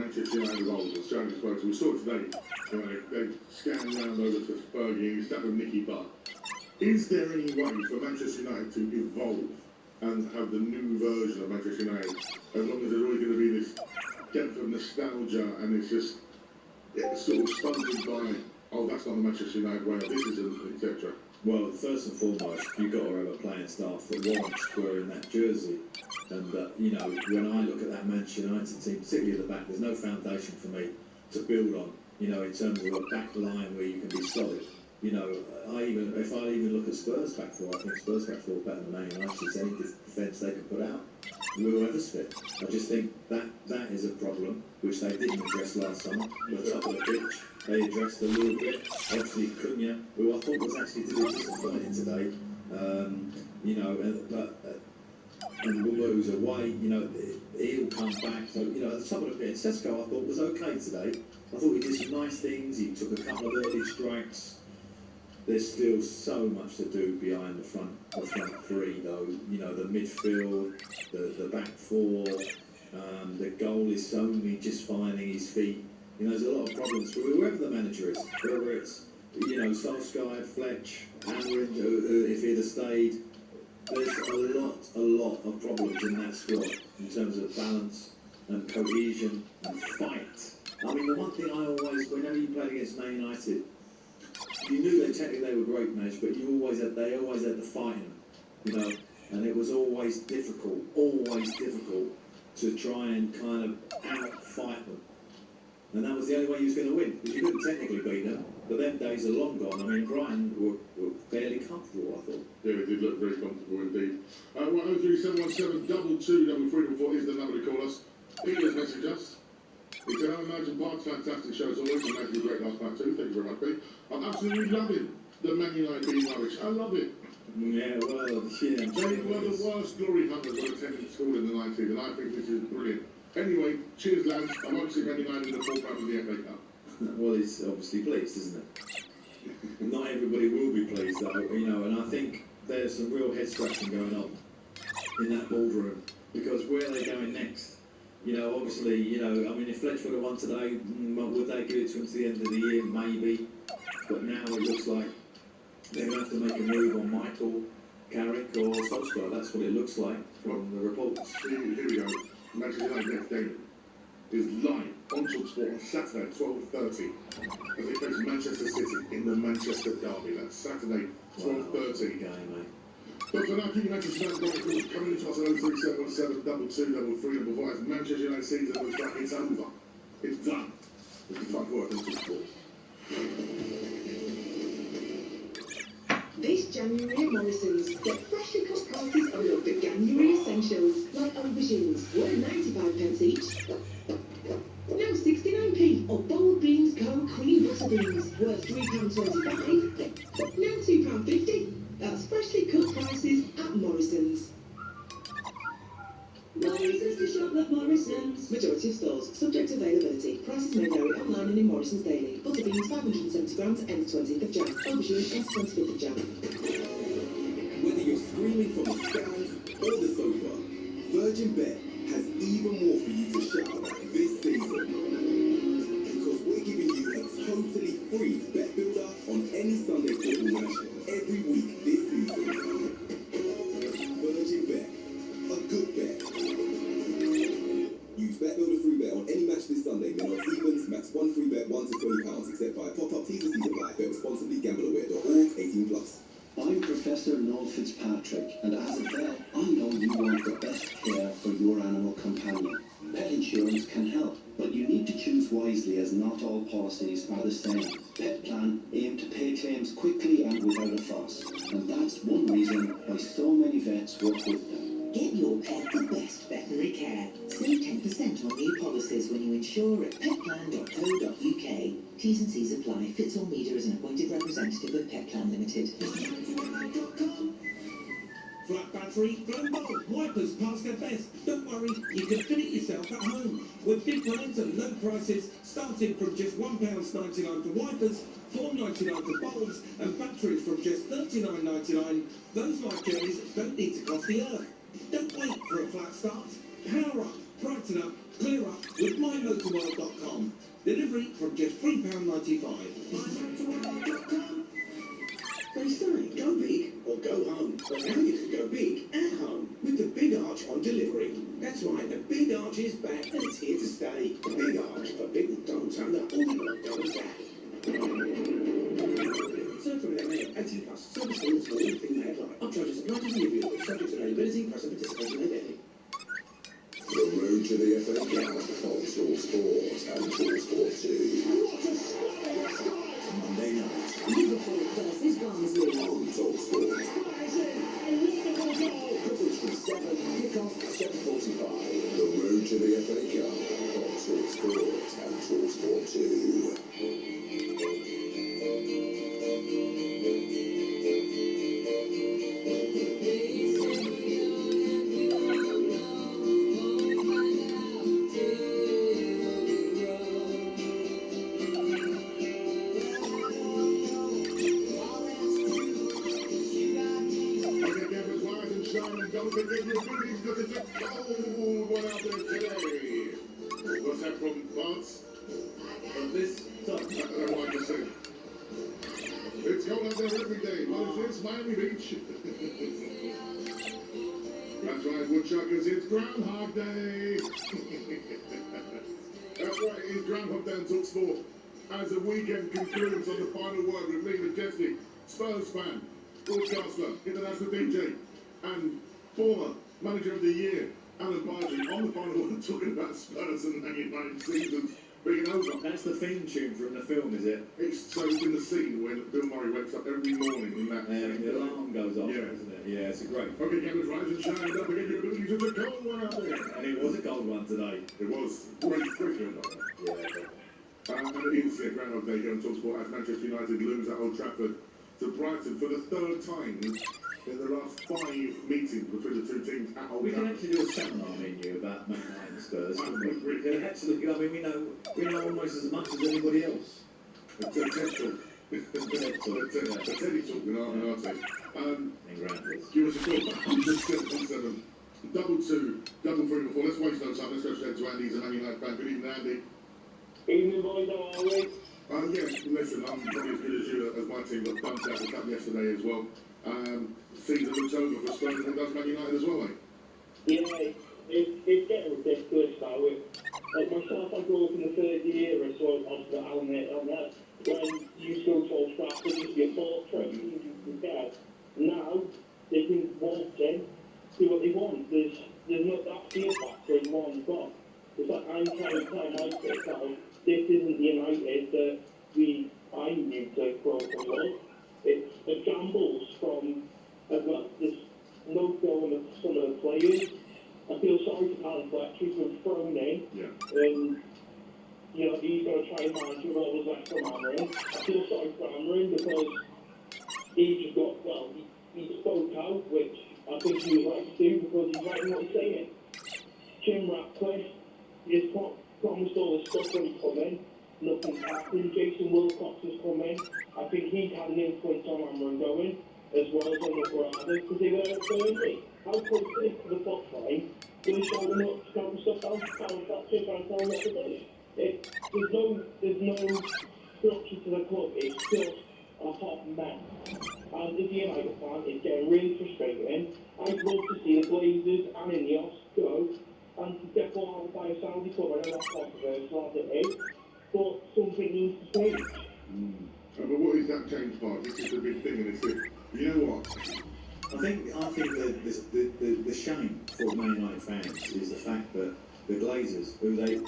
Manchester United of old. As Jonas spoke to, we saw it today. You know, they scanned round over to Fergie and he stuck with Nicky Butt. Is there any way for Manchester United to evolve and have the new version of Manchester United, as long as there's always going to be this depth of nostalgia and it's sort of stunted by, oh, that's not the Manchester United way, this isn't, etc. Well, first and foremost, you've got to have a playing staff that wants wearing that jersey. And, you know, when I look at that Manchester United team, particularly at the back, there's no foundation for me to build on, you know, in terms of a back line where you can be solid. You know, if I even look at Spurs back four, I think Spurs back four is better than Man United's any defence they can put out. Whoever's fit. I just think that is a problem which they didn't address last summer. At the top of the pitch, they addressed a little bit. Obviously, Cunha, who I thought was actually disappointing today. You know, and Woo's away. You know, he'll come back. So you know, at the top of the pitch, Sesko I thought was okay today. I thought he did some nice things. He took a couple of early strikes. There's still so much to do behind the front three, though. You know, the midfield, the back four, the goal is only just finding his feet. You know, there's a lot of problems for whoever the manager is, whether it's, you know, Solskjaer, Fletch, Amorim, if he'd have stayed. There's a lot of problems in that squad in terms of balance and cohesion and fight. I mean, the one thing I always, whenever you played against Man United, you knew they were great match, but they always had the fight in them, you know, and it was always difficult to try and kind of out-fight them. And that was the only way you was going to win, because you couldn't technically beat them, but them days are long gone. I mean, Brighton were fairly comfortable, I thought. Yeah, it did look very comfortable indeed. 103 717 is the number to call us. Please message us. It's an Imagine Park's fantastic show as always, and actually great last night too. Thank you very much, Pete. I'm absolutely loving the Man United being Irish. I love it. Yeah, well, yeah. They were the worst glory hunters when attending school in the 90s, and I think this is brilliant. Anyway, cheers, lads. I won't see Man United in the fourth round of the FA Cup. Well, he's obviously pleased, isn't it? Not everybody will be pleased, though, you know, and I think there's some real head scratching going on in that boardroom, because where are they going next? You know, obviously, you know, I mean, if Fletch would have won today, would they give it to him to the end of the year? Maybe. But now it looks like they're going to have to make a move on Michael, Carrick or Solskjaer. That's what it looks like from the reports. Here we go. Manchester United next game is live on TalkSport on Saturday, 12:30, as they face Manchester City in the Manchester Derby. That's Saturday, 12:30. Game, mate. But for now, keep your Manchester United calls coming into us at 03717 2233 as Manchester United season looks like it's over. It's done. It's the time work on TalkSport. This January at Morrison's, get freshly cut prices on your January essentials, like aubergines, worth 95p each. Now 69p, or bold beans co cream butter beans, worth £3.25. Now £2.50. That's freshly cut prices at Morrison's. Morrison's to shop at Morrison's. Majority of stores, subject to availability. Prices may vary online and in Morrison's daily. Butter beans 570 grams, end 20th of Jan. Aubergine, end 25th of Jan. Whether you're screaming from the stand or the sofa, Virgin Bet has even more for you to shout about this season. Because we're giving you a totally free bet builder on any Sunday football match every week this season. Virgin Bet, a good bet. Use Bet Builder free bet on any match this Sunday. Min odds evens, max one free bet £1 to £20, except via pop-up T's and C's apply. Bet responsibly. Gambleaware.org. 18+. I'm Professor Noel Fitzpatrick, and as a vet, I know you want the best care for your animal companion. Pet insurance can help, but you need to choose wisely as not all policies are the same. Pet Plan aim to pay claims quickly and without a fuss, and that's one reason why so many vets work with them. Get your pet the best veterinary care. Save 10% on new policies when you insure at petplan.co.uk. T's and C's apply. Fitz or Meader is an appointed representative of Petplan Limited. Flat battery, blown bulb, wipers past their best. Don't worry, you can fit it yourself at home. With big lines and low prices, starting from just £1.99 for wipers, £4.99 for bulbs, and batteries from just £39.99. Those life journeys don't need to cost the earth. Don't wait for a flat start. Power up Brighten up, clear up with mymotorworld.com. Delivery from just £3.95. mymotorworld.com. They say go big or go home, but now you can go big at home with the Big Arch on delivery. That's right, the Big Arch is back and it's here to stay. The Big Arch for big McDonald's under all the McDonald's app. Served from an MA 18 plus, service limits for anything headline. Upcharges and charges and review, subject to availability, price and participation may vary. The road to the FA Cup on Talk Sport and Talk Sport 2. Monday night, Liverpool versus Barnsley. on Talk Sport. Coverage from 7, kick-off at 7:45. The road to the FA Cup on Talk Sport and Talk Sport 2. Okay, cameras rise and shine and don't forget your goodies because it's a cold one out there today. What's that from France? But this top, I don't know what to say. It's cold out there every day. What is this? Miami Beach. That's right, woodchuckers, it's Groundhog Day. That's right, it's Groundhog Day on Talk Sport. As the weekend concludes on the final word with me, Majestic, Spurs fan, broadcaster, international DJ, and former manager of the year, Alan Bargy, on the final word talking about Spurs and Man United seasons being over. that's the theme tune from the film, is it? It's so in the scene when Bill Murray wakes up every morning in that The alarm goes off, Yeah. isn't it? Yeah, it's a great. Okay, cameras rise and shine. Don't forget your abilities. It's a cold one out there. And it was a cold one today. It was great good. Yeah. And it is Groundhog Day here on TalkSport as Manchester United lose at Old Trafford to Brighton for the third time in the last 5 meetings between the two teams at Old We can Trafford. actually do a seminar, me and you, about Man United and Spurs. We can actually, I mean, we know almost as much as anybody else. It's a test talk. It's a Teddy talk, and I'll say. In Groundhog. Give us a call. 107 222 334. Let's waste no time. Let's go straight to Andy. He's a Man United fan. Good evening, Andy. Evening, boys, how are we? Yes, listen, I'm probably as good as you as my team got bumped out the cup yesterday as well. Season looks over for Spurs and it does Man United as well, mate. Yeah, it's getting ridiculous now. Like myself, I grew up in the third year or so of on that. When you go to Old Trafford, it used to be a fortress, you can get. Now, they can walk in, do what they want. There's not that fear factor in one spot. It's like I'm trying to tell myself now, this isn't the United that I knew to grow up and love. It's a shambles from, there's no going of some of the players. I feel sorry for Alan Fletcher, he's been thrown in, Yeah. and you know, he's going to try and manage what was left from Amarin. I feel sorry for Amarin because he just got, well, he spoke out, which I think he was right to do because he's right in what he's saying. Jim Ratcliffe, he's promised all this stuff when he come in. Nothing's happened. Jason Wilcox has come in. I think he's had an influence on Amarin going, as well as on the Brothers, because they were Burnley. How close they to the top line? Will he show them up to come stuff out? How is that just trying to tell them what to do? There's no structure to the club. It's just a hot mess. And if you're United fan, it's getting really frustrating. I'd love to see the Glazers and Ineos go and to get bought out by a Saudi club. I know that's controversial as it is, but something needs to change. But what is that change part? This is the big thing, and it's the, you know what? I think the shame for Man United fans is the fact that the Glazers, who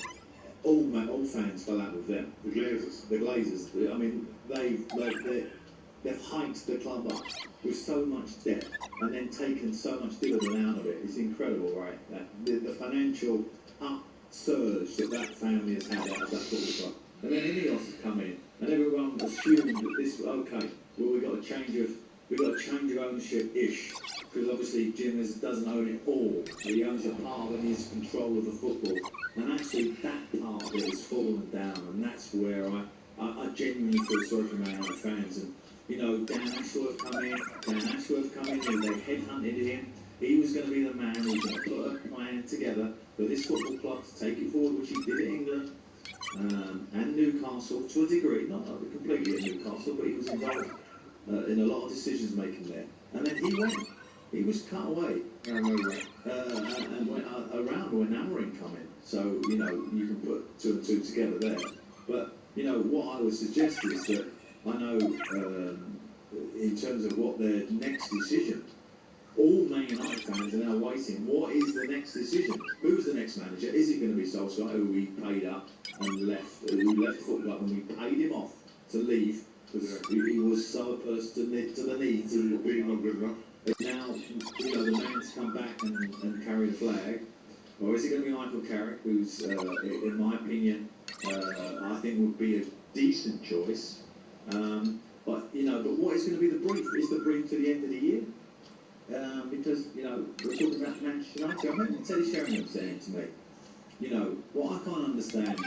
all fans fell out with them. The Glazers. The Glazers. I mean, they've hiked the club up with so much debt and then taken so much dividend out of it. It's incredible, right? The financial upsurge that family has had out of that football club. And then Ineos has come in, and everyone assumed that this, okay, well, we've got a change of ownership-ish, because obviously Jim doesn't own it all. He owns a part and he's control of the football. And actually that part of it has fallen down, and that's where I genuinely feel sorry for Man United fans. And, you know, Dan Ashworth come in, they headhunted him. He was going to be the man who was going to put a plan together for this football club to take it forward, which he did in England and Newcastle to a degree, not completely at Newcastle, but he was involved in a lot of decisions making there. And then he went. He was cut away and went around when Amorim come in. So, you know, you can put two and two together there. But, you know, what I would suggest is that I know in terms of what their next decision, all Man United fans are now waiting. What is the next decision? Who's the next manager? Is it going to be Solskjaer, who we paid up and left, who left the football club and we paid him off to leave because he was so opposed to the needs of being not good enough. Now, you know, the man's come back and carry the flag, or is it going to be Michael Carrick, who's, in my opinion, I think would be a decent choice. But you know, but what is going to be the brief? Is the brief to the end of the year? Because you know, we're talking about Manchester United. I remember Teddy Sheringham saying to me, you know, what I can't understand.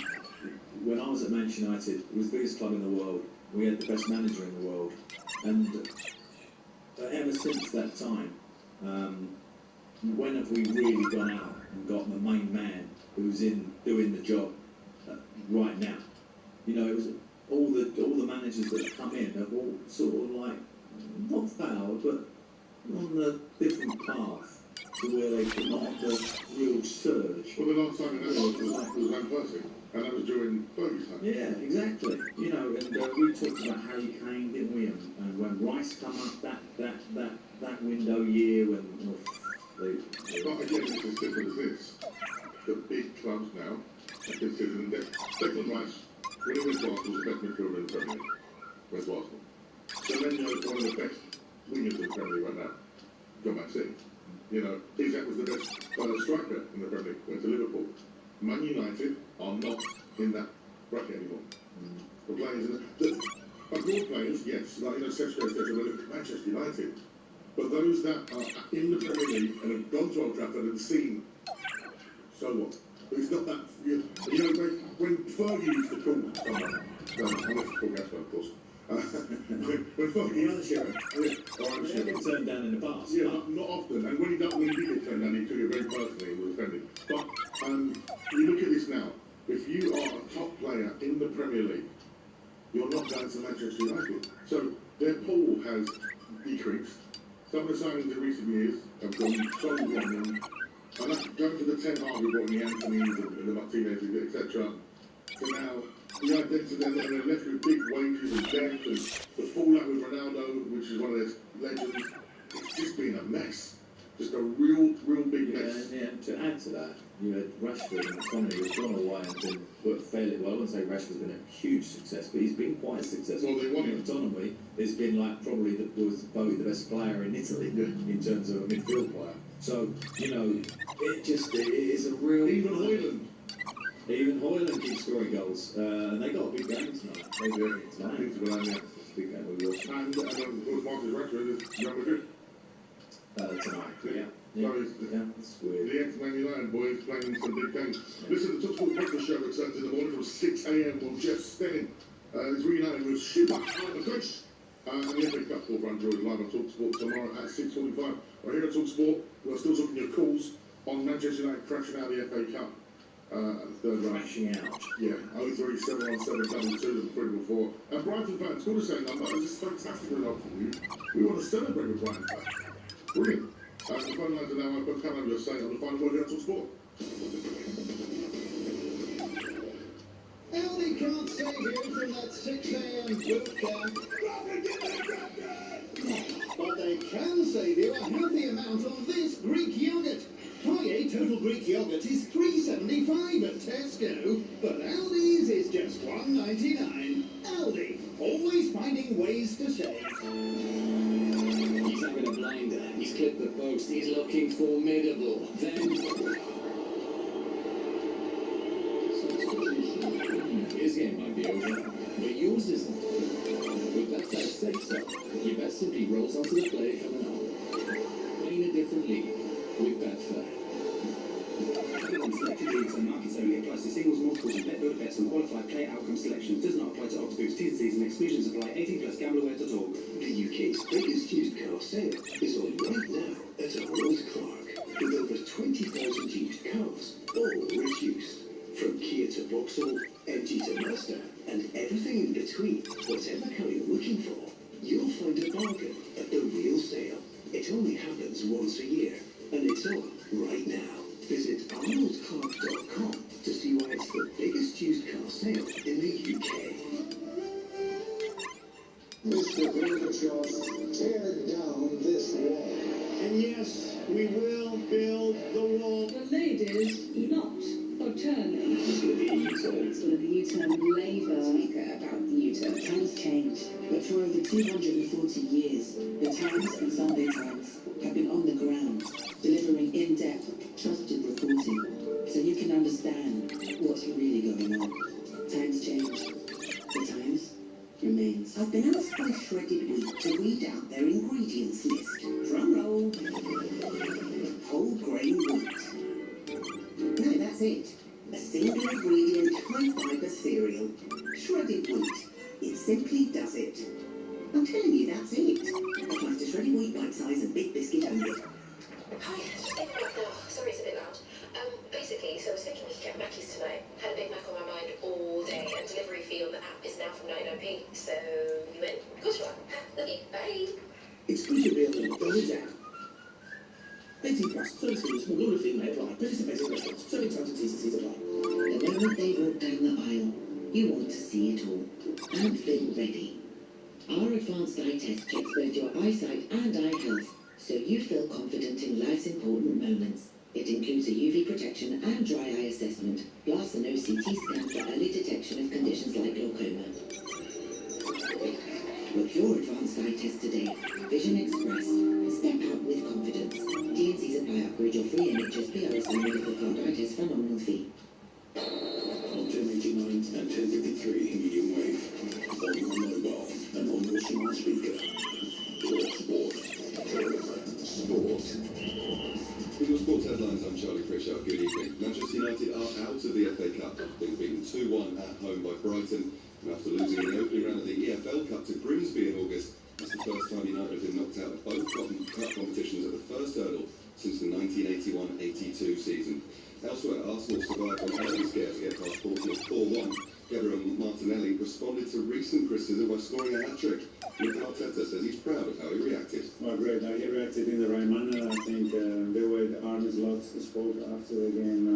When I was at Manchester United, it was the biggest club in the world. We had the best manager in the world, and ever since that time, when have we really gone out and got the main man who's in doing the job right now? You know, it was all the managers that have come in have all sort of like not failed, but on the different path to where they could not the real surge. Well, the last time in that was Van Persie, and that was during Fergie's time. Yeah, exactly. You know, and we talked about Harry Kane, didn't we? And when Rice come up that window year when But again, it's as simple as this. The big clubs now are considering that Declan Rice, when he went to Arsenal, was the best midfielder in the Premier League. Went to Arsenal. So then you know one of the best wingers in the Premier League right now. John Man City. You know, Isaac was the best striker in the Premier League. Went to Liverpool. Man United are not in that bracket anymore. The players in the abroad players, yes, like you know, Sergio look at Manchester United. But those that are in the Premier League and have gone to Old Trafford and seen, so what? It's not that, you know, when Fergie used to call someone, unless it's Paul Gasper, of course, when Fergie used to been turned down in the past. Yeah, not often. And when he did get turned down, he took it very personally and was offended. But you look at this now, if you are a top player in the Premier League, you're not going to Manchester United. So their pool has decreased. Some of the signings in recent years have gone so wrong, and that's going to the Ten Hag who brought in the Anthonys and the Martinez, etc. So now the identity then they're left with big wages and debt, and the fallout with Ronaldo, which is one of their legends. It's just been a mess. Just a real big mess. Yeah, and to add to that, you had Rashford and McTominay who've gone away and been worked fairly well. I wouldn't say Rashford's been a huge success, but he's been quite successful. Well, they want him. McTominay has been like probably was probably the best player in Italy in terms of a midfield player. So, you know, it is a real... Even Hoyland. Even Hoyland keeps scoring goals. And they got a big game tonight. They do tonight. It's a big game we watched. And of course, Marcus Rashford is Real Madrid. Tonight. Yeah. That's weird. The ex-Man United boys playing some big games. Listen, the TalkSport Breakfast Show returns in the morning from 6 a.m. with Jeff Stenning. It's reunited with Shiba on the coach. And the FA Cup Run Draw is live on TalkSport tomorrow at 6:45. We're here at TalkSport. We're still talking your calls on Manchester United crashing out of the FA Cup. Third round. Crashing out. Yeah, 03717 344. And Brighton fans, call the same number. This is fantastic result from you. We want to celebrate with Brighton fans. Brilliant. The phone lines are now open. Come over your say on the final word here at TalkSport. Aldi can't save you from that 6 a.m. boot camp. But they can save you a healthy amount on this Greek yogurt. High total Greek yogurt is $3.75 at Tesco, but Aldi's is just $1.99. Aldi, always finding ways to save. He's having a blinder. He's clipped the post. He's looking formidable. Then... His game might be over, but yours isn't. With that say so, your bet simply rolls onto the play coming on. Playing a different league with Betfair. Selected leagues and markets only applies to singles, multiples, and bet builder bets and qualified play outcome selections. Does not apply to Oxbooks, T's and C's and exclusions apply. 18+ gamblerware.org. The UK's biggest used car sale is on right now at Arnold Clark. With over 20,000 used cars, all bargain at the real sale. It only happens once a year, and it's on right now. Visit arnoldcars.com to see why it's the biggest used car sale in the UK. Mr. Gorbachev, tear down this wall. And yes, we will build the wall. The ladies, not for turning. It's going to be a U-turn. It's going to be U-turn Labour. Speaker about the U-turn. Times change, but for over 240 years, the Times and Sunday Times have been on the ground, delivering in-depth, trusted reporting, so you can understand what's really going on. Times change. The Times remains. I've been asked by Shredded Wheat to read out their ingredients list. Drum roll. Whole grain wheat. No, that's it. A single ingredient high fibre cereal. Shredded wheat. It simply does it. I'm telling you, that's it. Applies to shredded wheat, bite size, and big biscuit only. Hi, just thinking about now. Sorry, it's a bit loud. Basically, so I was thinking we could get Mackey's tonight. Had a Big Mac on my mind all day, and delivery fee on the app is now from 99p. So you win. Of course you are. Okay, bye. Exclusive deal on Dolly's app. 18 plus, service fees, small order fee may apply. Participating restaurants, serving times and T's apply. The moment they walk down the aisle, you want to see it all and feel ready. Our advanced eye test checks both your eyesight and eye health, so you feel confident in life's important moments. It includes a UV protection and dry eye assessment, plus an OCT scan for early detection of conditions like glaucoma. Book your advanced eye test today. Vision Express. Step out with confidence. T&Cs apply. Upgrade your free NHS PRSI medical card eye test for nominal fee. On 1089 and 1053 medium wave. On your mobile and on your smart speaker. Talk Sport. Sport. With your sports headlines, I'm Charlie Pritchard. Good evening. Manchester United are out of the FA Cup, being beaten 2-1 at home by Brighton. And after losing in the opening round of the EFL Cup to Grimsby in August, it's the first time United have been knocked out of both cup competitions at the first hurdle since the 1981-82 season. Elsewhere, Arsenal survived an early scare to get past Portsmouth 4-1. Gabriel Martinelli responded to recent criticism by scoring a hat-trick. Mikel Arteta says he's proud of how he reacted. Well, great. He reacted in the right manner. I think the way the Arne Slot spoke after the game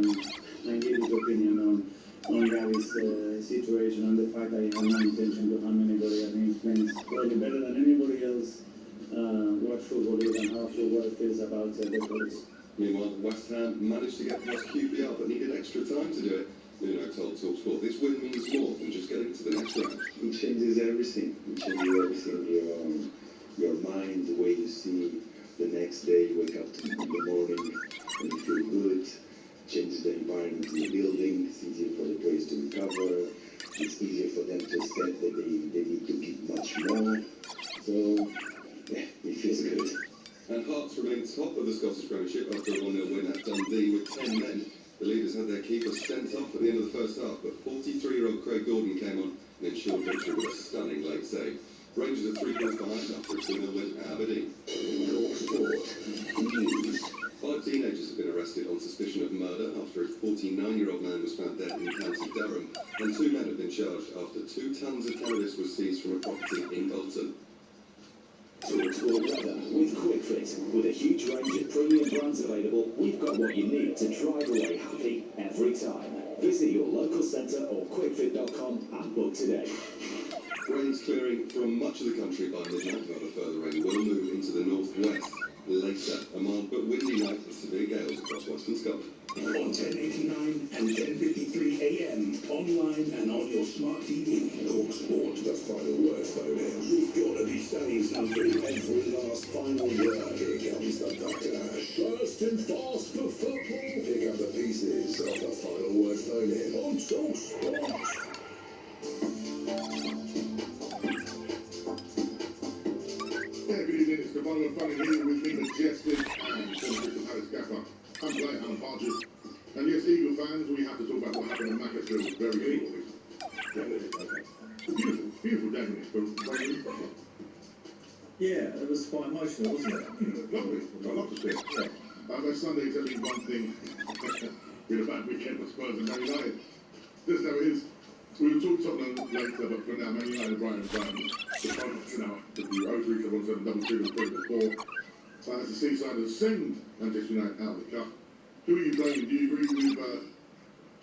and gave his opinion on Gary's situation and the fact that he had no intention to harm anybody. I think he explains probably better than anybody else what football is and how football feels about the players. Meanwhile, West Ham managed to get past QPR but needed extra time to do it. Nuno told TalkSport, this win means more than just getting to the next round. It changes everything. It changes everything. Your mind, the way you see the next day, you wake up in the morning and you feel good. Changes the environment in the building. It's easier for the players to recover. It's easier for them to accept that they need to give much more. So, yeah, it feels good. And Hearts remain top of the Scottish Premiership after a 1-0 win at Dundee with 10 men. The leaders had their keeper sent off at the end of the first half, but 43-year-old Craig Gordon came on and ensured victory with a stunning late save. Rangers are 3 points behind after a 2-0 win at Aberdeen. Talk Sport. News. 5 teenagers have been arrested on suspicion of murder after a 49-year-old man was found dead in County Durham, and 2 men have been charged after 2 tons of cannabis was seized from a property in Bolton. Talk Sport weather with QuickFit. With a huge range of premium brands available, we've got what you need to drive away happy every time. Visit your local centre or quickfit.com and book today. Rain's clearing from much of the country by midnight. Rather further rain will move into the northwest later. A mild but windy night with severe gales across western Scotland. On 1089 and 1053 AM, online and on your smart TV. Talk Sport, the final word phone in. You've got to be saying something. Every last final word. Here comes the backlash. First and fast for football. Pick up the pieces of the final word phone in on Talk Sport. Yeah, good evening. It's the bottom of funny here with me, Majestic, and Crystal Palace Gaffer. I'm Blake, I'm Partridge. And yes, Eagle fans, we have to talk about what happened in Macclesfield very shortly. Beautiful, beautiful day in this rain. Yeah, it was quite emotional, wasn't it? Lovely. I love to see it. Yeah. That Sunday is only one thing. Been a bad weekend for Spurs and Man United. Just how it is. We'll talk Tottenham later, but for now, Man United, Brighton, the focus now to the 03717 as the Seaside has sent Manchester United out of the cup. Who are you blaming? Do you agree with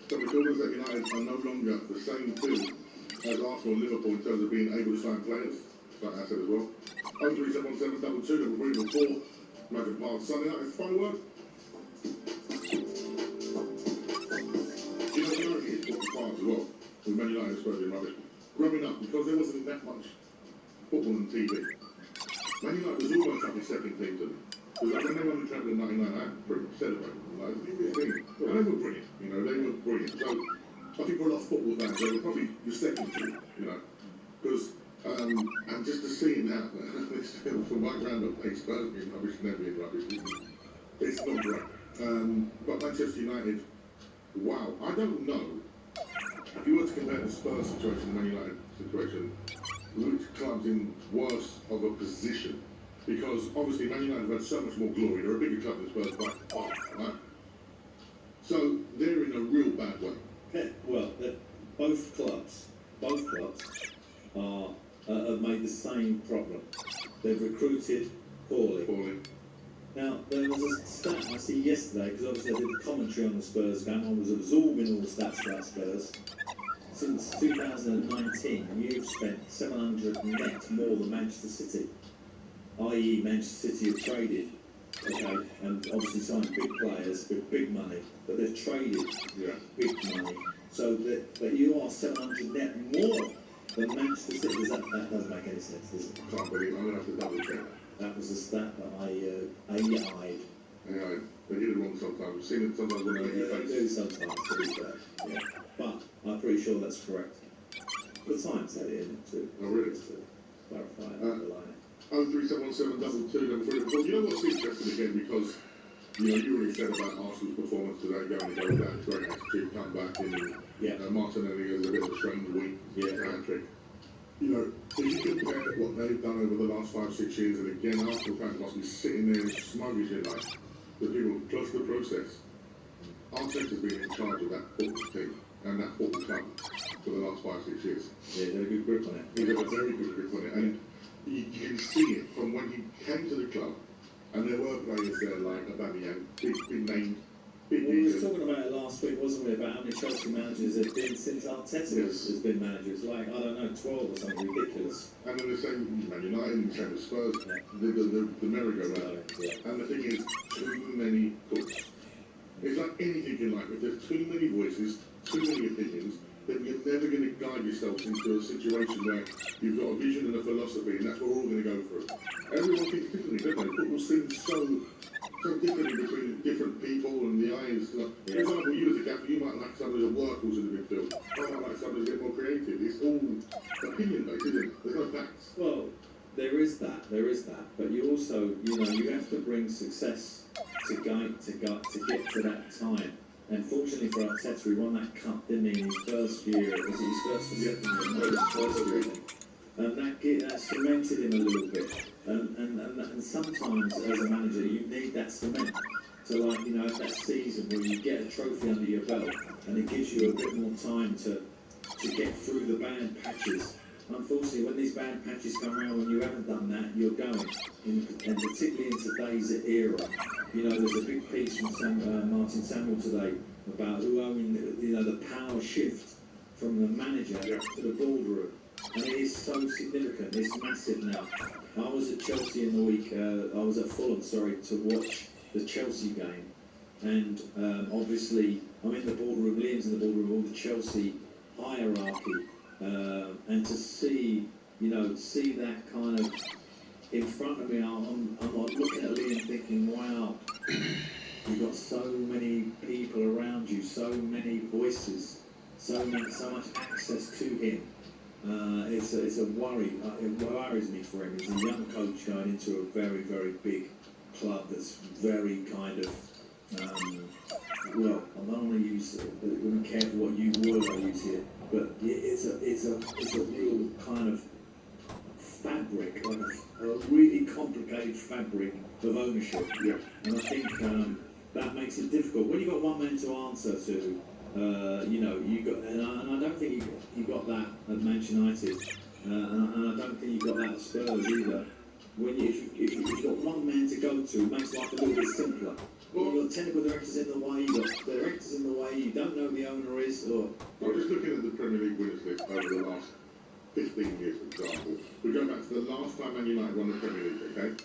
some recorders that United are no longer the same field as Arsenal and Liverpool in terms of being able to sign players? Like I said as well. 03717 Magic Park Sunday night. It's final word. You know, the irony is football fans as well. With Man United Spurs being rubbish. Growing up, because there wasn't that much football on TV, Man United was almost like a second team to them. Because like, when they won the champion in 99, I pretty much celebrated. Like, it was a big thing. And they were brilliant, you know, they were brilliant. So, I think for a lot of football fans, they were probably the second team, you know. Because, and just to see it now, from my ground-up base, Spurs being rubbish, never being rubbish, it's not great. But Manchester United, wow, I don't know. If you were to compare the Spurs situation and the Man United situation, which club's in worse of a position? Because obviously Man United have had so much more glory. They're a bigger club than Spurs by far, right? So they're in a real bad way. Yeah, well, both clubs are have made the same problem. They've recruited poorly. Now, there was a stat I see yesterday, because obviously I did the commentary on the Spurs game. I was absorbing all the stats about Spurs. Since 2019, you've spent 700 net more than Manchester City. I.e. Manchester City have traded, okay, and obviously signed big players with big money, but they've traded big money. So that you are 700 net more than Manchester City. That doesn't make any sense, does it? I can't believe it. I'm going to have to double check. That was a stat that I AI'd. Yeah, they get it wrong sometimes. I've seen it sometimes when they make They do sometimes, to be fair. Yeah. But I'm pretty sure that's correct. The Times had it in it too. Oh, really? Just to clarify and underline it. 03717 You know what's interesting again, because you know you already said about Arsenal's performance today, going to go down, great attitude, come back, and Martinelli has a bit of a strange week, hat-trick. You know, if you compare what they've done over the last 5-6 years, and again, Arsenal fans must be sitting there smug as you like, the people trust the process. Arteta's been in charge of that football team and that football club for the last 5-6 years. Yeah, he's had a good grip on it. He's had a very good grip on it, and you can see it from when he came to the club, and there were players there like Aubameyang, big name, big. Well, we were talking about it last week, wasn't we, about how many Chelsea managers have been since Arteta has been managers, like, I don't know, 12 or something ridiculous. And then the same Man United, and the same with Spurs, the merry-go-round. And the thing is, too many cooks. It's like anything in life, if there's too many voices, too many opinions, then you're never going to guide yourself into a situation where you've got a vision and a philosophy, and that's what we're all going to go through. Everyone thinks differently, don't they? Football seems so differently between different people and the eyes. Like, for example, you as a gaffer, you might like somebody that works in the midfield. I might like somebody a bit more creative. It's all opinion-based, isn't it? There's no facts. Well, there is that, but you also, you know, you have to bring success to get to that time. And fortunately for Arteta, he won that cup, didn't he, in his first year? Was it his first or second year? No, his first year. And that cemented him a little bit. And sometimes, as a manager, you need that cement to, like, you know, have that season where you get a trophy under your belt, and it gives you a bit more time to get through the bad patches. Unfortunately, when these bad patches come around, when you haven't done that, you're going. And particularly in today's era, you know, there's a big piece from Martin Samuel today about who owned, you know, the power shift from the manager to the boardroom. And it is so significant. It's massive now. I was at Chelsea in the week. I was at Fulham, to watch the Chelsea game. And obviously, I'm in the boardroom. Liam's in the boardroom, all the Chelsea hierarchy. And to see, you know, see that kind of in front of me, I'm like looking at Liam thinking, wow, you've got so many people around you, so many voices, so much access to him. It's a worry. It worries me for him. He's a young coach going into a very, very big club that's very kind of, well, I don't want to use, I wouldn't care for what you word I use here, but it's a real kind of fabric, like a really complicated fabric of ownership. And I think that makes it difficult. When you've got one man to answer to, You know, you got, and I don't think you got that at Manchester United, and I don't think you got that at Spurs either. When if you've got one man to go to, it makes life a little bit simpler. Well, you've got technical directors in the way, you've got directors in the way, you don't know who the owner is, or... I'm just looking at the Premier League winners list over the last 15 years, for example. We go back to the last time Man United won the Premier League, okay?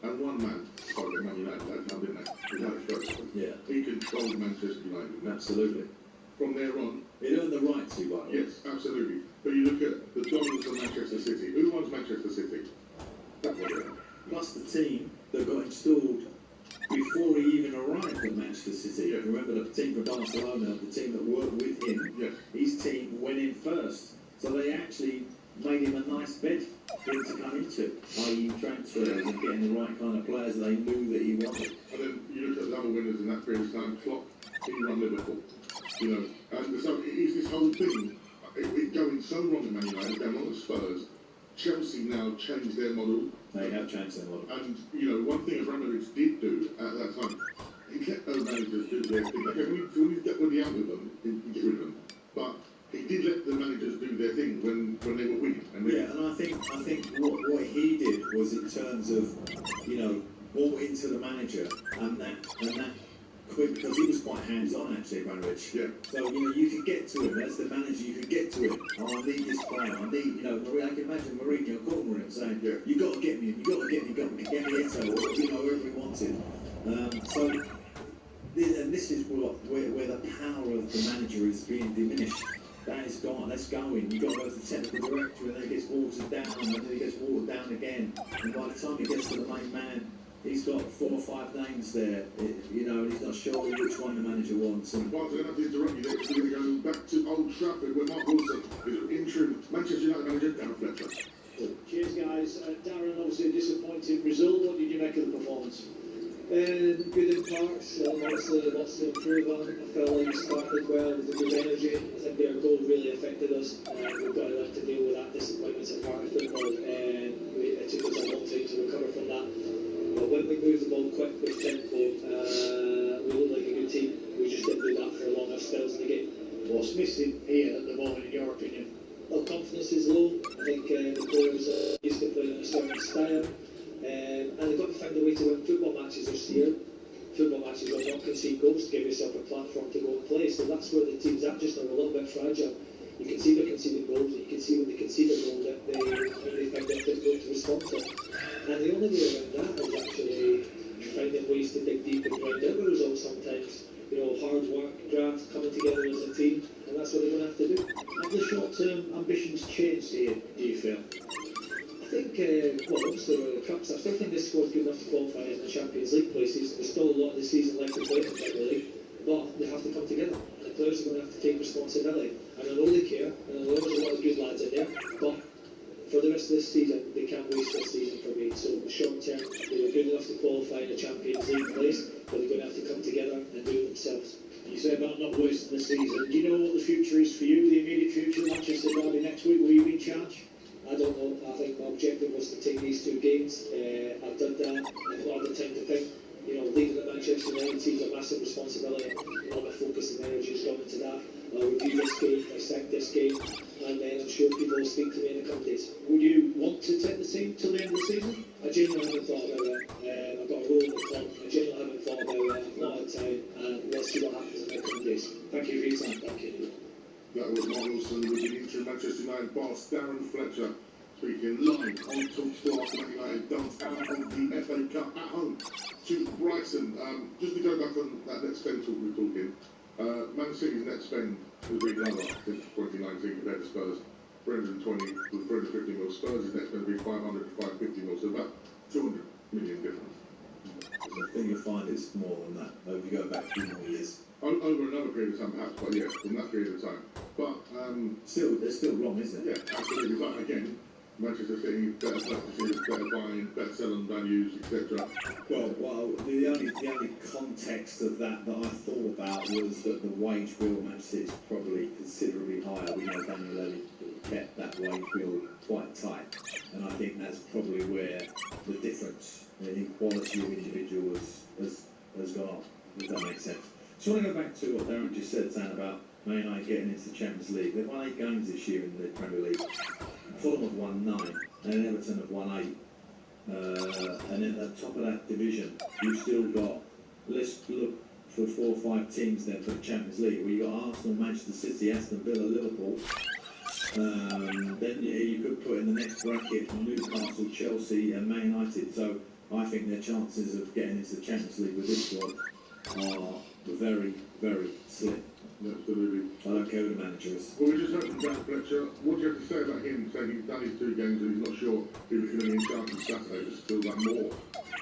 And one man started Man United at that time, didn't they? It was Alex Ferguson. Yeah. He controlled Manchester United. Absolutely. From there on... It earned the right to, by the way. Yes, absolutely. But you look at the dominance of Manchester City. Who wants Manchester City? That's what it is. Plus the team that got installed before he even arrived at Manchester City. Yeah. Remember the team from Barcelona, the team that worked with him, yes. His team went in first. So they actually made him a nice bed for him to come into, i.e. transfers and getting the right kind of players they knew that he wanted. And then you look at the other winners in that period of time. Klopp, he run Liverpool. You know, and so it's this whole thing, it going so wrong in Man United, going wrong at Spurs. Chelsea now changed their model. They have changed their model. And, you know, one thing Abramovich did do at that time, he let those managers do their thing. Okay, when you get out with them, you get rid of them. But he did let the managers do their thing when they were winning. And I think what he did was in terms of, you know, bought into the manager and that quick, because he was quite hands-on actually, Abramovich. Yeah. So, you know, you could get to him, as the manager, you could get to him. Oh, I need this player, I need, you know, I can imagine Mourinho calling him saying, yeah, you got to get me, you got to get me Eto, or, you know, whoever he wanted. And this is where the power of the manager is being diminished. That is gone, that's going. You've got to go to the technical director, and then it gets watered down, and then it gets watered down again. And by the time it gets to the main man, he's got 4 or 5 names there, you know, and he's not sure which one the manager wants. And well, I'm going to have to interrupt you there, because we're going to go back to Old Trafford, where Mark Wilson is interim Manchester United manager, Darren Fletcher. Cheers, guys. Darren, obviously a disappointing result. What did you make of the performance? Good in parts, obviously lots to improve on. I felt like we started well with a good energy. I think their goal really affected us. We've got to learn to deal with that disappointment as part of football, and it took us a long time to recover from that. But when we moved the ball quick with tempo, we looked like a good team. We just didn't do that for longer spells in the game. What's missing here at the moment, in your opinion? Well, confidence is low. I think the players are used to playing in a certain style. And they've got to find a way to win football matches this year. Football matches are not concede goals to give yourself a platform to go and play. So that's where the team's at just now, a little bit fragile. You can see they're conceding goals, and you can see when they concede a goal that they find it difficult to respond to. And the only way around that is actually finding ways to dig deep and grind out the results sometimes. You know, hard work, graft, coming together as a team, and that's what they're going to have to do. Have the short-term ambitions changed here, do you feel? I think, well, obviously we're the Cups. I still think this squad's good enough to qualify in the Champions League places. There's still a lot of the season left to play in the Premier League, but they have to come together. The players are going to have to take responsibility. And I know they care, and I know there's a lot of good lads in there, but for the rest of this season, they can't waste this season for me. So the short term, they were good enough to qualify in the Champions League place, but they're going to have to come together and do it themselves. You say about not wasting the season. Do you know what the future is for you, the immediate future? Manchester Derby next week, will you be in charge? I don't know. I think my objective was to take these 2 games. I've done that. I've not had the time to think. You know, leading the Manchester United team is a massive responsibility. All my focus and energy has gone into that. I'll review this game, dissect this game, and then I'm sure people will speak to me in the coming days. Would you want to take the team till the end of the season? I genuinely haven't thought about it. I've got a role in the club. I genuinely haven't thought about it. I've not had time, and let's see what happens in the coming days. Thank you for your time. Thank you. That was Mark Wilson with the interim Manchester United boss, Darren Fletcher, speaking live on TalkSport after Man United dumped out of the FA Cup at home to Brighton. Just to go back on that net spend talk we were talking, Man City's net spend has been lower since 2019 compared to Spurs, 320 to 350 mil. Spurs' net spend has been 500 to 550 mil, so about 200 million difference. I think you'll find it's more than that, if you go back a few more years. Over another period of time, perhaps, but yeah, from that period of time. But it's still wrong, isn't it? Yeah, absolutely. But again, Manchester City, better practices, better buying, better selling values, etc. Well, the only context of that I thought about was that the wage bill Manchester City is probably considerably higher. We know Daniel Levy kept that wage bill quite tight, and I think that's probably where the difference in quality of individuals has gone off. Does that make sense? Just want to go back to what Darren just said, saying about Man United getting into the Champions League. They've won 8 games this year in the Premier League. Fulham have won 9, and Everton have won 8. And at the top of that division, you've still got, let's look for 4 or 5 teams there for the Champions League, where you've got Arsenal, Manchester City, Aston Villa, Liverpool. Then you could put in the next bracket Newcastle, Chelsea and Man United. So I think their chances of getting into the Champions League with this squad are very, very slim. Absolutely. I don't care who the manager is. Well, we just heard from Dan Fletcher. What do you have to say about him saying he's done his 2 games and he's not sure if he's going to be in charge on Saturday? Just feels like more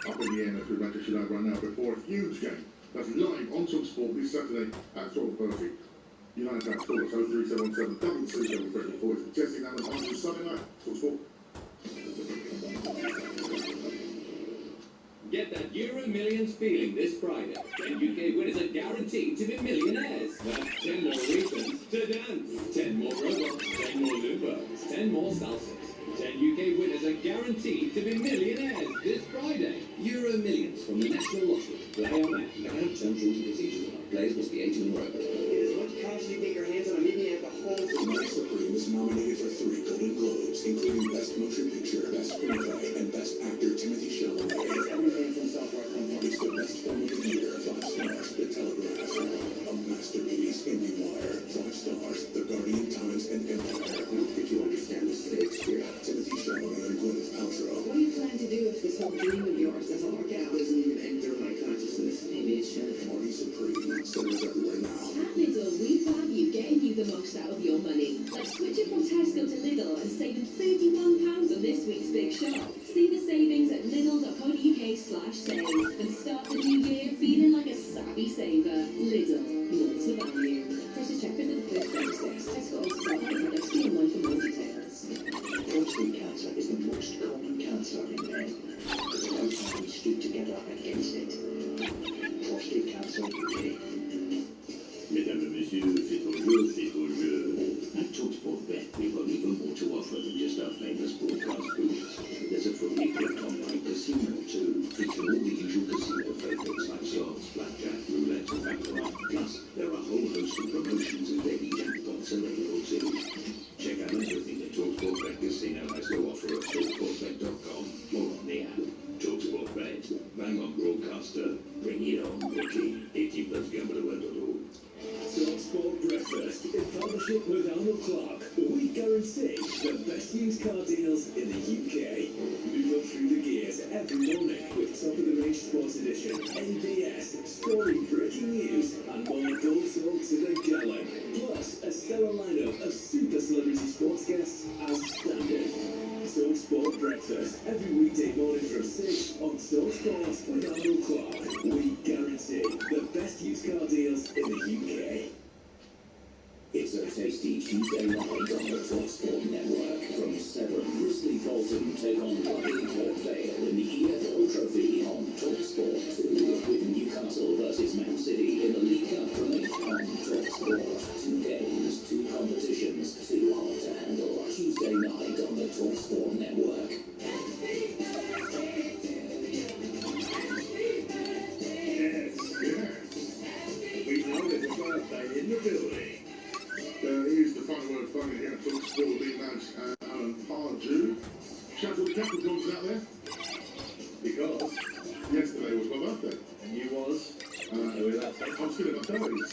up in the air as with Manchester United right now before a huge game. That's live on TalkSport this Saturday at 12:30. United fans call us 03717 734. It's Jesse now on Sunday night. TalkSport. Get that Euro Millions feeling this Friday. 10 UK winners are guaranteed to be millionaires. That's 10 more reasons to dance, 10 more robots, 10 more Lumos, 10 more salsas. 10 UK winners are guaranteed to be millionaires this Friday. Euro Millions from the National Lottery. Play on app. Account terms, rules and procedures. Players must be 18 or over. Get as much cash as you get your hands on, meet me at the whole My Supreme is nominated for 3 Golden Globes, including Best Motion Picture, Best Screenplay, and Best Actor Timothy Chalamet. everything from Southwest Hong It's the best film of the year. 5 stars. The Telegraph. A masterpiece. IndieWire. 5 stars. The Guardian, Times, and Empire. I don't think you understand the stakes here. Timothy Chalamet and Gwyneth Paltrow. What do you plan to do if this whole dream of yours doesn't work out? Doesn't even enter my consciousness. Maybe it should. Marty Supreme. Cinemas everywhere now. At Lidl, we value getting you the most out of your money. Like switching from Tesco to Lidl and saving £31 on this week's big shop. See the savings at lidl.co.uk/save and start the new year feeling like a savvy saver. Lidl, loads of value. Prices check for the first 36. Tesco also sell other products. See online for more details. Prostate cancer is the most common cancer in men. It's about time we stood together against it. Prostate Cancer UK. Mesdames et messieurs, c'est au jeu, c'est au jeu. At TalkSport Bet, we've got even more to offer than just our famous broadcast booths. There's a fully equipped online casino too, featuring all the usual casino favorites like slots, blackjack, roulette, and baccarat. Plus, there are a whole host of promotions and daily jackpots available too. Check out everything that TalkSport Bet Casino has to offer at TalkSportBet.com or on the app. TalkSport Bet, bang on broadcaster, bring it on bookie. 18 plus gambler.org. TalkSport Breakfast in partnership with Arnold Clark. We guarantee the best used car deals in the UK. Move up through the gears every morning with top-of-the-range Sports Edition, ABS, story breaking news, and more gold sold to the gallon. Plus, a stellar lineup of super celebrity sports guests as standard. TalkSport Breakfast every weekday morning from 6 on TalkSport with Arnold Clark. We guarantee the best used car deals in the UK. It's a tasty Tuesday night on the TalkSport network. From 7, Grizzly Bolton take on Rugby Port Vale in the EFL Trophy on TalkSport 2, with Newcastle versus Man City in the League Cup from 8 on TalkSport. 2 games, 2 competitions, 2 hard to handle. Tuesday night on the TalkSport network. We know there's a birthday in the building. Here's the final word finally here at TalkSport. Being managed Alan Pardew. Shout out to the Capricorns out there. Because yesterday was my birthday. And you was? I'm still in my 30s.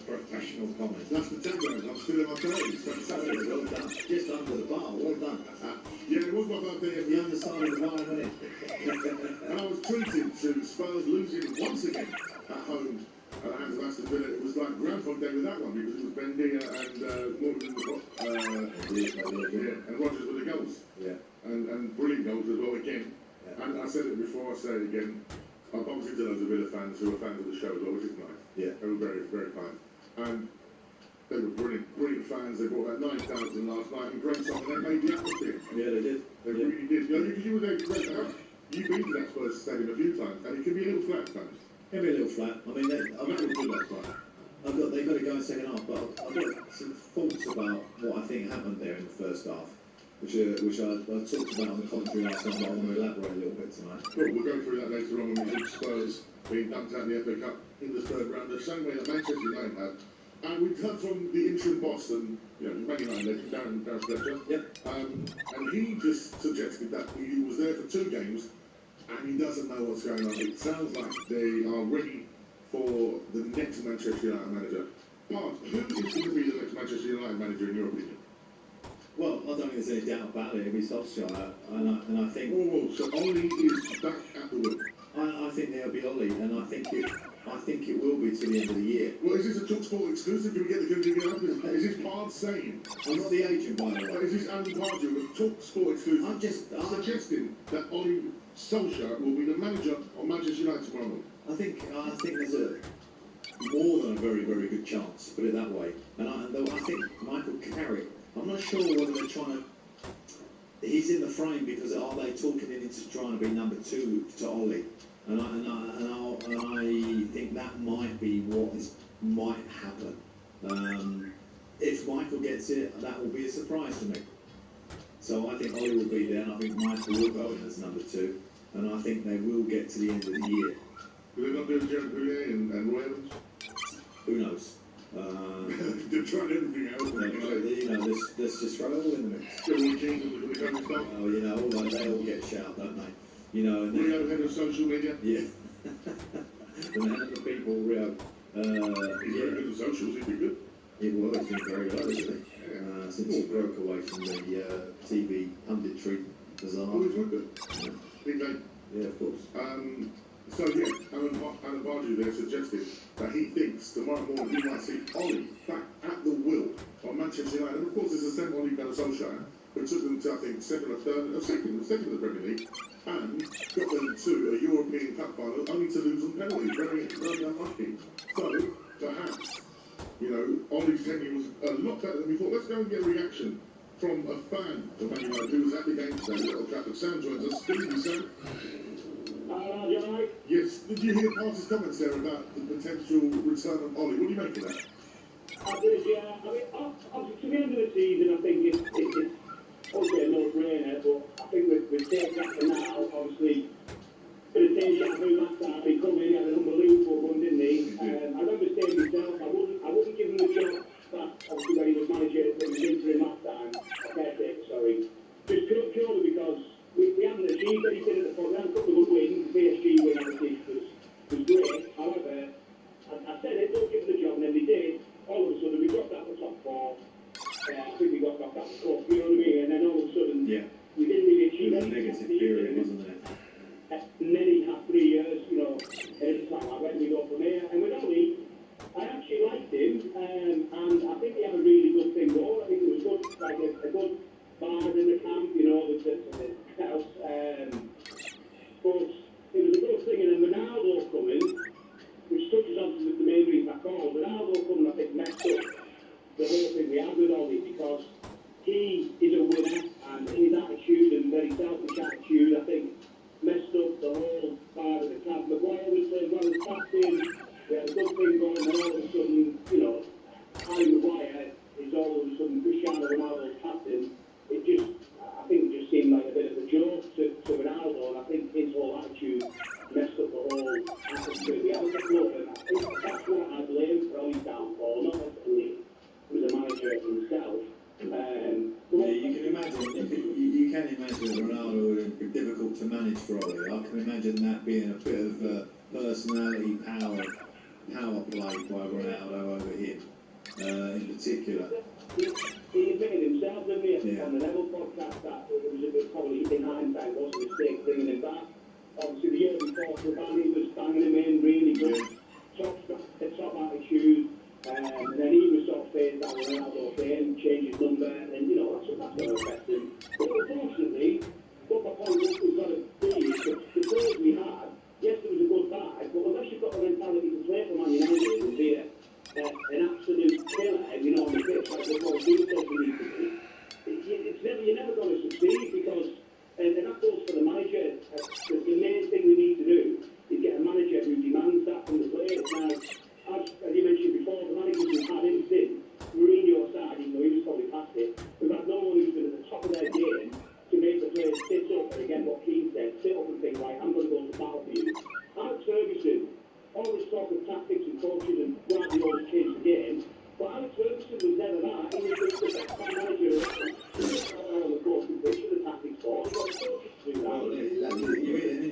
Professional comment. That's the tagline. I'm still in my 30s. Fantastic. Well done. Just under the bar. Well done. Yeah, it was my birthday. The underside of the bar, wasn't it? And I was treated to Spurs losing once again at home at the hands of Aston Villa. It was like Groundhog Day with that one because it was Bendia and Morgan and Rogers with the goals. Yeah. And brilliant goals as well again. Yeah. And I said it before, I say it again. I bumped into loads of Villa fans who were fans of the show as well, which is nice. Yeah. They were very, very kind. And they were brilliant fans. They brought about 9,000 last night and great song, and they made the atmosphere. Yeah, they did. They really did. You know, because you were there to great house. You've been to that Spurs stadium a few times, and it can be a little flat at times. It can be a little flat. I mean, That was good last night. they've got to go in second half, but I've got some thoughts about what I think happened there in the first half, which I talked about on the commentary last night, but I want to elaborate a little bit tonight. Cool, we'll go through that later on when we see Spurs being dunked out in the FA Cup in the third round, the same way that Manchester United have. And we've heard from the interim boss and, Man United legend, Darren Fletcher. Yep. And he just suggested that he was there for 2 games and he doesn't know what's going on. It sounds like they are ready for the next Manchester United manager. Mark, who is going to be the next Manchester United manager in your opinion? Well, I don't think there's any doubt about it. It'll be Solskjaer, and I think. Oh, so Ollie is back at the wheel. I think there'll be Ollie, and I think it will be to the end of the year. Well, is this a TalkSport exclusive? Can we get the Is this Pard saying? I'm not the agent, by the way. Is this Andy Pardew, a TalkSport exclusive? I'm suggesting that Ollie Solskjaer will be the manager of Manchester United tomorrow morning. I think there's a more than a very, very good chance, put it that way. And I think Michael Carrick, I'm not sure whether they're trying to. He's in the frame because are they talking him into trying to be number 2 to Ollie? And I think that might be what might happen. If Michael gets it, that will be a surprise to me. So I think Ollie will be there, and I think Michael will go in as number 2, and I think they will get to the end of the year. Do they not do Gerard Houllier and Roy Evans? Who knows? They're trying everything else. Let's just throw it all in the mix. They all get shout, don't they? Rio, head of social media. Yeah. The man of the people, Rio. He's very good at socials. He'd be good. He's been very well, isn't he? Since he broke away from the TV punditry bazaar. Oh, he's good. Big name. Yeah, of course. Alan Pardew there suggested that he thinks tomorrow morning he might see Ollie back at the wheel on Manchester United. And of course, it's the same Ollie Gunnar Solskjaer, who took them to, I think, second in the Premier League, and got them to a European Cup final, only to lose on penalties. Very, very unlucky. So, perhaps, Ollie's tenure was a lot better than we thought. Let's go and get a reaction from a fan of Man United who was at the game today, Little Trafford. Sam joins us. Good evening, Sam. You alright? Yes. Did you hear Parker's comments there about the potential return of Ollie? What do you make of that? I did, yeah. I mean, obviously, to the end of the season, I think it's obviously a no-brainer, but I think we've taken that for now. Obviously, for the same guy who last time he come in, he had an unbelievable run, didn't he? I remember saying myself, I wouldn't give him the job that obviously when he was manager when he was interim last time, just purely because we haven't achieved anything at the front. We had a couple of good wins. The PSG win obviously was great. However, I said it, don't give them the job, and then they did. All of a sudden, we got that for top 4. I think we got that for cup, you know what I mean? And then all of a sudden, we didn't really achieve anything. Negative period, wasn't there? And then he had 3 years, and it's like, where do we go from here? And with Ollie, I actually liked him, and I think he had a really good thing going. I think it was good, like a good bar in the camp, the house. But it was a good thing, and then Ronaldo coming, which touches on to the main reason I called. Ronaldo coming, I think, messed up the whole thing we had with Ollie, because he is a winner, and his attitude and very selfish attitude, I think, messed up the whole part of the camp. Maguire was playing well as captain, we had a good thing going, and all of a sudden, Harry Maguire is all of a sudden Cristiano Ronaldo's captain. I think it just seemed like a bit of a joke to Ronaldo, and I think his whole attitude messed up the whole atmosphere. We had a good look, and I think that's what I blame for Ollie's downfall, not necessarily as a manager himself. You can imagine Ronaldo would be difficult to manage for Ollie. I can imagine that being a bit of personality power play by Ronaldo over him, in particular. He admitted himself, didn't he, on the Level podcast, that it was a bit probably in hindsight was a mistake bringing him back. Obviously, the year before, Cavani was banging him in really good, top attitude, and then he was sort of phased out when Ronaldo came, changed his number, and that's what affected him. But unfortunately, what my point was going to be is that the players we had, yes, it was a good buy, but unless you've got the mentality to play for Man United and be an absolute killer, on the pitch, like the whole team need to be, you're never going to succeed, because, and that goes for the manager. The main thing we need to do is get a manager who demands that from the players. Now, as you mentioned before, the managers we've had in since Mourinho aside, even though he was probably past it, we've had no one who's been at the top of their game to make the players sit up, and again, what Keane said, sit up and think, right, I'm going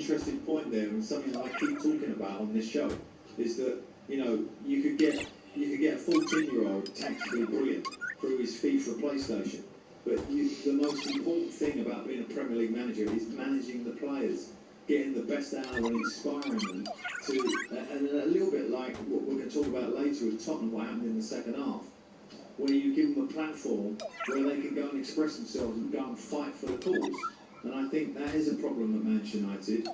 interesting point there, and something that I keep talking about on this show, is that, you know, you could get a 14-year-old tactically brilliant through his FIFA PlayStation, but the most important thing about being a Premier League manager is managing the players, getting the best out of them, inspiring them to, and a little bit like what we're going to talk about later with Tottenham, what happened in the second half, where you give them a platform where they can go and express themselves and go and fight for the cause. And I think that is a problem at Manchester United.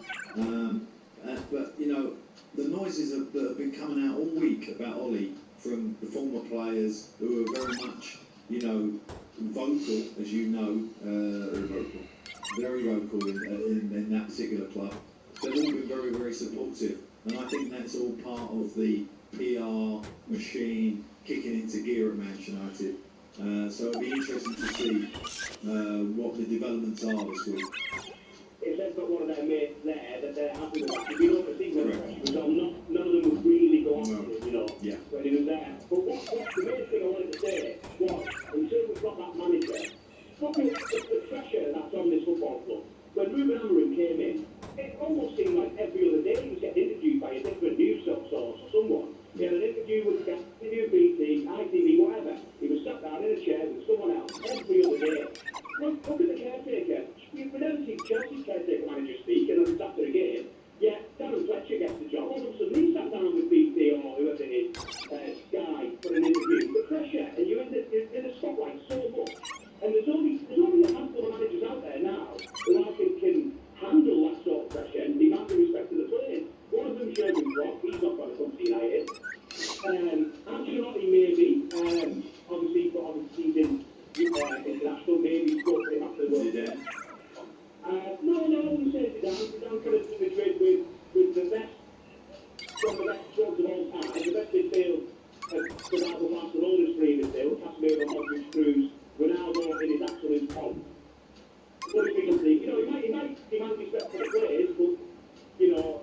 But, you know, the noises that have been coming out all week about Ollie from the former players who are very much, you know, vocal, as you know, very vocal in that particular club. They've all been very, very supportive. And I think that's all part of the PR machine kicking into gear at Manchester United. So it'll be interesting to see what the developments are this week. If they've got one of their mates there that they're happy with that, if you know the thing when he was on, none of them would really go after him, you know, when he was there. But what the main thing I wanted to say was, until we've got that manager, look at the pressure that's on this football club. When Ruben Amorim came in, it almost seemed like every other day he was getting interviewed by a different news source or someone. He had an interview with BT, ITV, whatever. He was sat down in a chair with someone else every other day. Look at the caretaker. We never see Chelsea's caretaker manager speak, and then it's after a game. Yeah, Darren Fletcher gets the job. All of a sudden, he sat down with BT or whoever it is, Sky, for an interview. The pressure, and you're in the spotlight so much. And there's only a handful of managers out there now who I think can handle that sort of pressure and demand the respect of the players. One of them is Jurgen Klopp. He's not going to come to United. Ancelotti maybe, obviously, but obviously he's in international, maybe he's going to him after the World Cup. No, we said Zidane could have Madrid with the best, one of the best clubs of all time, the best midfield for example, Barcelona's free midfield, Casemiro, Modric, Cruz, Ronaldo in his absolute pomp. What do you think? You know, he might demand respect for the players, but, you know,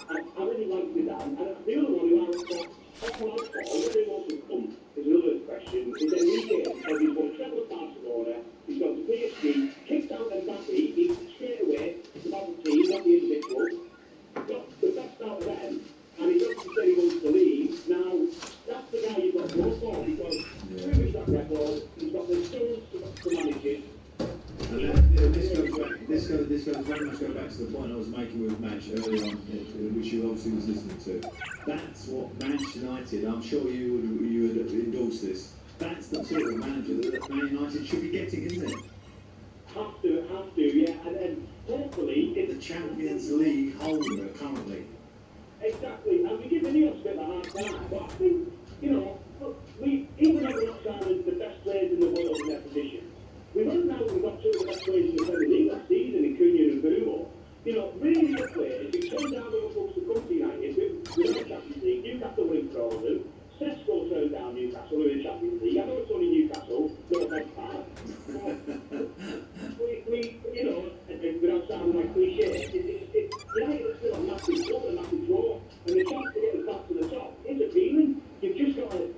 I really like Zidane. And the other one who I thought, whether he wants to come is another question, is Enrique, because he's going to travel to Barcelona, he's gone to PSG, kicked out Mbappe, he's straight away about the team, not the individual, got the best out of them, and he's obviously said he wants to leave. Now, that's the guy you've got to go for, because previous that record, he's got the skills to manage it. And this goes very much back to the point I was making with Madge earlier on, which you obviously was listening to. That's what Manchester United, I'm sure you would endorse this. That's the sort of manager that Man United should be getting, isn't it? Have to, yeah. And then hopefully the Champions League holder currently. Exactly, and we give Ineos a bit of a hard time, but I think, you know, look, even though we're not signing the best players in the world in their position, we know now we've got two of the best players in the Premier League last season in Cunha and Bumo. You know, really good players who turned down the books to come to United with the Champions League. Newcastle winning for all of them. Sesko turned down Newcastle with the Champions League. I know it's only Newcastle, no offense, Park. We, you know, without sounding like cliche, United are still a massive club, a massive draw, and the chance to get us back to the top is appealing. You've just got to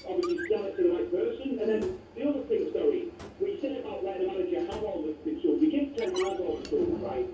obviously sell it to the right person. And then the other thing, we say about letting the manager have all the stuff. We give Ten Hag all the stuff, right?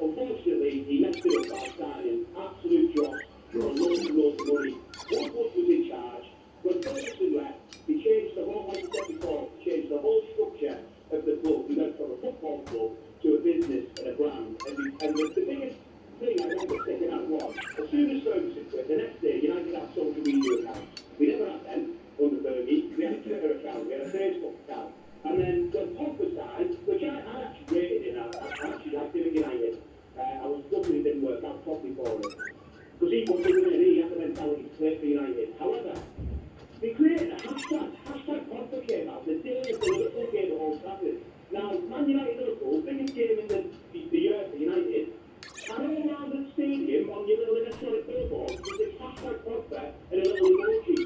Unfortunately, he messed it up by signing absolute dross for loads and loads of money. One Bush was in charge. When Ferguson left, he changed the whole, like I said before, changed the whole structure of the club. We went from a football club to a business and a brand. And the biggest thing I remember sticking out was, as soon as Ferguson quit, the next day United had social media accounts. We never had them under Fergie. We had a Twitter account, we had a Facebook account. And then when Pogba signed, which I actually rated him, I actually liked him at United. I was lucky it didn't work out properly for him. Because he wanted to win, he had the mentality to play for United. However, they created a hashtag Pogba came out the day of the Liverpool game at Old Trafford. Now, Man United Liverpool, biggest game in the year for United, and all around the stadium on your little electronic billboard was this hashtag Pogba and a little emoji.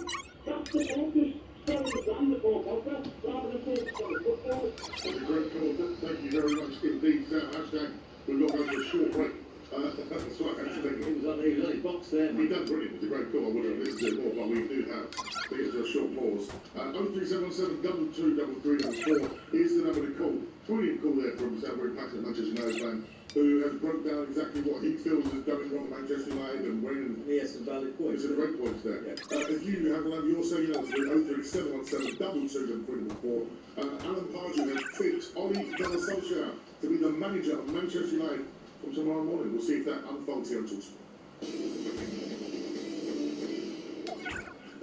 That's the focus. Selling the brand of Paul Pogba rather than focus on the football. That's a great call. Thank you very much indeed. Hashtag, we've got to go to a short break. That's right, actually. He was on his box there, mate. He done brilliant. It was a great call. I would have listened to it more, but we do have to get to a short pause. 0377 223334 is the number to call. brilliant call there from a very passionate Manchester United fan who has broke down exactly what he feels is going wrong at Manchester United and when. Yes, some valid points. There's some great points there. If you have one of your say, you know, 03717 224. Alan Pardew has picked Oli Gunnar Solskjaer to be the manager of Manchester United from tomorrow morning. We'll see if that unfolds here on Talksport.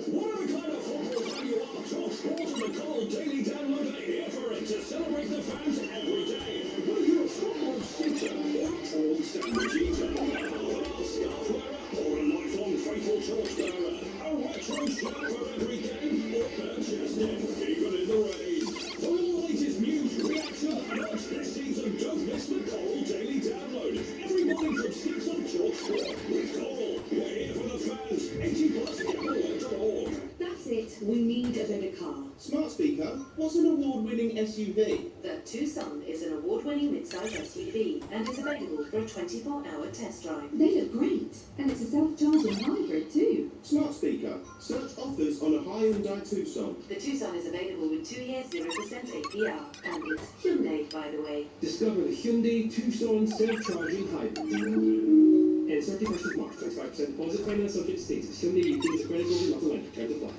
Whatever kind of football fan you are, Talksport and the Call Daily Download are here for it to celebrate the fans every day. Whether you're a Scotland sitter or a tall sandwich eater, a half scarf wearer or a lifelong faithful torch bearer, a retro shirt for every game or Manchester, even in the rain. For all the latest news, reaction and odds this season, don't miss the Call Daily Download. Every morning from 6 on Talksport with Call. We're here for the fans. 80+gambleware.org. That's it. We need a better car. Smart speaker, what's an award-winning SUV? The Tucson is an award-winning mid-size SUV and is available for a 24-hour test drive. They look great. And it's a self-charging hybrid too. Smart speaker, search offers on a Hyundai Tucson. The Tucson is available with 2 years 0% APR. And it's Hyundai, by the way. Discover the Hyundai Tucson self-charging hybrid. And 31st of March, 25% deposit finance subject to status. Hyundai UK is a credit holder, not a lender. Time to fly.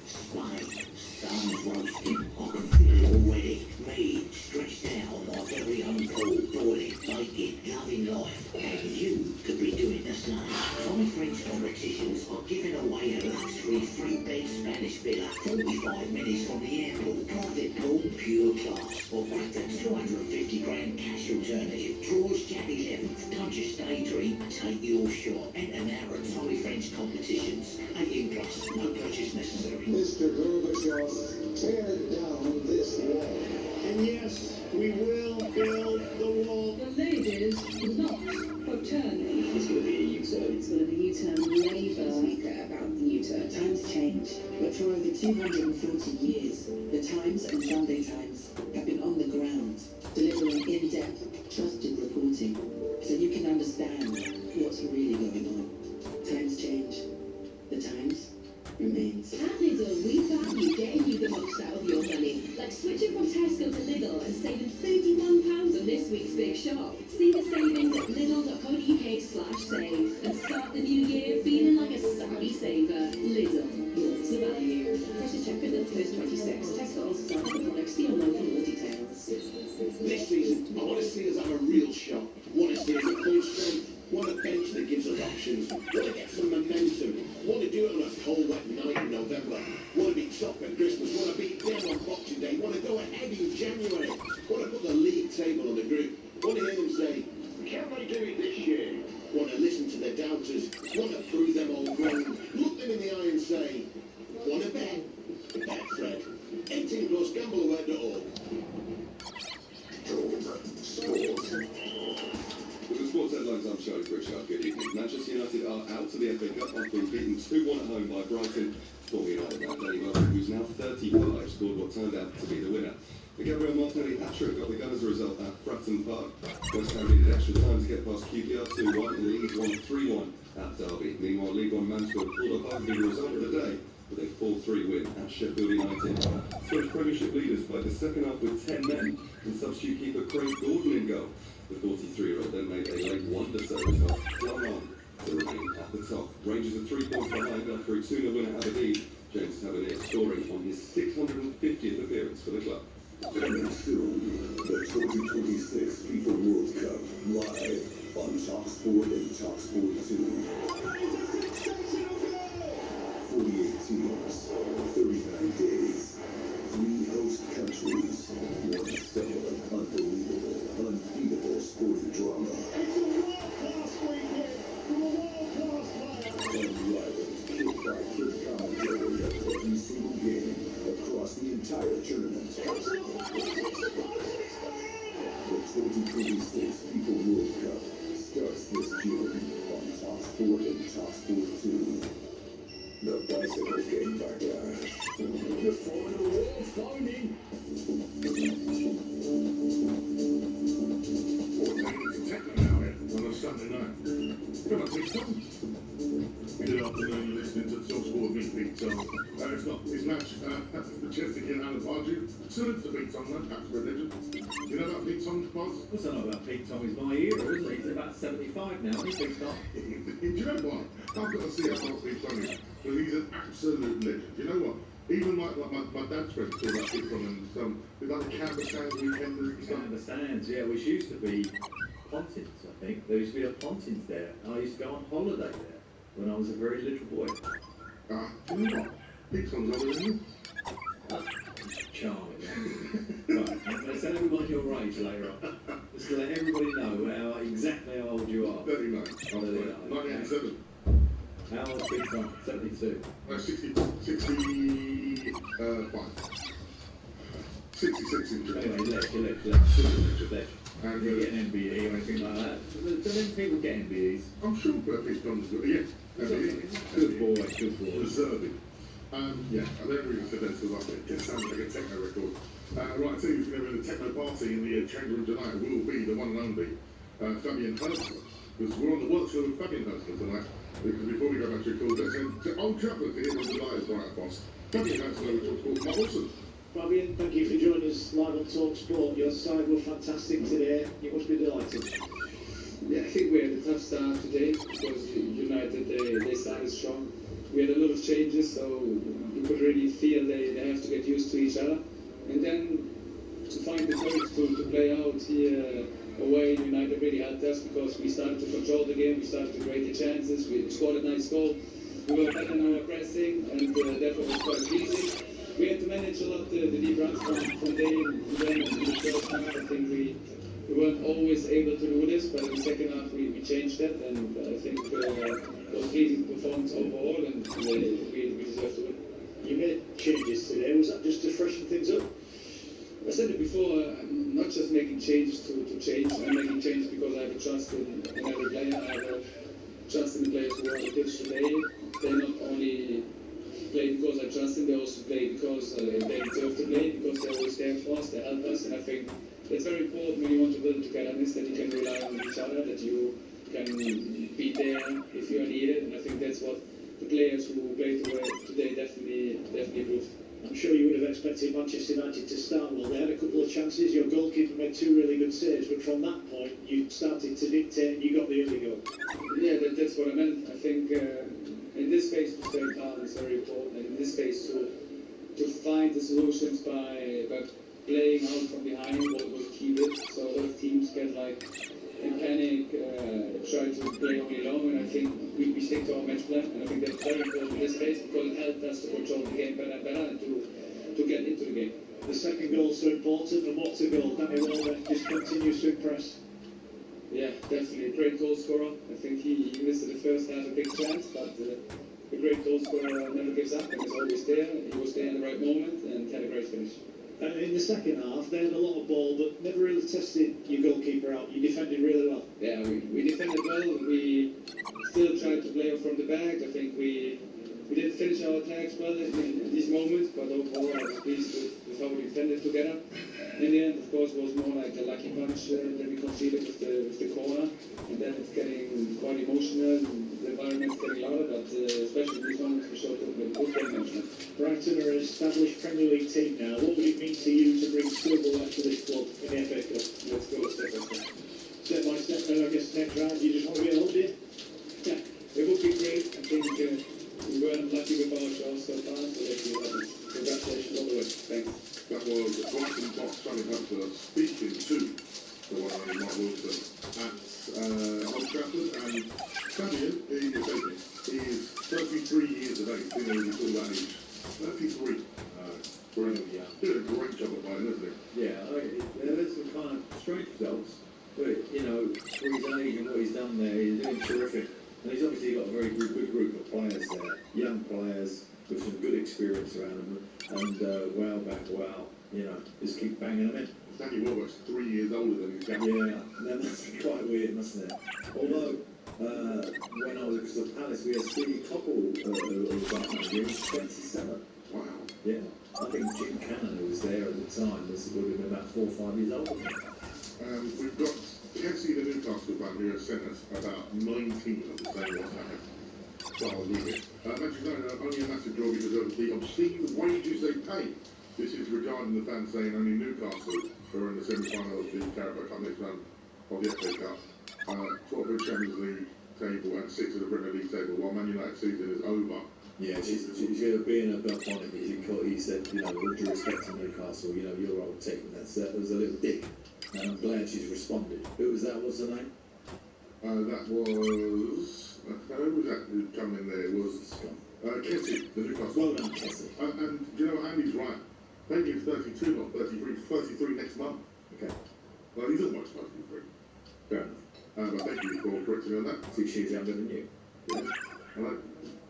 Sun's roasting. I can feel it already. Me, stretched out on my very own pool, boiling, baking, loving life. And you could be doing the same. 5 French competitions are giving away a luxury 3-bed Spanish villa, 45 minutes from the airport. Private pool, pure class. Or back to 250 grand cash alternative. Draws Jack 11th. Don't just daydream, take your shot. Enter now at 5 French competitions. 18 plus, no purchase necessary. Mr. Gorbachev, tear down this wall. And yes, we will build the wall. The ladies not for turning. It's going to be a U-turn. It's going to be U-turn. Labour speaker about the U-turn. Times change, but for over 240 years, the Times and Sunday Times have been on the ground, delivering in-depth, trusted reporting, so you can understand what's really going on. Times change. The Times remains. At Lidl, we value getting you the most out of your money. Like switching from Tesco to Lidl and saving £31 on this week's big shop. See the savings at lidl.co.uk/save and start the new year feeling like a savvy saver. Lidl, yours the value. Precious check Lidl Post 26. Tesco also sells other products. See online for more details. This season, I want to see us have a real shot. Want to see us at full strength. Want a bench that gives us options. Want to get some momentum. Want to do it on a cold, wet night in November. Want to be top at Christmas. Want to beat them on Boxing Day. Want to go ahead in January. Want to put the league table on the group. Want to hear them say, can they do it this year? Want to listen to their doubters. Want to prove them all wrong. Look them in the eye and say, want to bet? Bet Fred. 18 plus gambleware.org. With the sports headlines, I'm Charlie Pritchard. Good evening. Manchester United are out of the FA Cup after being beaten 2-1 at home by Brighton. Former United man Danny Welbeck, who's now 35, scored what turned out to be the winner. The Gabriel Martinelli hat-trick got the Gunners a result at Fratton Park. West Ham needed extra time to get past QPR 2-1 and Leeds won 3-1 at Derby. Meanwhile, League One Mansfield pulled off arguably the result of the day with a 4-3 win at Sheffield United. Scottish Premiership leaders played the second half with 10 men and substitute keeper Craig Gordon in goal. The 43-year-old then made a late wonder service off flung on to remain at the top. Rangers are 3 points behind after a 2-0 win at Aberdeen. James Tavernier scoring on his 650th appearance for the club. Coming soon, the 2026 FIFA World Cup live on Talksport and Talksport 2. 48 teams, 39 days, 3 host countries, 1 summer of unbelievable, unbeatable sporting drama. It's a world-class weekend from a world-class player. Unrivaled kick-by-kick commentary of every single game across the entire tournament. The 2026 FIFA World Cup starts this June on Talksport and Talksport 2. The bicycle game factor. The Formula World Founding. Techno now here on a Sunday night. Come on, please, Tom. Good afternoon, you're listening to TalkSport with me, Pete Tom. It's match, Majestic and Alan Pardew. Salute to Pete Tom, man, that's religion. You know about Pete Tom, Boss? What's that about Pete Tom? He's my hero, isn't he? He's about 75 now, he's Pete Tom. Do you know what? I've got to see how old Pete Tom is, because he's an absolute legend. You know what? Even my dad's friends talk about Pete Tom and some, with like the Canberra Sands weekenders and stuff. Canberra Sands, yeah, which used to be Pontins, I think. There used to be a Pontins there, and I used to go on holiday there when I was a very little boy. Do you know what? Pete Tom's older than you. Charming. Right, I'm going to tell everyone your age later on. Just to let everybody know exactly how old you are. 39. 1987. How old is Pete Tom? 72. 65. 66 in July. Anyway, ledge. And you get an MBE or anything like that. Do them people get MBEs? I'm sure Pete Tom's good. Yeah. Good boy. Deserving. Yeah, I don't really say that because it sounds like a techno record. Right, I tell you, who's going to be in the techno party in the change room tonight will be the one and only Fabian Hurstler. Because we're on the work show with Fabian Hurstler tonight. Because before we go back to your calls, let's send old chapter to him on the live right, boss. Fabian Hurstler, we talk about Mark Wilson. Fabian, thank you for joining us live on TalkSport. Your side were fantastic today. You must be delighted. Yeah, I think we had a tough start today because United, they started strong. We had a lot of changes, so you could really feel they have to get used to each other. And then to find the courage to play out here away, United really helped us because we started to control the game, we started to create the chances, we scored a nice goal. We were better in our pressing, and therefore it was quite easy. We had to manage a lot the deep runs from day and then in the first half. I think we weren't always able to do this, but in the second half we changed that, and I think it was a pleasing performance overall, and we deserved to win. You made changes today. Was that just to freshen things up? I said it before, I'm not just making changes to change, I'm making changes because I have a trust in every player, I have a trust in the players who are on the pitch today. They not only play because I trust them, they also play because they deserve to play, because they're always there for us, they help us, and I think it's very important when you want to build togetherness that you can rely on each other, that you can be there if you are needed, and I think that's what the players who played today definitely proved. I'm sure you would have expected Manchester United to start well. They had a couple of chances. Your goalkeeper made 2 really good saves, but from that point, you started to dictate and you got the early goal. Yeah, that's what I meant. I think in this phase to stay calm is very important, and in this phase to find the solutions by playing out from behind was key bit. So a lot of teams get like in panic, try to play only long, and I think we stick to our match plan, and I think that's very important in this phase because it helped us to control the game better and to get into the game. The second goal is so important, and what's a goal? Danny Welbeck just continues to impress. Yeah, definitely a great goal scorer. I think he missed the first half a big chance, but a great goal scorer never gives up and is always there. He was there in the right moment and had a great finish. And in the second half, they had a lot of ball, but never really tested your goalkeeper out. You defended really well. Yeah, we defended well. We still tried to play from the back. I think we didn't finish our attacks well in these moments, but overall I was pleased with how we defended together. In the end, of course, it was more like a lucky punch that we conceded with the corner, and then it's getting quite emotional, and the environment's getting louder, but especially in these moments we showed good game management. Brighton are an established Premier League team now. What would it mean to you to bring silverware to this club in the FA Cup? Let's go step by step. Step by step, then I guess next round you just want to be held here? Yeah, it would be great. I think we weren't lucky with our shots so far, so let's see what happens. Congratulations all the way. Thanks. That was Brighton boss Sonny Hurstler speaking to the one and only Mark Wilson at Old Trafford, and Fabian, he is 33 years of age, been over all that age. 33. Brilliant. Yeah. Did a great job at Bayern, isn't he? Yeah, there's some kind of strange results, but for his age and what he's done there, he's doing terrific. And he's obviously got a very good group of players there, young players with some good experience around them, and just keep banging them in. Danny Welbeck's 3 years older than his dad. Yeah, that must be quite weird, mustn't it? Although, when I was at Crystal Palace, we had Stevie Coppell, who was our manager, he was 27. Wow. Yeah, I think Jim Cannon, who was there at the time, would have been about 4 or 5 years old. We've got Cassie, the Newcastle fan, who has sent us about 19 of the same WhatsApp. style with it. Manchester United are only a massive draw because of the obscene wages they pay. This is regarding the fans saying only Newcastle are in the semi-final of the Carabao Cup next round of the FA Cup. 12th of the Champions League table and 6th of the Premier League table, while Man United's season is over. Yeah, she's being a bit funny because he said, you know, with due respect to Newcastle, you know, your old team. That was a little dick, and I'm glad she's responded. Who was that? What's the name? That was who was that who come in there? It was Kessie, the Newcastle. Well done, Kessie. And do you know what? Andy's right. Maybe he's 32, not 33. 33 next month. Okay. Well, he's almost 33. Fair enough. But thank you for correcting me on that. 6 years younger than you. Yeah. Hello.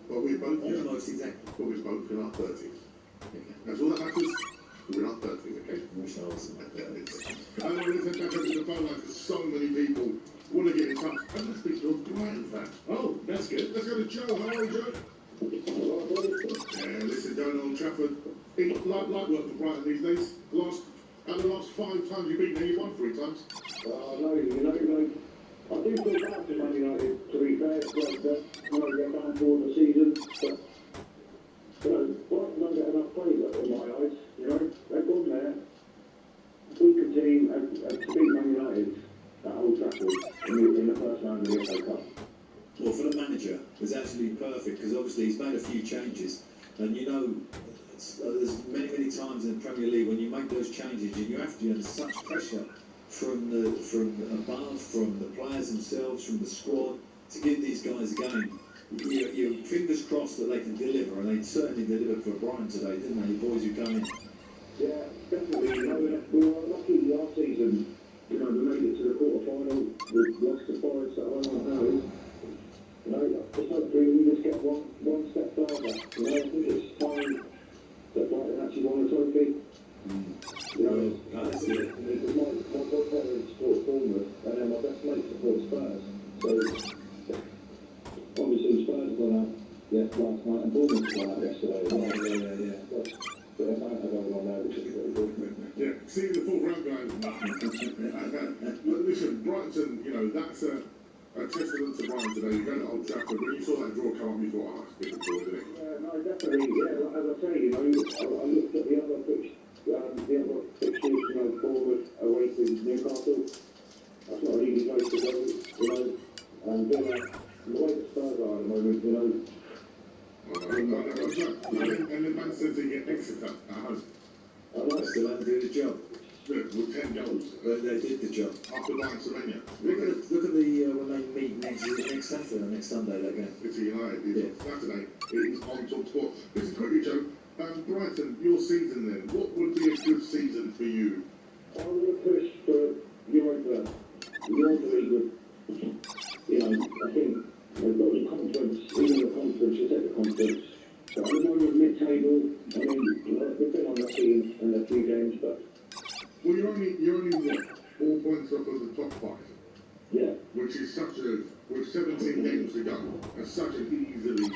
But we're both almost exactly. But we're both in our 30s. Okay. That's all that matters. We're in our 30s, okay? Wish I was in my 30s. I want to head back over to the phone line because so many people want to get in touch. And let's speak to a Brighton fan. Oh, that's good. Let's go to Joe. How are you, Joe? Yeah, listen, going on Trafford. Light work for Brighton these days. Out of the last 5 times you've been there, you won 3 times. No, you know, I do feel bad for Man United, to be fair. It's like that, get down toward the season. But, you know, Brighton don't get enough praise in my eyes. You know, they've gone there, weaker team, and to beat Man United at Old Trafford in the first round of the FA Cup. Well, for the manager, it's actually perfect because obviously he's made a few changes, and you know, there's many times in the Premier League when you make those changes, you have to be under such pressure from above, from the players themselves, from the squad to give these guys a game. You fingers crossed that they can deliver, and they certainly delivered for Brighton today, didn't they? The boys who came in. Yeah, definitely. You know, we were lucky last season. You know, we made it to the quarter-final. We lost to Forest at home and home. You know, just hopefully we just get one step further. You know, I think it's time that Brighton actually won a trophy. You know, that's it. Because my godparents supports Bournemouth, and then my best mate supports Spurs. So, obviously Spurs won out last night, and Bournemouth won out yesterday. Yeah. But there's banter going on there, which is pretty good. Yeah, see the 4th round guys. But listen, Brighton, you know, that's a testament to Brighton today. You're going to Old Trafford. When you saw that draw come up, you thought, oh, it's a bit of a draw, isn't it? Yeah, no, definitely. Yeah, as I say, you know, I looked at the other fixtures, you know, Bournemouth away to Newcastle. That's not an easy place to go, you know. And the way the Spurs are at the moment, you know. And then Man City get Exeter at home. They still haven't done the job. With 10 goals. They did the job. After Bayern Slovenia. Look at the when they meet next Saturday or next Sunday, that game. It's United. It's Saturday. It is on top sport. Listen quickly, Joe. Brighton, your season then. What would be a good season for you? I'm going to push for Europa League. You know, I think they've got the conference, even the conference, you take the conference. But at the moment, mid-table, I mean, we've been unlucky in a few games, but... Well, you're only what? 4 points off of the top 5. Yeah. Which is with 17 games to go, and such an easily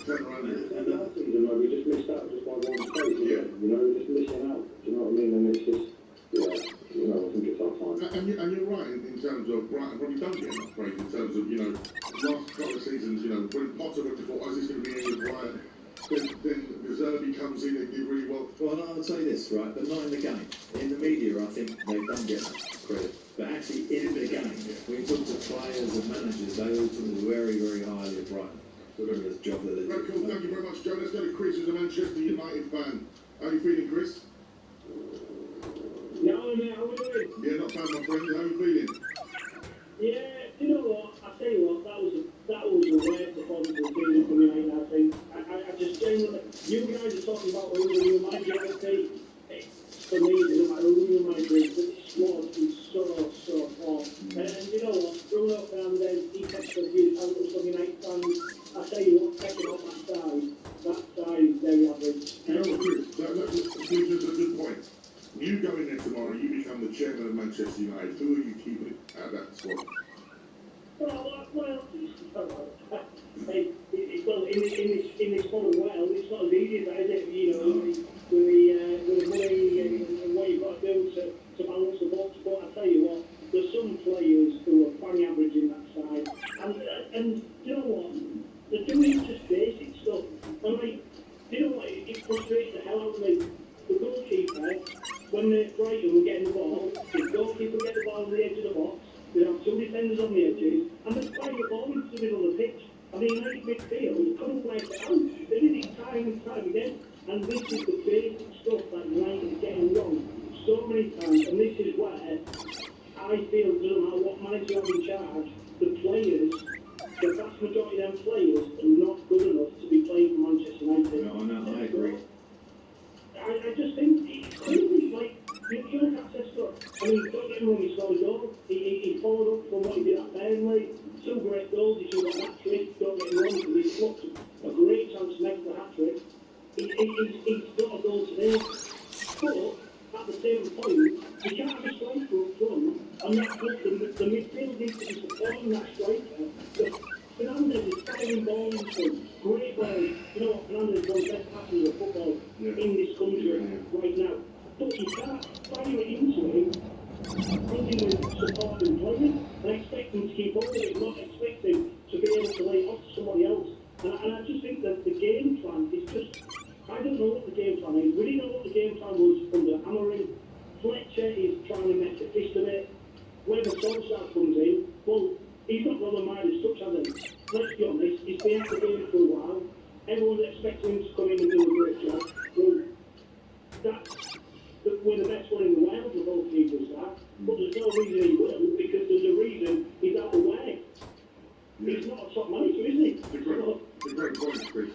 turn around. And last season, like, we just missed out just by 1 place. Yeah. You know, we're just missing out. Do you know what I mean? And it's just, you know, I think it's our time. And you're right in terms of Brighton probably don't get enough praise in terms of, you know, last couple of seasons, you know, when Potter went before, oh, is this going to be any with Brighton? Then Zerbi comes in and did really well. Well, I'll tell you this, right, but not in the game. In the media, I think they don't get credit. But actually, in the game, when you talk to players and managers, they all talk very, very highly of Brighton. For the job that they do. Very cool, thank you very much, Joe. Let's go to Chris, who's a Manchester United fan. How are you feeling, Chris? Yeah, mate, how are we doing? Yeah, not bad, my friend. How are you feeling? Yeah, you know what? I tell you what, that was a rare performance of the season for United. I think I just genuinely, you guys are talking about who you might get to take. For me, it doesn't matter who you might be. The squad is so poor. And you know what? Bruno Fernandes, he takes a few talented from United fans. I tell you what, taking out that side is very average. You know what, Chris? That's a good point. You go in there tomorrow, you become the chairman of Manchester United. Who are you keeping out of that squad? Well, in this modern world, it's not as easy as that, is it? You know, with the money and what you've got to do to balance the books. But I tell you what, there's some players who are bang average in that side, and you know what? they're doing just basic stuff. And like, you know what, it frustrates the hell out of me. The goalkeeper, when the Brighton were getting the ball, the goalkeeper would get the ball on the edge of the box, they'd have two defenders on the edges, and they'd fire the ball into the middle of the pitch. And the United midfield couldn't work it out. They did it time and time again. And this is the basic stuff that United is getting wrong so many times. And this is where I feel, it doesn't matter what manager is in charge, the players, the vast majority of them players are not good enough to be playing for Manchester United. No, I agree. I just think it's crazy. Like, you look at Cesco. I mean, don't get me wrong, he scored a goal. He followed up from what he did at Burnley. Two great goals. He should have got a hat-trick. Don't get me wrong, because he's got a great chance to make the hat-trick. He's got a goal today. But at the same point, you can't have a striker up front and not put the midfield needs to be supporting that striker. Fernandes is firing balls in, great balls. You know what, Fernandes is one of the best passers of football in this country right now. But you can't fire it into him, bringing with supporting players, and expect him to keep hold of it, not expect him to be able to lay it off to somebody else. And I just think that the game plan is just, I don't know what the game plan is. We didn't know what the game plan was under Amorim. Fletcher is trying to make a fist of it. Whether Solskjaer comes in, well, he's not Roland Maid's touch, has he? Let's be honest, he's been at the game for a while. Everyone's expecting him to come in and do a great job. Well, we're the best one in the world with all keepers, that. But there's no reason he will, because there's a reason he's out of the way. He's not a top manager, is he? It's a great point, Chris.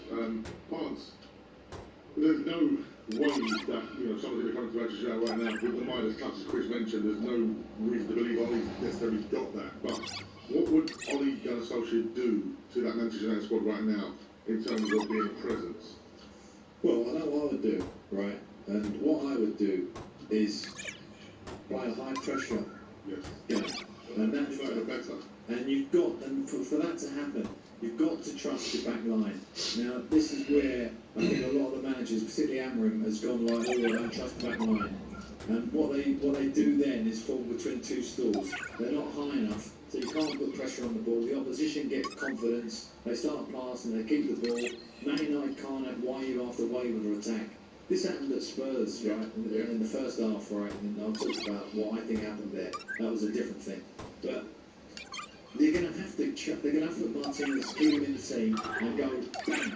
Hans, there's no way that, someone's going to come to Manchester United right now with the Midas touch, as Chris mentioned. There's no reason to believe Ollie's necessarily got that. But what would Ollie Gunnar Solskjaer do to that Manchester United squad right now in terms of being a presence? Well, I know what I would do, right? And what I would do is play a high pressure game. And that's better. And you've got, and for that to happen, you've got to trust your back line. Now, this is where I think a lot of the managers, particularly Amorim, has gone like, oh, I don't trust the back line. And what they do then is fall between two stools. They're not high enough, so you can't put pressure on the ball. The opposition gets confidence. They start passing, they keep the ball. Man United can't have wave after wave of attack. This happened at Spurs, right, in the first half, right, and I'll talk about what I think happened there. That was a different thing. But they're going to have to put Martinez, keep him in the team, and go, bang,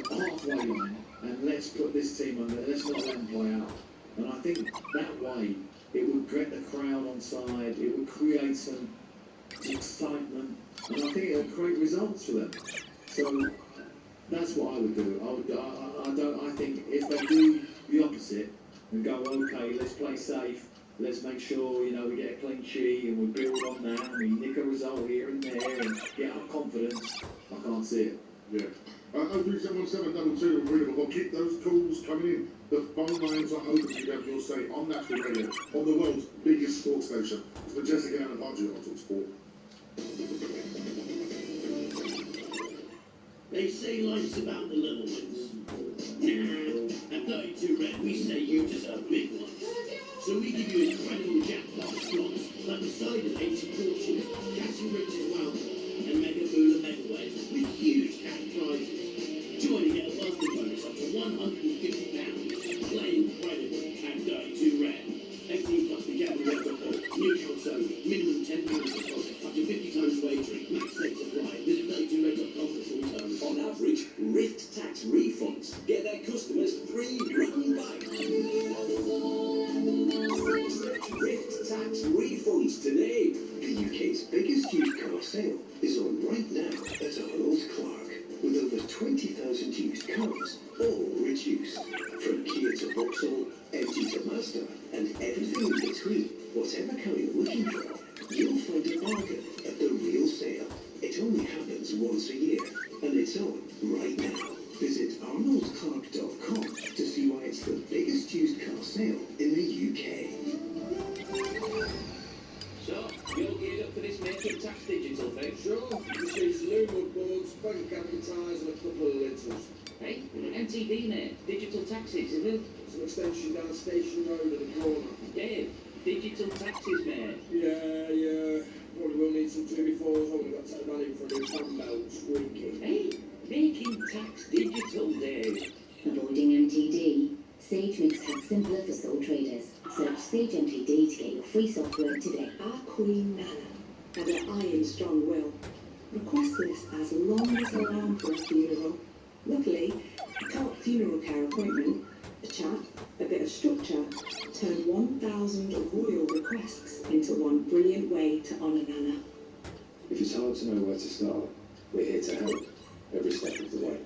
halfway line, and let's put this team on there, let's not let them play out. And I think that way, it would get the crowd on side, it would create some excitement, and I think it would create results for them. So that's what I would do. I think if they do the opposite and go, okay, let's play safe, let's make sure, we get a clean sheet and we build on that and we nick a result here and there and get our confidence, I can't see it. Yeah. 0371722 and readable. Keep those calls coming in. The phone lines are open. You have your say on National Radio, on the world's biggest sports station. It's Majestic and Anna on Talk Sport. They say life's about the little ones. Nah, at 32 Red, we say you deserve big ones. So we give you incredible jackpot slots, like the side of 80 fortunes, catching riches wealth, and mega moolah mega ways with huge cash prizes. Join and get a welcome bonus up to £150. Play incredible at 32 Red. 18 plus the gamble protocol. New council, minimum £10 deposit, up to 50 times wagering, max stakes apply. Visit 32red.com for full terms. On average, Rift tax refunds get their customers £3 back. Rift tax refunds today. The UK's biggest used car sale is on right now at Arnold Clark, with over 20,000 used cars, all reduced. From Kia to Vauxhall, MG to Mazda, and everything in between. Whatever car you're looking for, you'll find a bargain at the real sale. It only happens once a year, and it's on right now. Visit arnoldclark.com to see why it's the biggest used car sale in the UK. So, you're geared up for this making tax digital thing? Sure. Just need lumen boards, bank advertise, and a couple of lintels. Hey, MTV, mate. Digital taxis, isn't it? It's an extension down Station Road at the corner. Dave, digital taxis, mate. Yeah. Probably will need some 2x4s. Only got to take the money for a new fan belt, squeaky. Hey, Making tax digital, Dave. Avoiding MTD? Sage makes tax simpler for sole traders. Search Sage MTD to get your free software today. Our Queen Nana had an iron-strong will. Request list as long as her arm for a funeral. Luckily, a co-op funeral care appointment, a chat, a bit of structure, turned 1,000 royal requests into one brilliant way to honour Nana. If it's hard to know where to start, we're here to help every step of the way.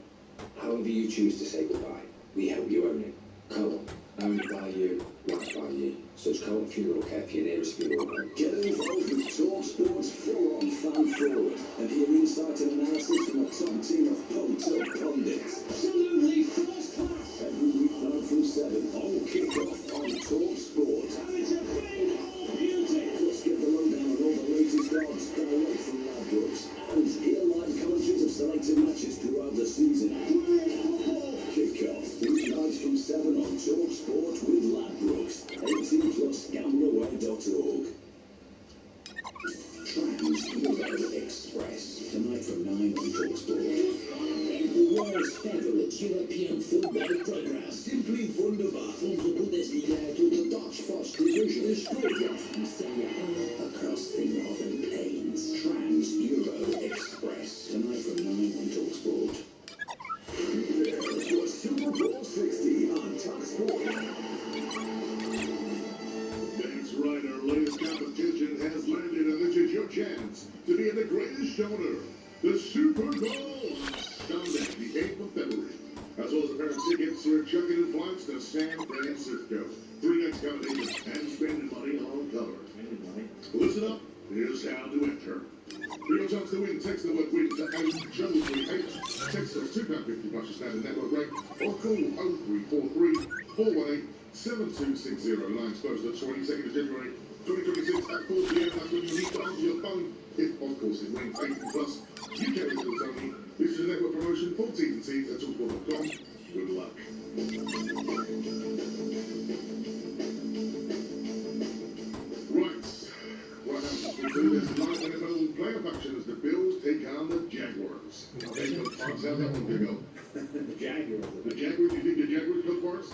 However you choose to say goodbye, we help you own it. Co-op, owned by you, loved by you. Search Co-op Funeral Care for your nearest funeral home. Get involved with TalkSport's full-on fan forward and hear insight and analysis from a top team of pumped-up pundits. Absolutely first class. Every weeknight from 7 on Kick-Off on TalkSport. And it's a thing of beauty. Plus get the lowdown on all the latest odds direct from Ladbrokes. And hear live commentaries of selected matches throughout the season. Brilliant football. Kick-Off, weeknights from 7 on TalkSport with Ladbrokes. 18 plus gambleaware.org. Trans Express, tonight from 9 on TalkSport. The world's favorite European football program. Simply wunderbar. From the Bundesliga to the Dutch First Division. The Stuttgart from Serie A across the northern plains. Trans Euro Express, tonight from 9 on TalkSport. This was Super Bowl 60 on TalkSport. That's right, our latest competition has landed, and this is your chance to be in the greatest show on earth, the Super Bowl, Sunday, the 8th of February, as well as a pair of tickets for chugging flights to San Francisco. 3 nights combination and spending money on cover. Listen up, here's how to enter. For your chance to win, text the word WIN to 888. Text us £2.50 plus your standard network rate, or call 0343 418 7260. Lines closed the 22nd of January 2026 at 4 p.m. That's when you need to answer your phone. If, of course, it rings 18 plus, you carry the only. This is a network promotion for T's and C's at talksport.com. Good luck. Right. What happens? We do this live NFL playoff action as the Bills take on the Jaguars. Okay, so how's that one going to go? The Jaguars. The Jaguars? You think the Jaguars go for us?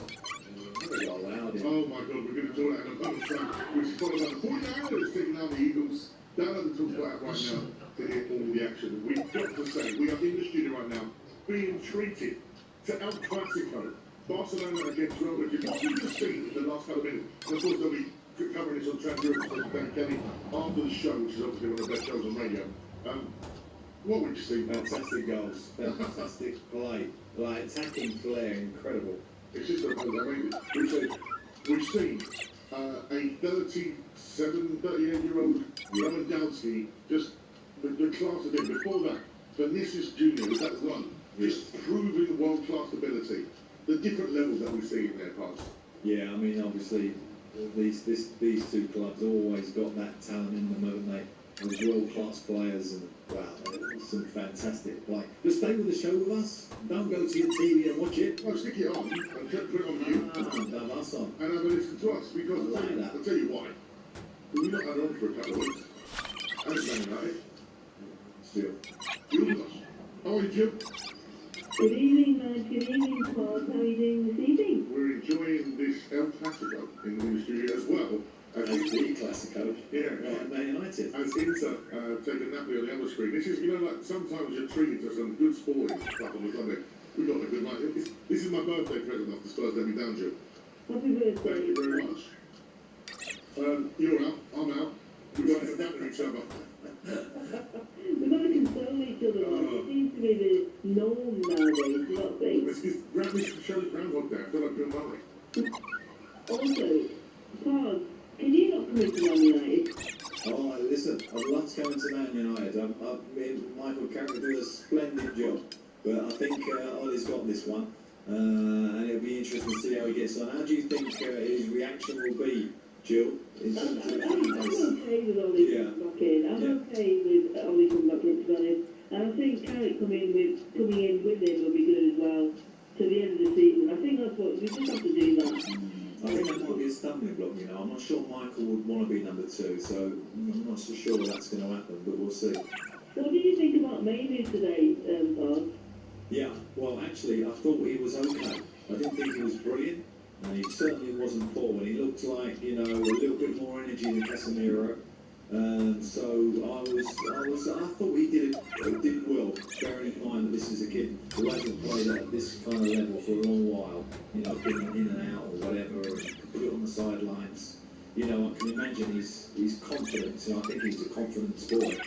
They got loud. Oh my God, we're going to do that in a bonus time, which is followed by the 49ers taking on the Eagles. Down at the top flat right now to hear all the action. We've got to say, we are in the studio right now being treated to El Clasico. Barcelona against Real Madrid. What we've just seen in the last couple of minutes, and of course they'll be covering this on Transfer from Ben Kelly after the show, which is obviously one of the best shows on radio. What would you see? Fantastic goals, fantastic play, like attacking flair, incredible. It's just amazing. We've seen a 38-year-old Lewandowski, just the class of him. Before that, Vinicius Jr. with that run, just proving world-class ability. The different levels that we see in their past. Yeah, I mean, obviously, these two clubs always got that talent in them, haven't they? Those world-class players, and wow, some fantastic play. Just stay with the show with us. Don't go to your TV and watch it. Well, stick it on and put it on you. Have us on. And have a listen to us, because I'll tell you why. We've not had on for a couple of weeks. And Man United. Still. You're with us. How are you, Jim? Good evening, man. Good evening, Paul. How are you doing this evening? We're enjoying this El Clasico in the studio as well. As the Clasico. Yeah. Man United. As Inter taking Napoli on the other screen. This is, you know, like sometimes you're treated to some good sporting stuff on the Sunday. We've got a good night. This is my birthday present off the Spurs Let Me Down, Jim. Happy birthday. Thank you very much. You're out. I'm out. We've got to adapt to each other. We've got to console each other. It seems to be the norm nowadays, not things. This shows Groundhog Day. I feel like Bill Murray. Also, Paul, can you not come into Man United? Oh, listen, I'd love to come into Man United. Me and Michael Carrick do a splendid job, but I think Ollie's got this one, and it'll be interesting to see how he gets on. How do you think his reaction will be, Jill? I'm okay with Ollie coming back in. I'm okay with Ollie coming back in, to be honest. And I think Carrick coming in with him will be good as well to the end of the season. I think that's what we just have to do that. I think that might be a stumbling block, you know. I'm not sure Michael would want to be number 2, so I'm not so sure that's going to happen, but we'll see. What do you think about Mayhew today, Bob? Yeah, well, actually, I thought he was okay. I didn't think he was brilliant, and he certainly wasn't poor. And he looked like, you know, a little bit more energy than Casemiro. So I thought he did well, bearing in mind that this is a kid who hasn't played at this kind of level for a long while. You know, been in and out or whatever, and put it on the sidelines. You know, I can imagine his confidence, and I think he's a confidence boy.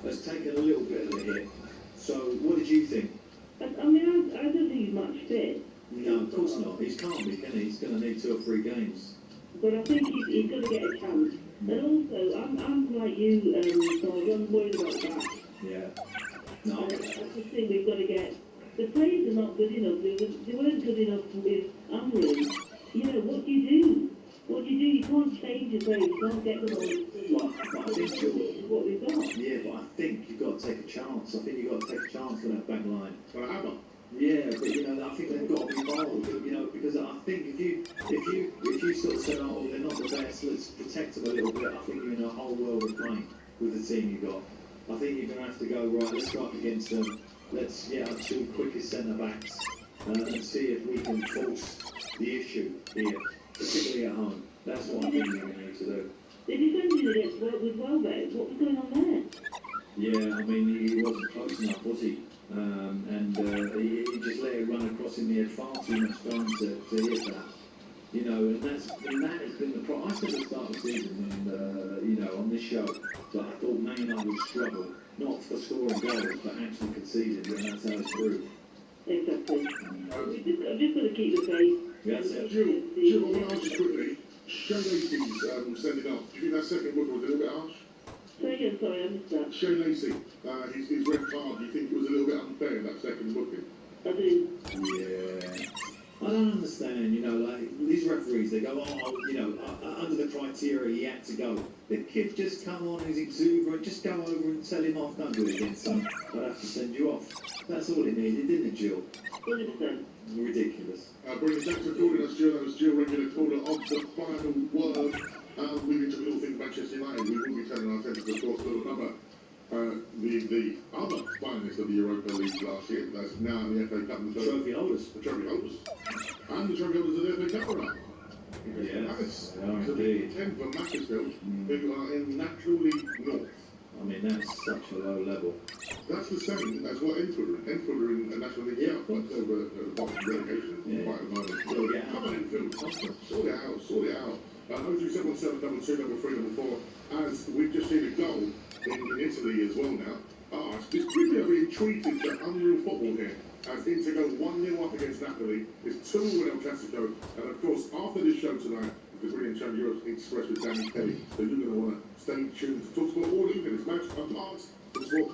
Has taken a little bit of a hit. So, what did you think? I mean, I don't think he's much fit. No, of course not. He can't be, can he? He's going to need 2 or 3 games. But I think he's going to get a chance. And also, I'm like you, so I'm worried about that. Yeah. No. I just think we've got to get... The players are not good enough. They weren't good enough with Amorim. You know, what do you do? What do? You can't change your players. You can't get them on the field. But I think what we've got. Yeah, but I think you've got to take a chance. I think you've got to take a chance for that back line. For Abba. Yeah, but you know, I think they've got to be bold, you know, because I think if you sort of say, oh, they're not the best, let's protect them a little bit, I think you're in a whole world of playing with the team you've got. I think you're going to have to go, right, let's go up against them, let's get our 2 quickest centre-backs and see if we can force the issue here, particularly at home. That's what I think you're going to need to do. The defending against with Welbeck, what was going on there? Yeah, I mean, he wasn't close enough, was he? He just let it run across him. He had far too much time to hit that. You know, and that has been the problem. I said at the start of the season, and you know, on this show, that I thought Man United would struggle, not for scoring goals, but actually conceding, and that's how it's proved. Exactly. I've just got to keep the faith. Yes, Jill, I want to ask you quickly. Shea Lacey's sending off. Do you think that second book was a little bit harsh? Say again, sorry, I missed that. Shea Lacey, his red card, do you think it was a little bit unfair, that second booking? I do. Yeah. I don't understand, you know, like, these referees, they go, oh, you know, under the criteria he had to go. The kid just come on, he's exuberant, just go over and tell him off, don't do it again, son. I'd have to send you off. That's all it needed, didn't it, Jill? 100%. Ridiculous. Brilliant, thanks for calling us, Jill. That was Jill, regular caller of the final word. Moving to a little thing about Manchester United, we will be turning our attention, of course, to another, the other finalists of the Europa League last year. That's now in the FA Cup. And the trophy holders. The trophy holders. And the trophy holders of the FA Cup are up. Yes, they are indeed. 10 for Macclesfield, who are in Natural League North. I mean, that's such a low level. That's the same as what Enfield are in. Enfield are in a National League Cup, but over at the bottom of relegation quite at the moment. Come on, Enfield. Sort it out, sort it out. 03717 233 as we've just seen a goal in Italy as well now. It's people are being treated to unreal football here. As Inter go 1-0 up against Napoli, it's 2-0 in El Clasico, and of course, after this show tonight, the brilliant show Europe Express with Danny Kelly, so you're going to want to stay tuned to talk about all evening. It's match apart for sport.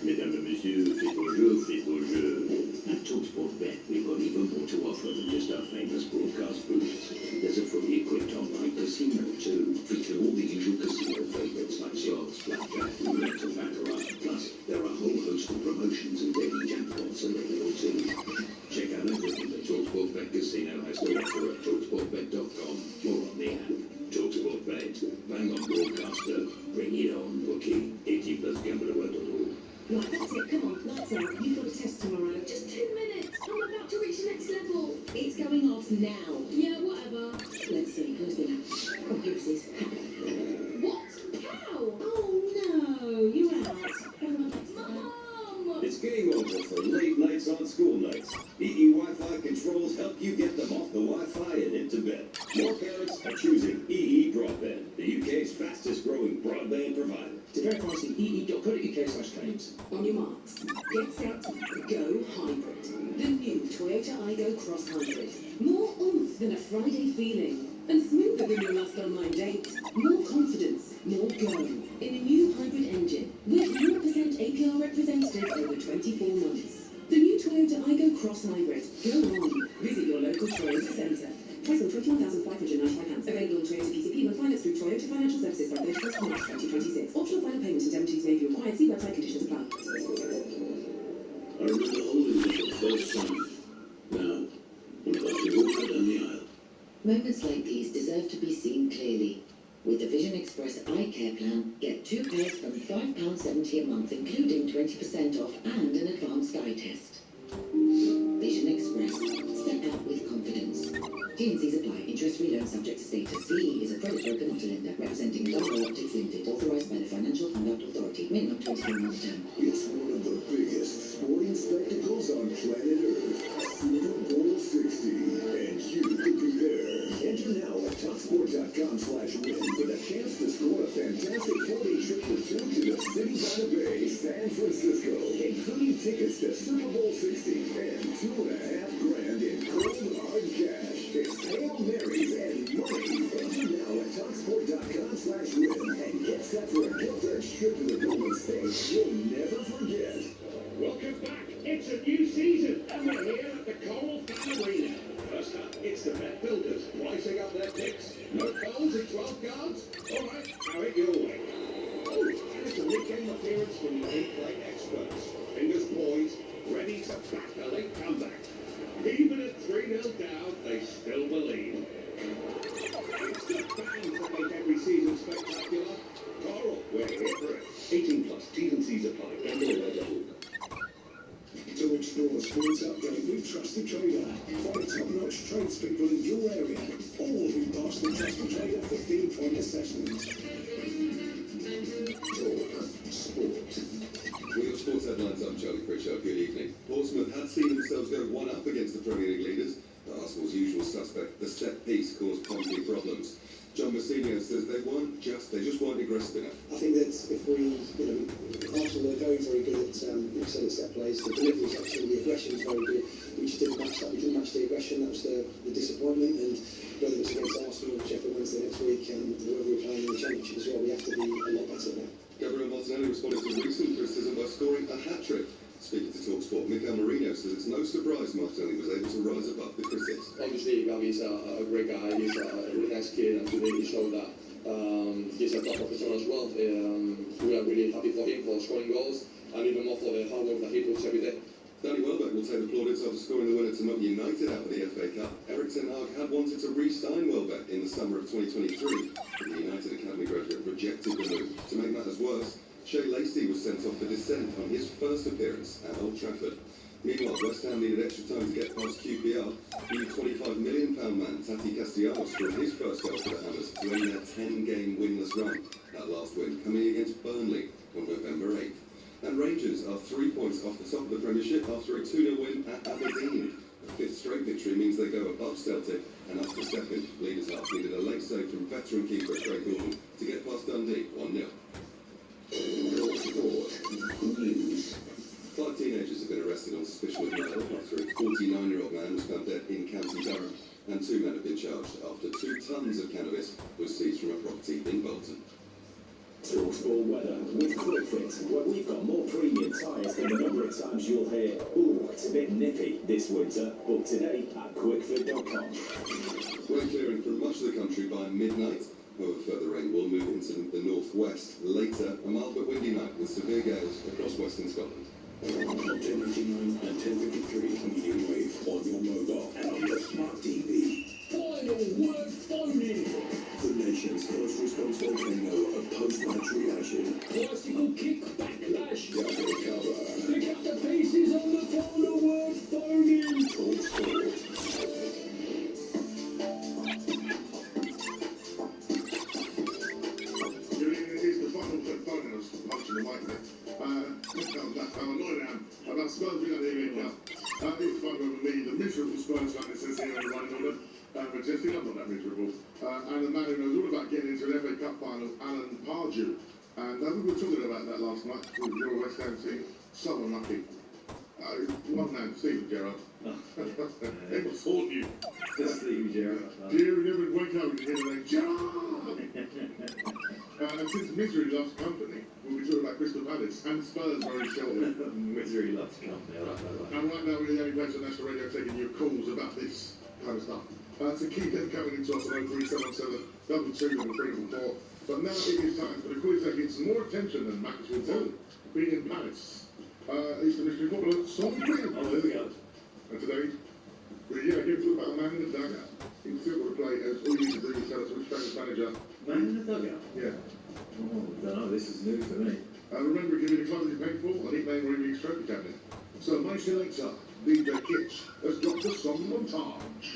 Mesdames et messieurs, c'est au jeu. At TalkSport Bet, we've got even more to offer than just our famous broadcast booths. There's a fully equipped online casino too, featuring all the usual casino favorites like slots, blackjack, roulette and baccarat. Plus, there are a whole host of promotions and daily jackpots available too. Check out everything that TalkSport Bet Casino has to offer at TalkSportBet.com or on the app. TalkSport Bet, bang on broadcaster, bring it on bookie, 18 plus gambler.org. Right, that's it. Come on, lights out. You've got a test tomorrow. Just 2 minutes. I'm about to reach the next level. It's going off now. Yeah, whatever. Let's see. Who's been out? Oh, here it is. What? How? Oh, no. You're out. Mom! It's game over for late nights on school nights. EE Wi-Fi controls help you get them off the Wi-Fi and into bed. More parents are choosing EE Broadband, the UK's fastest growing broadband provider. To verify, see ee.co.uk/claims. On your marks. Get set. Go hybrid. The new Toyota Aygo Cross Hybrid. More oomph than a Friday feeling. And smoother than your last online date. More confidence. More go. In a new hybrid engine. With 0% APR representative over 24 months. The new Toyota Aygo Cross Hybrid. Go on. Visit your local Toyota centre. Price on £21,595. Available on Toyota PCP when financed through Toyota Financial Services by 31st March 2026. Optional final payment indemnities may be required. See website conditions apply. I remember holding it for the first time. Now, I'm about to walk her down the aisle. Moments like these deserve to be seen clearly. With the Vision Express Eye Care Plan, get 2 pairs from £5.70 a month, including 20% off and an advanced eye test. Vision Express. Step out with confidence. T&Cs apply. Interest-free loan subject to status. VE is a credit broker, not a lender. Representing Double Optics Limited. Authorised by the Financial Conduct Authority. Minimum 24-month term. It's one of the biggest sporting spectacles on planet Earth. Super Bowl 60. And you could be there. Enter now at TalkSport.com/win for the chance to score a fantastic 4-day trip for two to the City by the Bay, San Francisco, including tickets to Super Bowl 60 and $2.5 grand in cold hard cash. It's Hail Marys and money. Enter now at TalkSport.com/win and get set for a gilt-edged trip to the Golden State you'll never forget. Welcome back. It's a new season, and we're here at the Coral Fan Arena. First up, it's the Bet Builders pricing up their picks. No calls in 12 cards? All right, have it your way. Oh, and it's a mid-game appearance from the in-play experts. Fingers poised, ready to back the late comeback. Even at 3-0 down, they still believe. It's the fans that make every season spectacular. Coral, we're here for it. 18 plus, T's and C's apply. To explore sports update with Trusted Trader. Find top-notch tradespeople in your area, all who pass the Trusted Trader 15-point assessment. Talk Sport. With your sports headlines, I'm Charlie Pritchard. Good evening. Portsmouth had seen themselves go 1-up against the Premier League leaders. Arsenal's usual suspect, the set piece, caused Pompey problems. John Mousinho says they just weren't aggressive enough. I think that if we, Arsenal are very, very good at setting set plays. The delivery is actually, the aggression is very good. We just didn't match that. We didn't match the aggression. That was the disappointment. And whether it's against Arsenal, Sheffield Wednesday next week, and whoever we're playing in the Championship as well, we have to be a lot better now. Gabriel Martinelli responded to recent criticism by scoring a hat-trick. Speaking to TalkSport, Mikel Marino says it's no surprise Martinelli was able to rise above the critics. Obviously, Gabi's a great guy. He's a really nice kid, and today he showed that he's a top professional as well. We are really happy for him for scoring goals, and even more for the hard work that he puts every day. Danny Welbeck will take the plaudits after scoring the winner to knock United out of the FA Cup. Eric Ten Hag had wanted to re-sign Welbeck in the summer of 2023, but the United Academy graduate rejected the move. To make matters worse, Shea Lacey was sent off for dissent on his first appearance at Old Trafford. Meanwhile, West Ham needed extra time to get past QPR. New £25 million man Tati Castellanos scored his first goal for the Hammers to end their 10-game winless run. That last win coming against Burnley on November 8th. And Rangers are 3 points off the top of the Premiership after a 2-0 win at Aberdeen. A fifth straight victory means they go above Celtic and up to second. Leaders Hearts needed a late save from veteran keeper Craig Gordon to get past Dundee 1-0. Sport News. 5 teenagers have been arrested on suspicion of murder after a 49-year-old man was found dead in County Durham, and 2 men have been charged after 2 tons of cannabis was seized from a property in Bolton. TalkSport weather with QuickFit, where we've got more premium tyres than the number of times you'll hear, "Ooh, it's a bit nippy this winter." Book today at quickfit.com. We're clearing from much of the country by midnight. However, further rain will move into the northwest. Later, a mild but windy night with severe gales across western Scotland. On 10:59 and 10:53 medium wave on your mobile and on your smart TV. Final word phoning. The nation's first response volcano of post-match reaction. Bicycle kick backlash. Double cover. Pick up the pieces on the final word phoning. TalkSport. I'm annoyed now about Spurs being at the FA Cup. It's fun with me, the miserable Spurs fan that says here in the running order. Majestic, I'm not that miserable. And the man who knows all about getting into an FA Cup final, Alan Pardew. And we were talking about that last night with your West Ham team. So unlucky. One man, Stephen Gerrard. They must haunt you. Stephen Gerrard. Do you ever wake up and hear the name Gerrard? And since misery loves company, we'll be talking about Crystal Palace and Spurs very shortly. Misery loves company, I like that. And right now we're the only place on national radio taking your calls about this kind of stuff. So keep them coming into us on 03717 222 But now it is time for the quiz that gets more attention than Max would tell, being in Paris. It's the mystery footballer Son Quiz. Oh, there we go. And today, we're again talking about a man in the dugout. He's still got to play as all you need to do is tell us which famous manager. Man in the dugout? Yeah. Oh, I don't know, this is new to me. Remember, give me the closing paintball, a nickname or evening's trophy cabinet. So my selector, DJ Kitch, has got the song montage.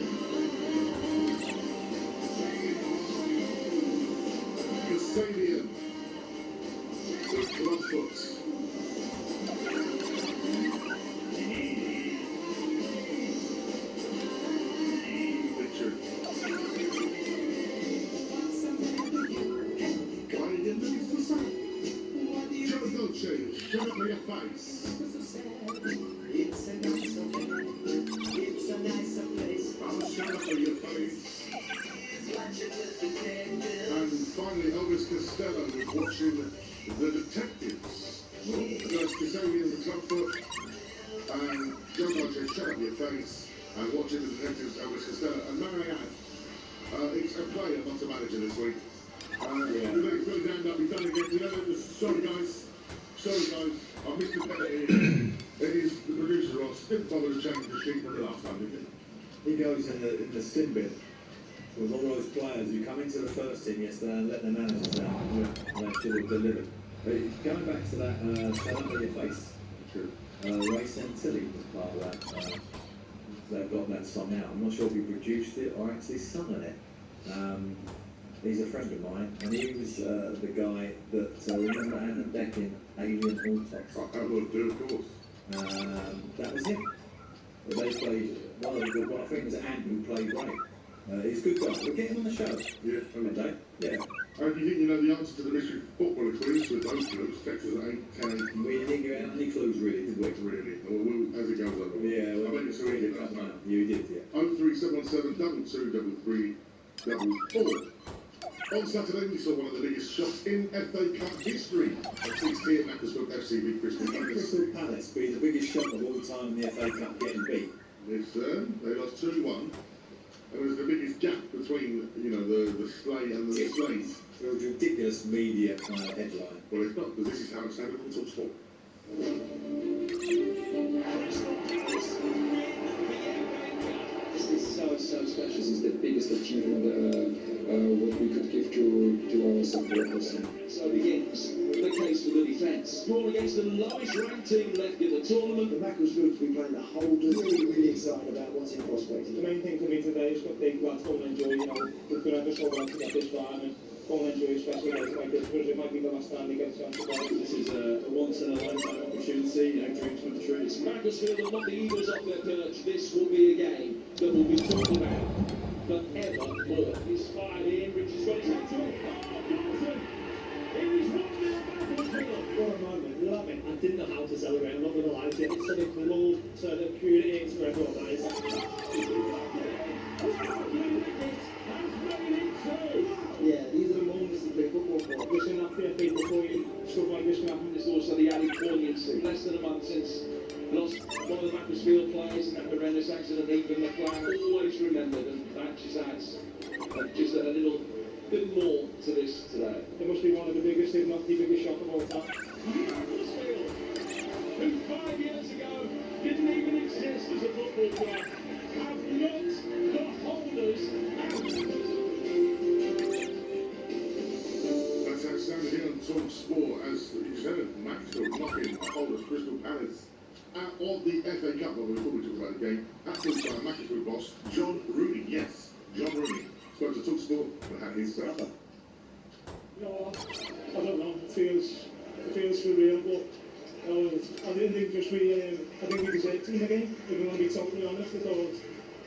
The stadium. The clubfoot. Picture. Why did you lose the sun? Joe Dolce, shut up your face. It's a nicer place. It's a nicer place. I'll shut up your face. And finally, Elvis Costello was watching The Detectives. Elvis Costello in the clubfoot. And Joe Dolce, shut up your face. And watching The Detectives, Elvis Costello. And Marianne, it's a player, not a manager this week. He's got his hand up, he's done it again. You know, sorry guys, I missed the better here. It is the producer, Ross. Didn't bother to change the sheet from the last time, did he? He goes in the sin bin with all those players who come into the first team yesterday and let their managers down. And they should have delivered. But going back to that, shut up your face. True. Ray Santilli was part of that. They've got that song out. I'm not sure if he produced it or actually sung on it. He's a friend of mine, and he was the guy that remember Anna Beck in Alien Autopsy. I will do, of course. That was him. They played one I think it was Ant who played Ray. He's a good guy. We'll get him on the show. Yeah, one day. Yeah. And do you think you know the answer to the mystery footballer quiz with those clues? Text us at 8, 10. We didn't give out any clues really, did we? Really? Well, as it goes on. Yeah. I bet it's already last time. You did, yeah. 03717 2233 44. On Saturday, we saw one of the biggest shots in FA Cup history. At 16 at Macclesfield FC beat Crystal Palace. Crystal Palace being the biggest shot of all time in the FA Cup getting beat. Yes, they lost 2-1. And it was the biggest gap between, you know, the Slay and the Slays. It was a ridiculous media kind of headline. Well, it's not, because this is how it sounded on TalkSport. This is so special. This is the biggest achievement what we could give to our supporters. So begins the case for the defence. Drawn against the lowest ranked team left in the tournament. The Macclesfield will be playing the holders. Really excited about what's in prospect. The main thing for me today is that they go and enjoy, you know, we've been ever so lucky to get this far and go and enjoy especially days like this because it might be the last time they get a chance to play. This is a once in a lifetime opportunity, you know, dreams come true. It's Macclesfield and not the Eagles off their perch. This will be a game that will be talked about forevermore. He's fired in, Richard's got his hand to it. Oh, Johnson! Here is 1-0 Macclesfield. What a moment, love it. I didn't know how to celebrate, I'm not going to lie to you. It's sort of glowed to the community, it's for everyone, guys. Yeah, these are the moments to play football for. Listen, that fair play before you, stuff like this can happen. There's also the added poignancy. Less than a month since lost one of the Macclesfield players in that horrendous accident, Ethan McLeod, always remembered, and that just adds just a little bit more to this today. It must be one of the biggest, if not the biggest shock of all time. Macclesfield, who 5 years ago didn't even exist as a football club, have knocked the holders out. That's outstanding here on TalkSport as you said, Macclesfield knocking the holders Crystal Palace out of the FA Cup. Well, before we talk about the game, at full-time Macclesfield boss John Rooney. Yes, John Rooney spoke to TalkSport and had his say. No, I don't know. It feels surreal, but I didn't think I think we deserved to win the game. If we want to be totally honest, I thought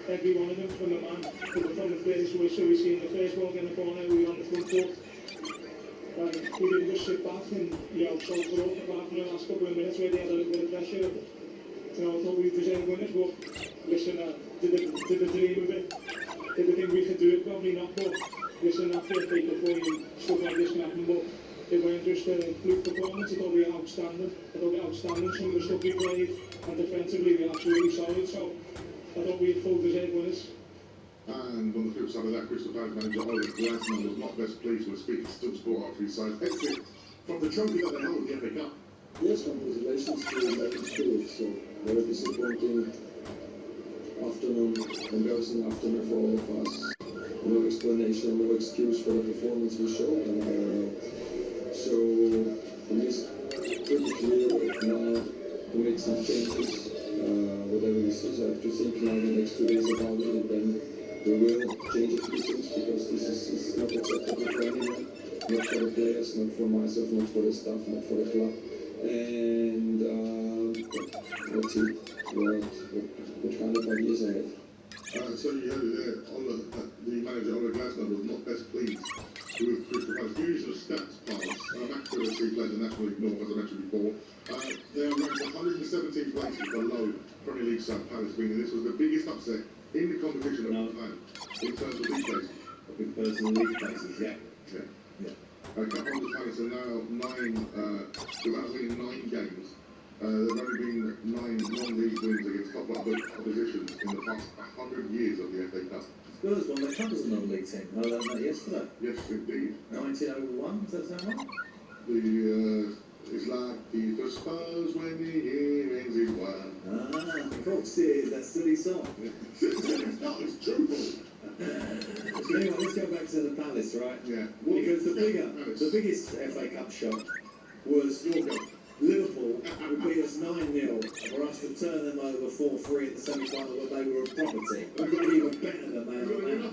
every one of them, from the man, from the first whistle we see in the first ball in the corner, we were on the front foot. We didn't just sit back and, you know, solve it up apart from the last couple of minutes where they had a little bit of pressure. You know, I thought we deserved winners, but listen, did the dream of it? Did they think we could do it? Probably not, but listen, that fair play before you, stuff like this can happen, but it weren't just a fluke performance. I thought we were outstanding. Some of the stuff we played, and defensively we were absolutely solid, so I thought we had full deserved winners. And on the flip side of that, Crystal Palace manager Oliver Glasner was not best pleased with speaking to TalkSport after his side exit from the trophy that they hold, the FA Cup. Yes, congratulations to Macclesfield. So very disappointing afternoon, embarrassing afternoon for all of us. No explanation, no excuse for the performance we showed, and So it's pretty clear that now to make some changes. Whatever decisions I have to think now the next 2 days about it, and then we will change a few things because this is not acceptable for anyone, not for the players, not for myself, not for the staff, not for the club. And let's see what kind of ideas I have. So you heard it there. The manager, Ola Glasner, was not best pleased with Crystal Palace. Here's the stats pass. Max Phillips played the National League North, as I mentioned before. They are ranked 117 places below Premier League side Palace, meaning this was the biggest upset in the competition of all time in terms of league places. In personal league places, yeah. Cup Holders Palace are now without winning 9 games. There have only been 9 non-league wins against top opposition in the past 100 years of the FA Cup. Spurs won the cup as a non-league team. I learned that yesterday. Yes, indeed. 1901, does that sound right? It's like the Spurs when the year ends is one. Of course it is. That silly song. It's not, it's truthful. So anyway, let's go back to the Palace, right? Yeah. Because the biggest FA Cup shock was Liverpool would beat us 9-0 for us to turn them over 4-3 in the semi-final when they were a property. We got even better than they are now.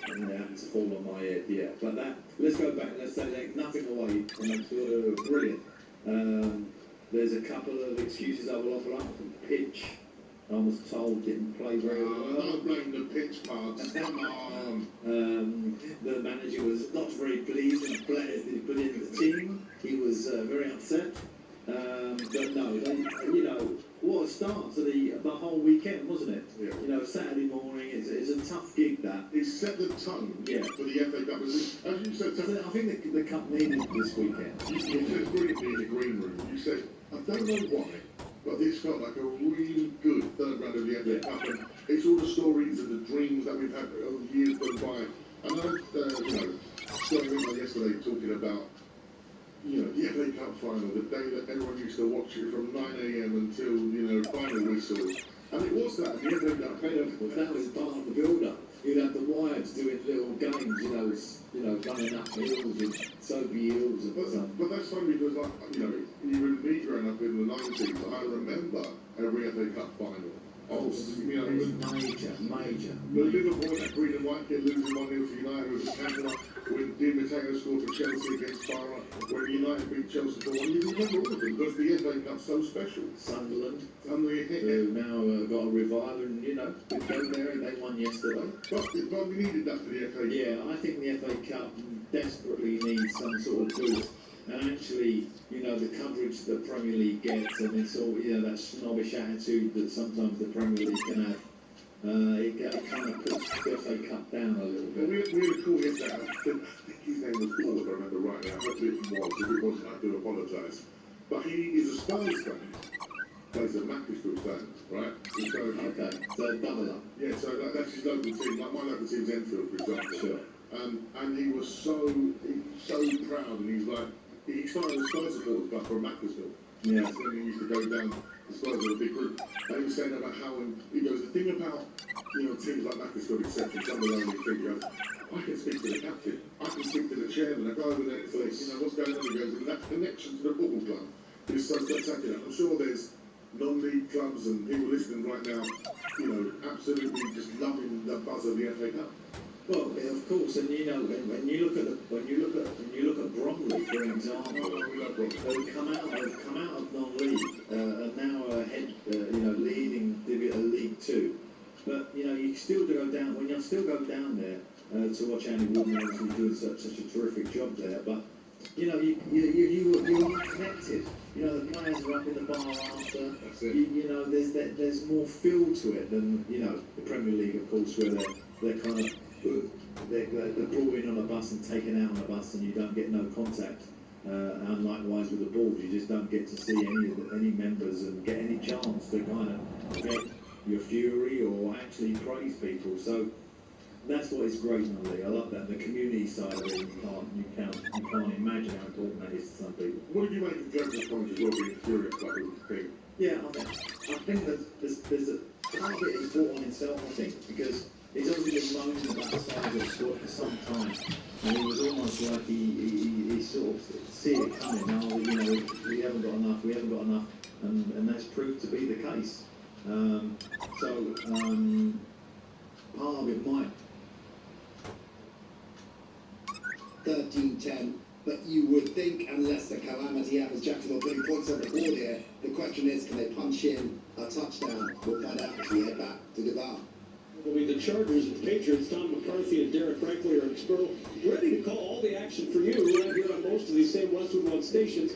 And they happened to fall on my head, yeah. But let's go back, let's take nothing away from that. Brilliant. There's a couple of excuses I will offer up. Pitch, I was told, didn't play very well. Don't blame the pitch parts. Come on. The manager was not very pleased with the players that he put into the team. He was very upset. But no, what a start to the whole weekend, wasn't it? Yeah. Saturday morning, it's a tough gig, that. It set the tone for the FA Cup. As you said, I think the cup needed this weekend. You said brilliantly in the green room. You said, I don't know why, but this felt like a really good third round of the FA Cup. And it's all the stories and the dreams that we've had over the years gone by. And I Scott Whitmer yesterday talking about the FA Cup final, the day that everyone used to watch it from 9 a.m. until, final whistle. And it was that, the FA Cup. That was part of the build-up. You'd have the wives doing little games, running up hills and soapy hills and stuff. But that's funny because, even me growing up in the 90s, I remember every FA Cup final. Oh, major. The Liverpool, that green and white kid losing 1-0 to United was a camera. When Di Matteo scored for Chelsea against Barra, when United beat Chelsea for 1, you remember all of them because the FA Cup's so special. Sunderland, who now got a revival, and we go there, they won yesterday. But we needed that for the FA Cup. Yeah, I think the FA Cup desperately needs some sort of boost. And actually, the coverage that Premier League gets, and it's all, that snobbish attitude that sometimes the Premier League can have, it kind of puts the FA Cup down a little bit. We had a call yesterday, I think his name was Paul, if I remember rightly. I hope it was. If it wasn't, I do apologise. But he is a Spurs fan. He's a Macclesfield fan, right? Okay, so double up. Yeah, so that's his local team. Like my local team's Enfield, for example. Sure. And he was so proud, and he's like, he started a Spurs supporters club for Macclesfield. Yeah. That's when he used to go down, the Spurs were a big group. And he was saying about how, he goes, the thing about, teams like Macclesfield, etc., some of the only thing, he goes, I can speak to the captain, I can speak to the chairman, I go over there and say, what's going on? He goes, and that connection to the football club is so spectacular. I'm sure there's non-league clubs and people listening right now, absolutely just loving the buzz of the FA Cup. Well, of course, and when you look at Bromley, for example, who've come out of non-league and now are leading League Two. But you still go down when you still go down there to watch Andy Woodman obviously doing such a terrific job there. But you are connected. The players are up in the bar after. That's it. There's more feel to it than the Premier League, of course, where they're kind of. They're brought in on a bus and taken out on a bus, and you don't get no contact. And likewise with the balls, you just don't get to see any members and get any chance to kind of get your fury or actually praise people. So that's what is great in the league. I love that. The community side of it, you can't imagine how important that is to some people. What did you make of Joseph's comment as well, being furious like the thing? Yeah, I think that there's a part of it is brought on himself, I think, because he's obviously been moaning about the size of the squad for some time, and it was almost like he sort of see it coming. Oh, you know, we haven't got enough, and that's proved to be the case. Part of it might. 13-10, but you would think, unless the calamity happens, Jackson will 30 points on the board here. The question is, can they punch in a touchdown? We'll find out as we head back to the bar. The Chargers and Patriots, Tom McCarthy and Derek Franklin are in Experto, ready to call all the action for you right here on most of these same Westwood One stations.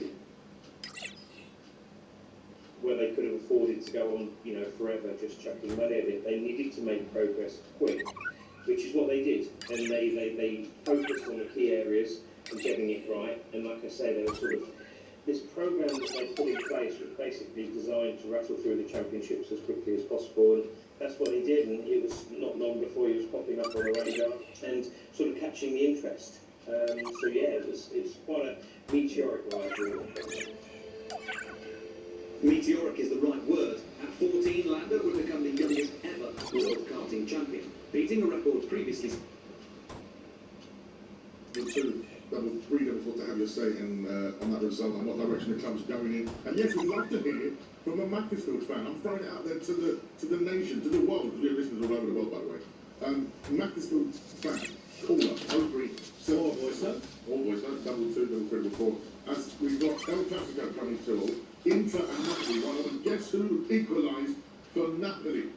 Where they could have afforded to go on, you know, forever just chucking money at it, they needed to make progress quick, which is what they did. And they focused on the key areas and getting it right. And like I say, there was sort of this program that they put in place was basically designed to rattle through the championships as quickly as possible. And that's what he did, and it was not long before he was popping up on the radar and sort of catching the interest. So yeah, it's quite a meteoric rise, really. Meteoric is the right word. At 14, Lando would become the youngest ever world karting champion, beating a record previously. Three, double four to have your say on that result and what direction the club's going in. And yes, we'd love to hear from a Macclesfield fan. I'm throwing it out there to the nation, to the world, because we have listeners all over the world, by the way. Macclesfield fan, caller, 03, all voice note, double two, four. As we've got El Clasico coming through, Inter and Napoli, one of them. Guess who equalised for Napoli?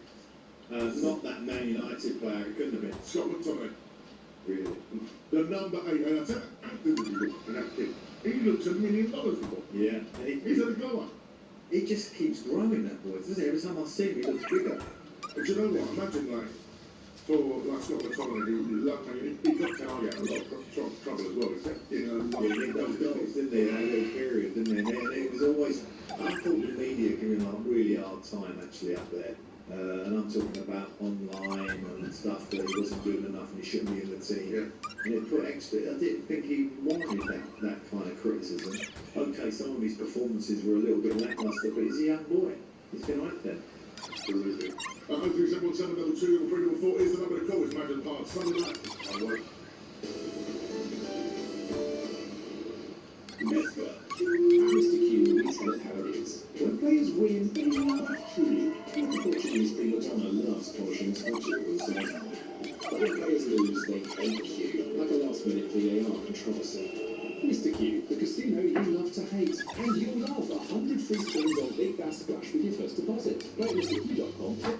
Not that Man United player, it couldn't have been. Scott McTominay. Really? The number 8, and I said, that kid. He looks $1 million for. Yeah. He's a glower. He just keeps growing, that boy, doesn't he? Every time I see him, he looks bigger. But you know what? Imagine, like, for Scott McTominay, who loved Man, he got Carly out of a lot of trouble as well, except in those goals, didn't they? That little period, didn't they? And it was always, I thought the media gave him a really hard time, actually, up there. And I'm talking about online and stuff that he wasn't good enough and he shouldn't be in the team. Yeah. And it put extra. I didn't think he wanted that kind of criticism. Okay, some of his performances were a little bit lackluster, but he's a young boy. He's going to act there. Absolutely. 0371722 or 344 is the number to call. It's Madden Park. Sunday night. I work. Mr. Q, we tell it how it is. When players win, they love Q. Unfortunately, Prima Donna loves polishing his budget with some. But when players lose, they hate Q, like a last-minute VAR controversy. Mr. Q, the casino you love to hate. And you'll love 100 free spins on Big Bass Splash with your first deposit. Play at MrQ.com.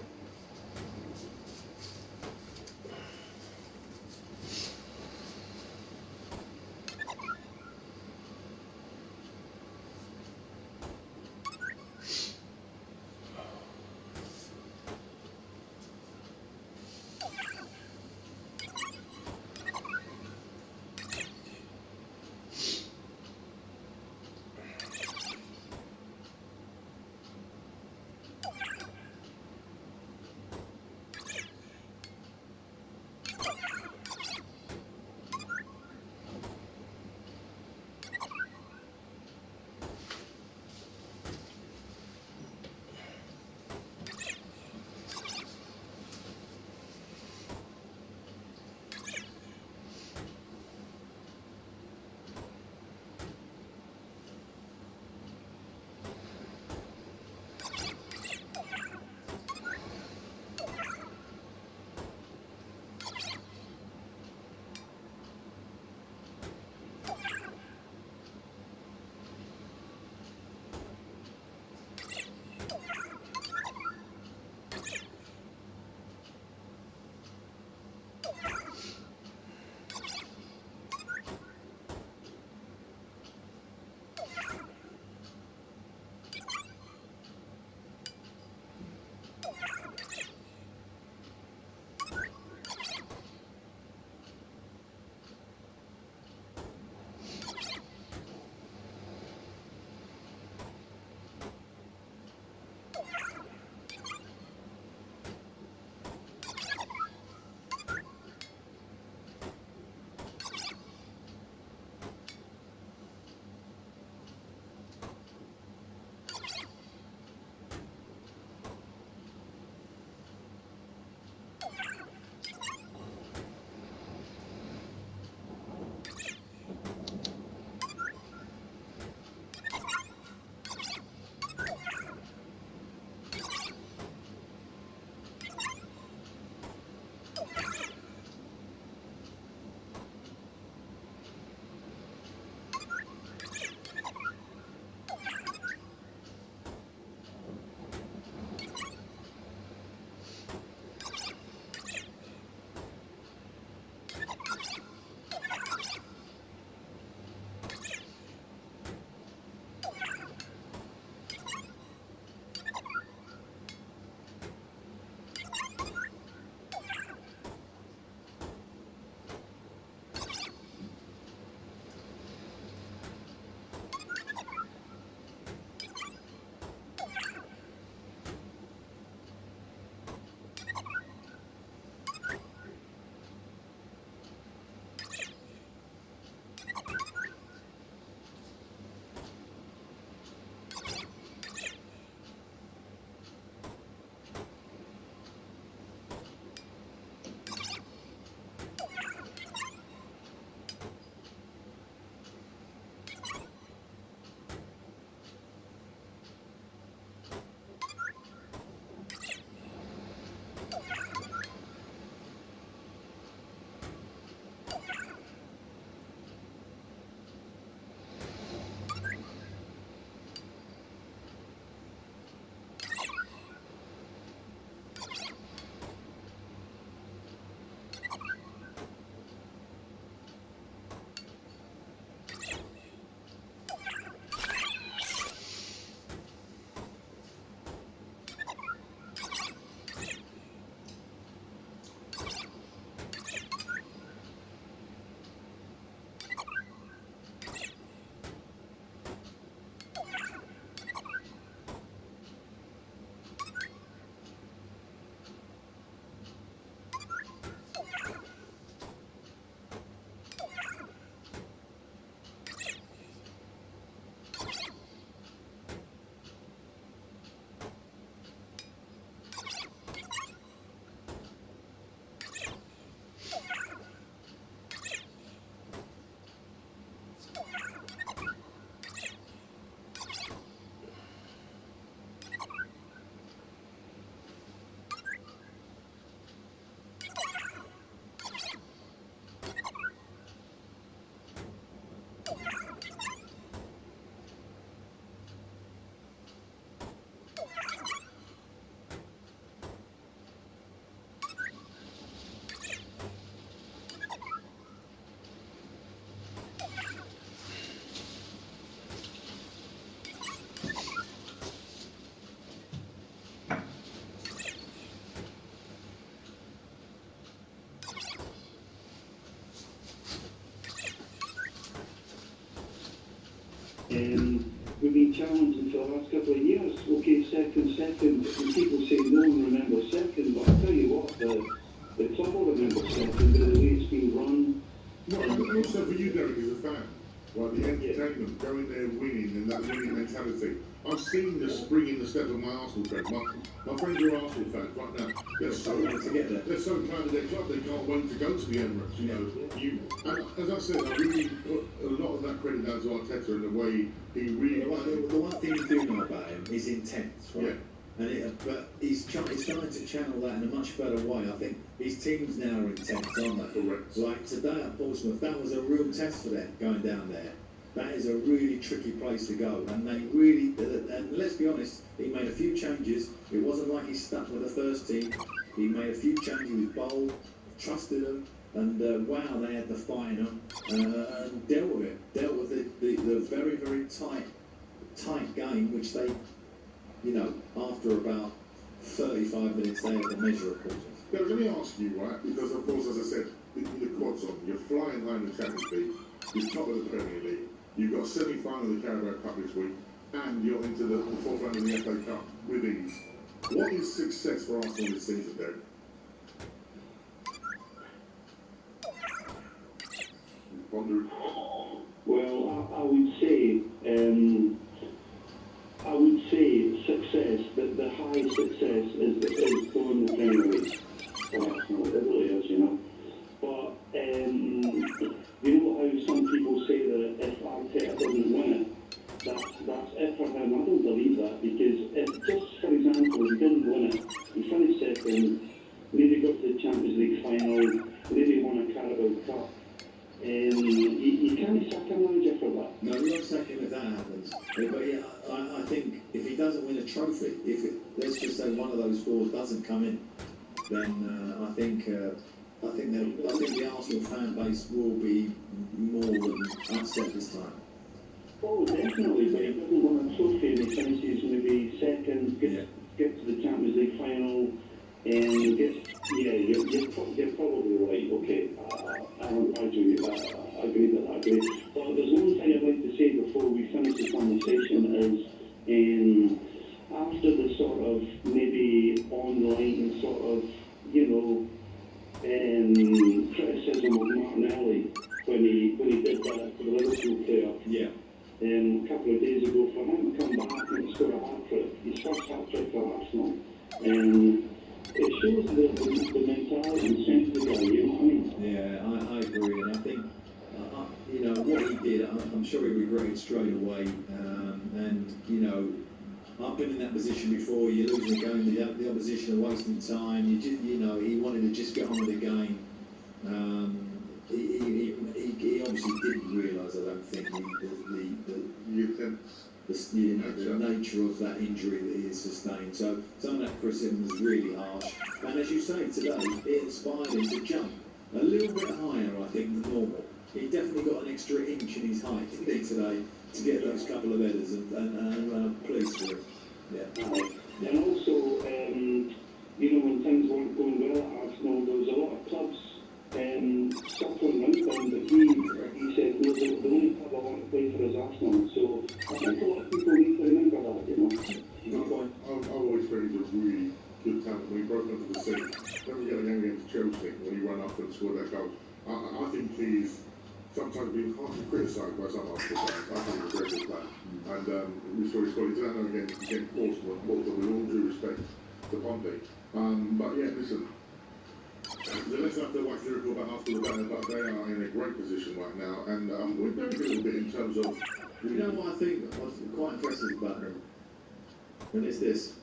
We've been challenging for the last couple of years. Okay, second, and people say no one remembers second, but I'll tell you what, the club will remember second, the way it's been run. No, and also for you, Derek, as a fan, like the entertainment, going there winning and that winning mentality. I've seen the spring in the step of my Arsenal friends. My friends who are Arsenal fans right now, they're so they're so proud of their club, they can't wait to go to the Emirates. You know, and as I said, I really put a lot of that credit down to Arteta and the way he really. The one thing you do know about him is intense, right? Yeah. But he's starting to channel that in a much better way. I think his teams now are intense, aren't they? Correct. Like today at Portsmouth, that was a real test for them going down there. That is a really tricky place to go, and they really. And let's be honest, he made a few changes. It wasn't like he stuck with the first team. He made a few changes. He was bold, trusted them, and wow, they had the fight in them, and dealt with it. Dealt with the very, very tight game, which they. You know, after about 35 minutes, they had the measure of Portsmouth. Now, let me ask you, right, because of course, as I said, the quad's on, you're flying high in the Champions League, you're top of the Premier League, you've got a semi-final of the Carabao Cup this week, and you're into the fourth round of the FA Cup with ease. What is success for Arsenal this season, Derek? Well, I would say success, the high success is going the Premier League for Arsenal. It really is, you know. But you know how some people say that if Arteta doesn't win it, that's it for him. I don't believe that, because if, just for example, he didn't win it, he finished second, maybe got to the Champions League final, maybe won a Carabao Cup. You can't sack a manager for that. No, you won't sack him if that happens. But yeah, I think if he doesn't win a trophy, let's just say one of those four doesn't come in, then I think the Arsenal fan base will be more than upset this time. Oh, definitely. But if he doesn't win a trophy and he finishes maybe second, get to the Champions League final, and you're probably right. Okay, I agree with that. I agree. But there's one thing I'd like to say before we finish the conversation is, after the sort of maybe online sort of, criticism of Martinelli when he did that for the Liverpool player. Yeah. A couple of days ago, for him to come back and score a hat-trick, his first hat-trick for Arsenal, it shows the mentality and strength of the guy, you know what I mean? Yeah, I agree, and I think, what he did, I'm sure he regretted straight away, and, I've been in that position before. You're losing the game, the opposition are wasting time. He wanted to just get on with the game. He obviously didn't realise, I don't think, the nature of that injury that he has sustained. So some of that criticism was really harsh. And as you say today, it inspired him to jump a little bit higher, I think, than normal. He definitely got an extra inch in his height, didn't he, today, to get those couple of headers, and pleased for him. Yeah. And also, when things weren't going well at Arsenal, there was a lot of clubs suffering around him, but he said, no, the only club I want to play for is Arsenal. So I think a lot of people need to remember that, Good point. I've always felt he was really good talent when he broke onto the scene. Then we got a game against Chelsea when he ran up and scored that goal. I think he's sometimes been harshly criticised by some Arsenal fans. I think he's a very good player. And we saw his quality today against Portsmouth, with all due respect to Pompey. But yeah, listen, let's have to watch Liverpool about after the battle, but they are in a great position right now. And we're going a little bit in terms of... You know what I think was quite impressive about them? And it's this.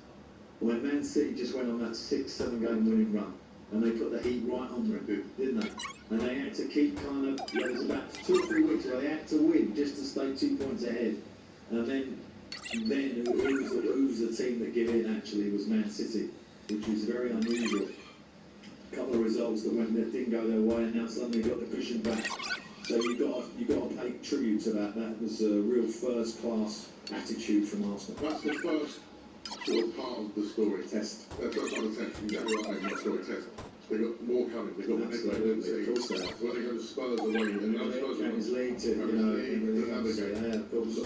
When Man City just went on that 6-7 game winning run, and they put the heat right on them, didn't they? And they had to keep there was about 2 or 3 weeks where they had to win just to stay 2 points ahead. And then who was the team that gave in actually was Man City, which was very unusual. A couple of results that didn't go their way, and now suddenly got the cushion back. So you got to pay tribute to that. That was a real first-class attitude from Arsenal. That's the first sort of part of the story test. That's not a test. Exactly right, not story test. They've got more coming. They've got Absolutely, of course they are. when they go to Spurs away, and now Spurs Champions League to, to navigate. Yeah, of course. A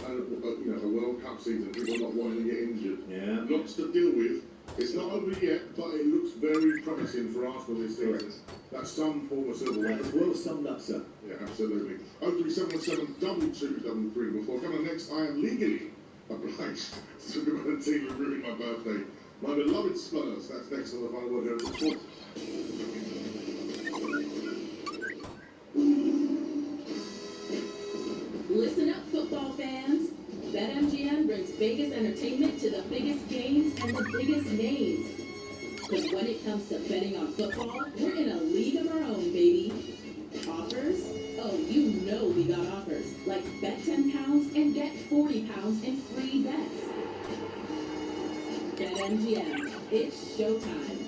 World Cup season, people not wanting to get injured. Yeah. Lots to deal with. It's not over yet, but it looks very promising for Arsenal this season. Correct. That's some form of silverware. That's well summed up, sir. Yeah, absolutely. 0377 2233. Before coming next, I am legally obliged to talk about a team who ruined my birthday. My beloved Spurs. That's next on the final word here at the sport. Listen up, football fans. BetMGM brings Vegas entertainment to the biggest games and the biggest names. Because when it comes to betting on football, we're in a league of our own, baby. Offers? Oh, you know we got offers. Like bet £10 and get £40 in free bets. BetMGM. It's showtime.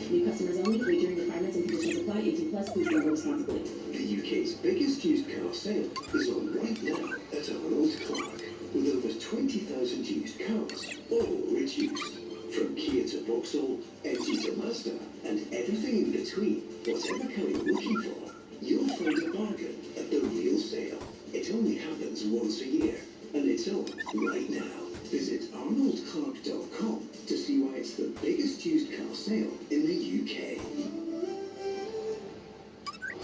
New customers only. Wagering requirements and conditions apply. 18 plus. Please gamble responsibly. The UK's biggest used car sale is on right now at Arnold Clark, with over 20,000 used cars, all reduced. From Kia to Vauxhall, MG to Mazda, and everything in between. Whatever car you're looking for, you'll find a bargain at the real sale. It only happens once a year, and it's on right now. Visit arnoldclark.com to see why it's the biggest used car sale in the UK.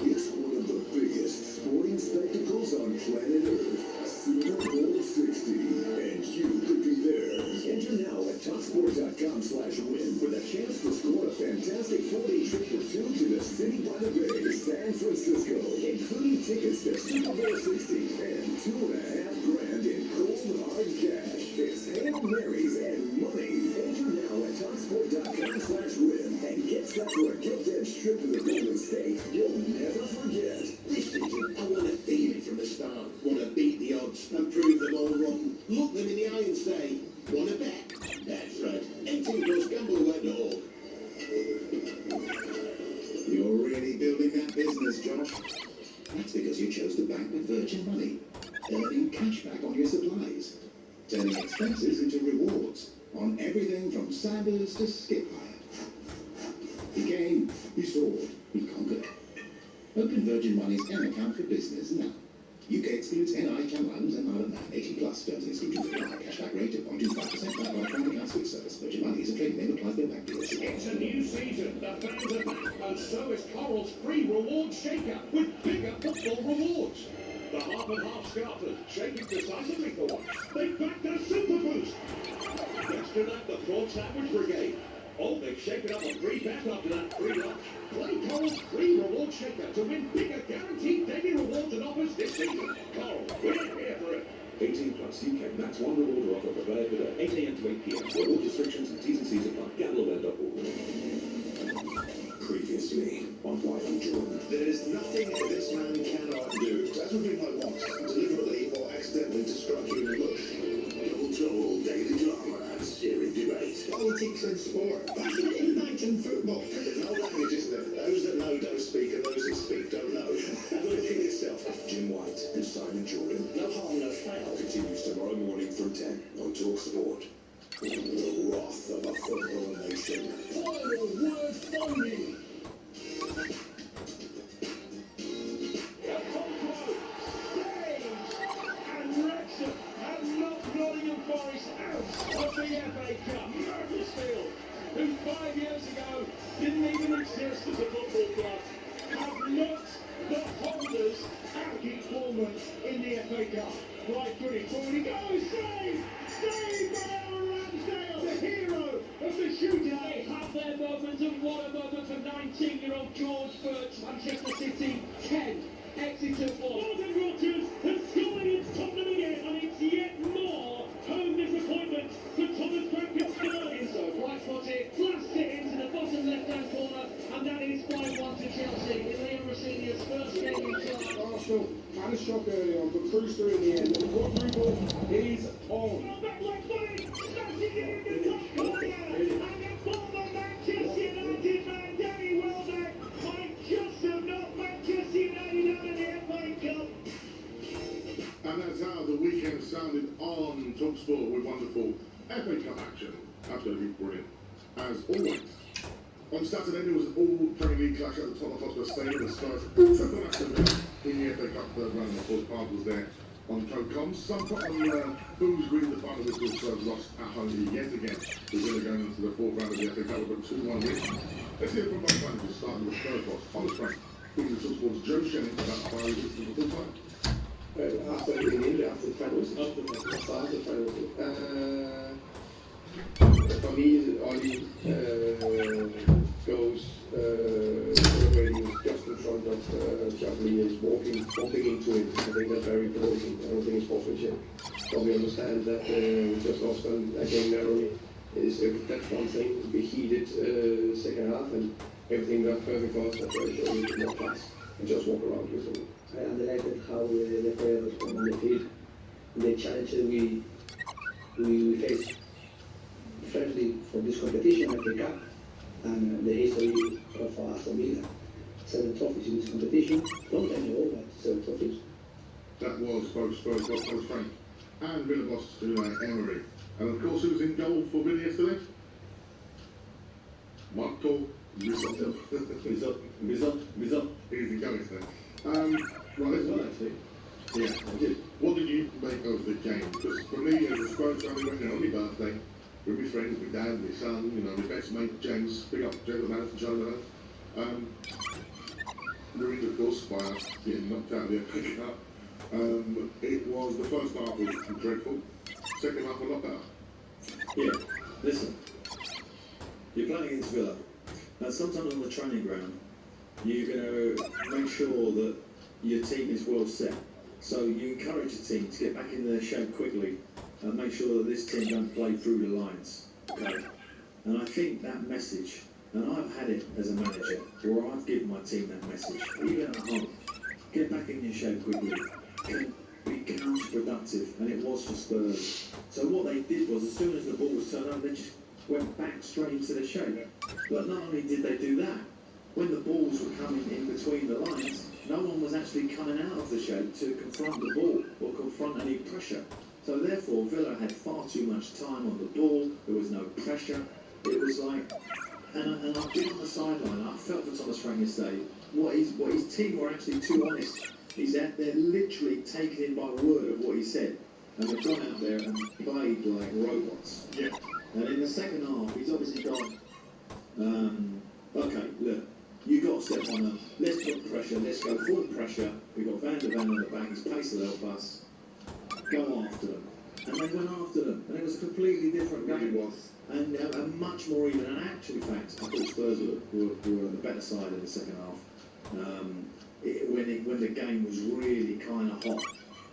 It's one of the biggest sporting spectacles on planet Earth, Super Bowl 60, and you could be there. Enter now at TopSport.com/win with a chance to score a fantastic 4-day trip for two to the city by the bay, San Francisco, including tickets to Super Bowl 60 and $2.5 grand in cold hard cash. It's Hail Marys and money. Enter now at TopSport.com/win and get set for a gift-edged trip to the Golden State you'll never forget. This season, I want to feel it from the start. Want to beat the odds and prove them all wrong. Look them in the eye and say, want to bet? That's right. 18 plus gambleaware.org. You're really building that business, Josh. That's because you chose to bank with Virgin Money, earning cash back on your supplies, turning expenses into rewards on everything from sandals to skip hire. You came, you soared, you conquered. Open Virgin Money's M account for business now. UK excludes NI, channel items and Ireland 18 plus. Terms and exclusions apply. Cashback rate of 1.25% backed by private account switch service. Virgin Money is a trading name applies to their bank deals. It's a new season. The fans are back, and so is Coral's free reward shaker with bigger football rewards. The half and half scarfers shaking decisively for once. They backed their super boost. Next to that, the prawn sandwich brigade. Oh, they've shaken up a free bet after that free lunch. Play Coral's free reward shaker to win bigger guaranteed daily rewards and offers this season. Coral, we're here for it. 18 plus UK max one reward offer prepared today, 8 AM to 8 PM. Reward restrictions and T's and C's apply. Gambleaware.org. Previously on Wild Jordan. There is nothing this man cannot do. That would be my want, deliberately or accidentally to strike you in the bush. Double daily drama and searing debate. Politics and sport. Fascinating night in football. There's no language, is there? Those that know don't speak, and those that speak don't know. Have a look at yourself. Jim White and Simon Jordan. No harm, no foul. Continues tomorrow morning from 10 on TalkSport. The wrath of a football nation. Final word phony. Nottingham Forest out of the FA Cup. Macclesfield, who 5 years ago didn't even exist as a football club, have knocked the holders out of Bournemouth in the FA Cup. Right footed forward he goes, save! Save by Aaron Ramsdale, the hero of the shootout. They have their moment, and what a moment for 19-year-old George Birch. Manchester City 10, Exeter 4. Morgan Rogers has scored against Tottenham again, and it's yet more home disappointment for Thomas Frank Sterling. So right footed, blast it into the bottom left-hand corner, and that is 5-1 to Chelsea in Liam Rossinia's first game in charge. Arsenal had a shock early on, but cruised through in the end. The quadruple is on. Oh, that left footed, smashing it in the top corner, and the former Manchester United man, Danny Welbeck, might just have knocked Manchester United out of the FA Cup. And that's how the weekend sounded on TalkSport with wonderful FA Cup action. Absolutely brilliant. As always, On Saturday, there was an all-Premier League clash at the Tottenham Hotspur Stadium. The Spurs took on Aston Villa in the FA Cup third round. Of course, Park was there on co-coms. Some Tottenham booze greeted the final whistle. Spurs lost at home yet again. The Villa going into the fourth round of the FA Cup with a 2-1 win. Let's hear from both managers, starting with Spurs boss Thomas Frank, speaking to towards Joe Shannon about the final whistle for the full time. After the finals. After the finals. For me, Oli goes celebrating just in front of Chapman is walking into it. I think that's very provoking. I don't think it's sportsmanship. But we understand that we just lost a game narrowly. That's one thing. We heated second half and everything got perfect for us. That's why I showed more class and just walk around with them. I underrated how the players respond on the field. The challenge that we face, firstly, for this competition, FA Cup, and the history of Aston Villa. 7 trophies in this competition, long time ago, but 7 trophies. That was both Spurs boss Thomas Frank and Villa boss Unai Emery. And of course, who was in goal for Villa yesterday? Marco Risotto. Risotto. He's in goal yesterday. Right, let's go actually. Yeah, I did. What did you make of the game? Because for me, as a Spurs fan, we went there on my birthday with my friends, my dad, my son, you know, my best mate James. Big up James McManus and Charlie McManus. Ruined, of course, by us getting knocked out of the FA Cup. It was, the first half was dreadful. Second half a lot better. Yeah, listen. You're playing against Villa. And sometimes on the training ground, you're going to make sure that your team is well set. So you encourage the team to get back in their shape quickly and make sure that this team don't play through the lines. Okay? And I think that message, and I've had it as a manager, where I've given my team that message, even at home, get back in your shape quickly, can be counterproductive, and it was for Spurs. So what they did was, as soon as the ball was turned up, they just went back straight into their shape. But not only did they do that, when the balls were coming in between the lines, no one was actually coming out of the shape to confront the ball or confront any pressure. So therefore, Villa had far too much time on the ball. There was no pressure. It was like, and I've been on the sideline. I felt for Thomas Frank yesterday. What his team were actually too honest. They're literally taking him by word of what he said, and they've gone out there and played like robots. Yeah. And in the second half, he's obviously got. Okay, look. You got to step on them. Let's put pressure. Let's go full pressure. We've got Van der Ven on the back. His pace will help us. Go after them. And they went after them. And it was a completely different game. It was. And much more even. And actually, fact, I thought Spurs were on the better side in the second half. When the game was really kind of hot.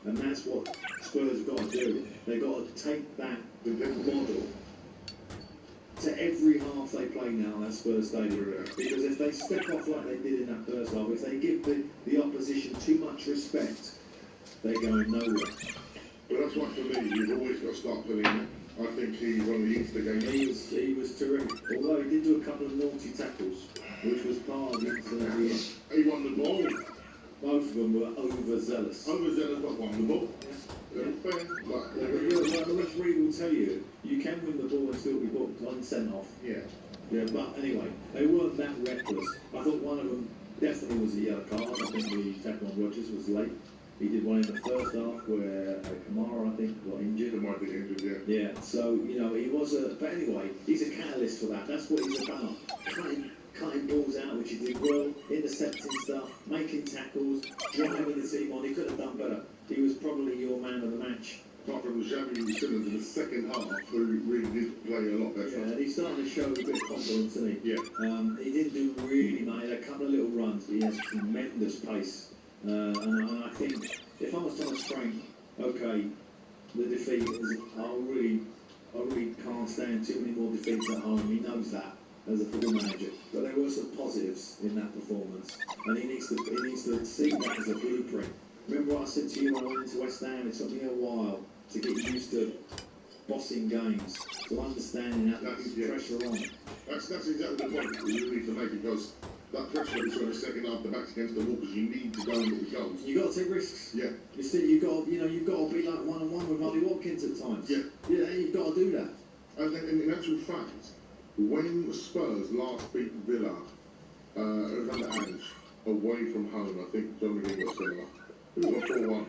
And that's what Spurs have got to do. They've got to take that model to every half they play now at Spurs Stadium. Because if they step off like they did in that first half, if they give the opposition too much respect, they're going nowhere. But that's why for me, you've always got to start putting him. I think he's one of the instigators. He was terrific. Although he did do a couple of naughty tackles, which was part of the incident. He won the ball. Both of them were overzealous. Overzealous, but won the ball. Yeah. The referee will tell you, you can win the ball and still be booked on sent off. Yeah. Yeah, but anyway, they weren't that reckless. I thought one of them definitely was a yellow card. I think the tackle on Rodgers was late. He did one in the first half where Kamara, I think, got injured. He might be injured, yeah. Yeah, so, you know, he was a... But anyway, he's a catalyst for that. That's what he's about. Cutting balls out, which he did well, intercepting stuff, making tackles, driving the team on. He could have done better. He was probably your man of the match. Apart from Xavi Simmons in the second half, who really did play a lot better. Yeah, and he's starting to show a bit of confidence, isn't he? Yeah. He didn't do really much. He had a couple of little runs, but he has tremendous pace. And I think if I was Thomas Frank, okay, the defeat is, I really can't stand too many more defeats at home. He knows that as a football manager. But there were some positives in that performance, and he needs to see that as a blueprint. Remember what I said to you when I went into West Ham? It took me a while to get used to bossing games, to understanding that pressure on. That's exactly the point that you need to make, because that pressure that you saw in the second half, the back's against the wall, because you need to go and get the goals. You got to take risks. Yeah. You've got to be like one-on-one with Ollie Watkins at times. Yeah. Yeah, you've got to do that. And in actual fact, When Spurs last beat Villa, it was under Ange, away from home, I think John McGinn got similar. It was on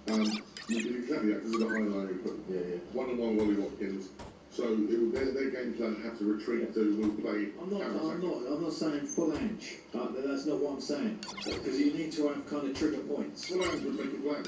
4-1. You did exactly that because of the highlight we put. Yeah. 1-1 Wally Watkins. So their game plan had to retreat to will play. I'm not saying full Ange. That's not what I'm saying. Because you need to have kind of trigger points. Full Ange would make it blank.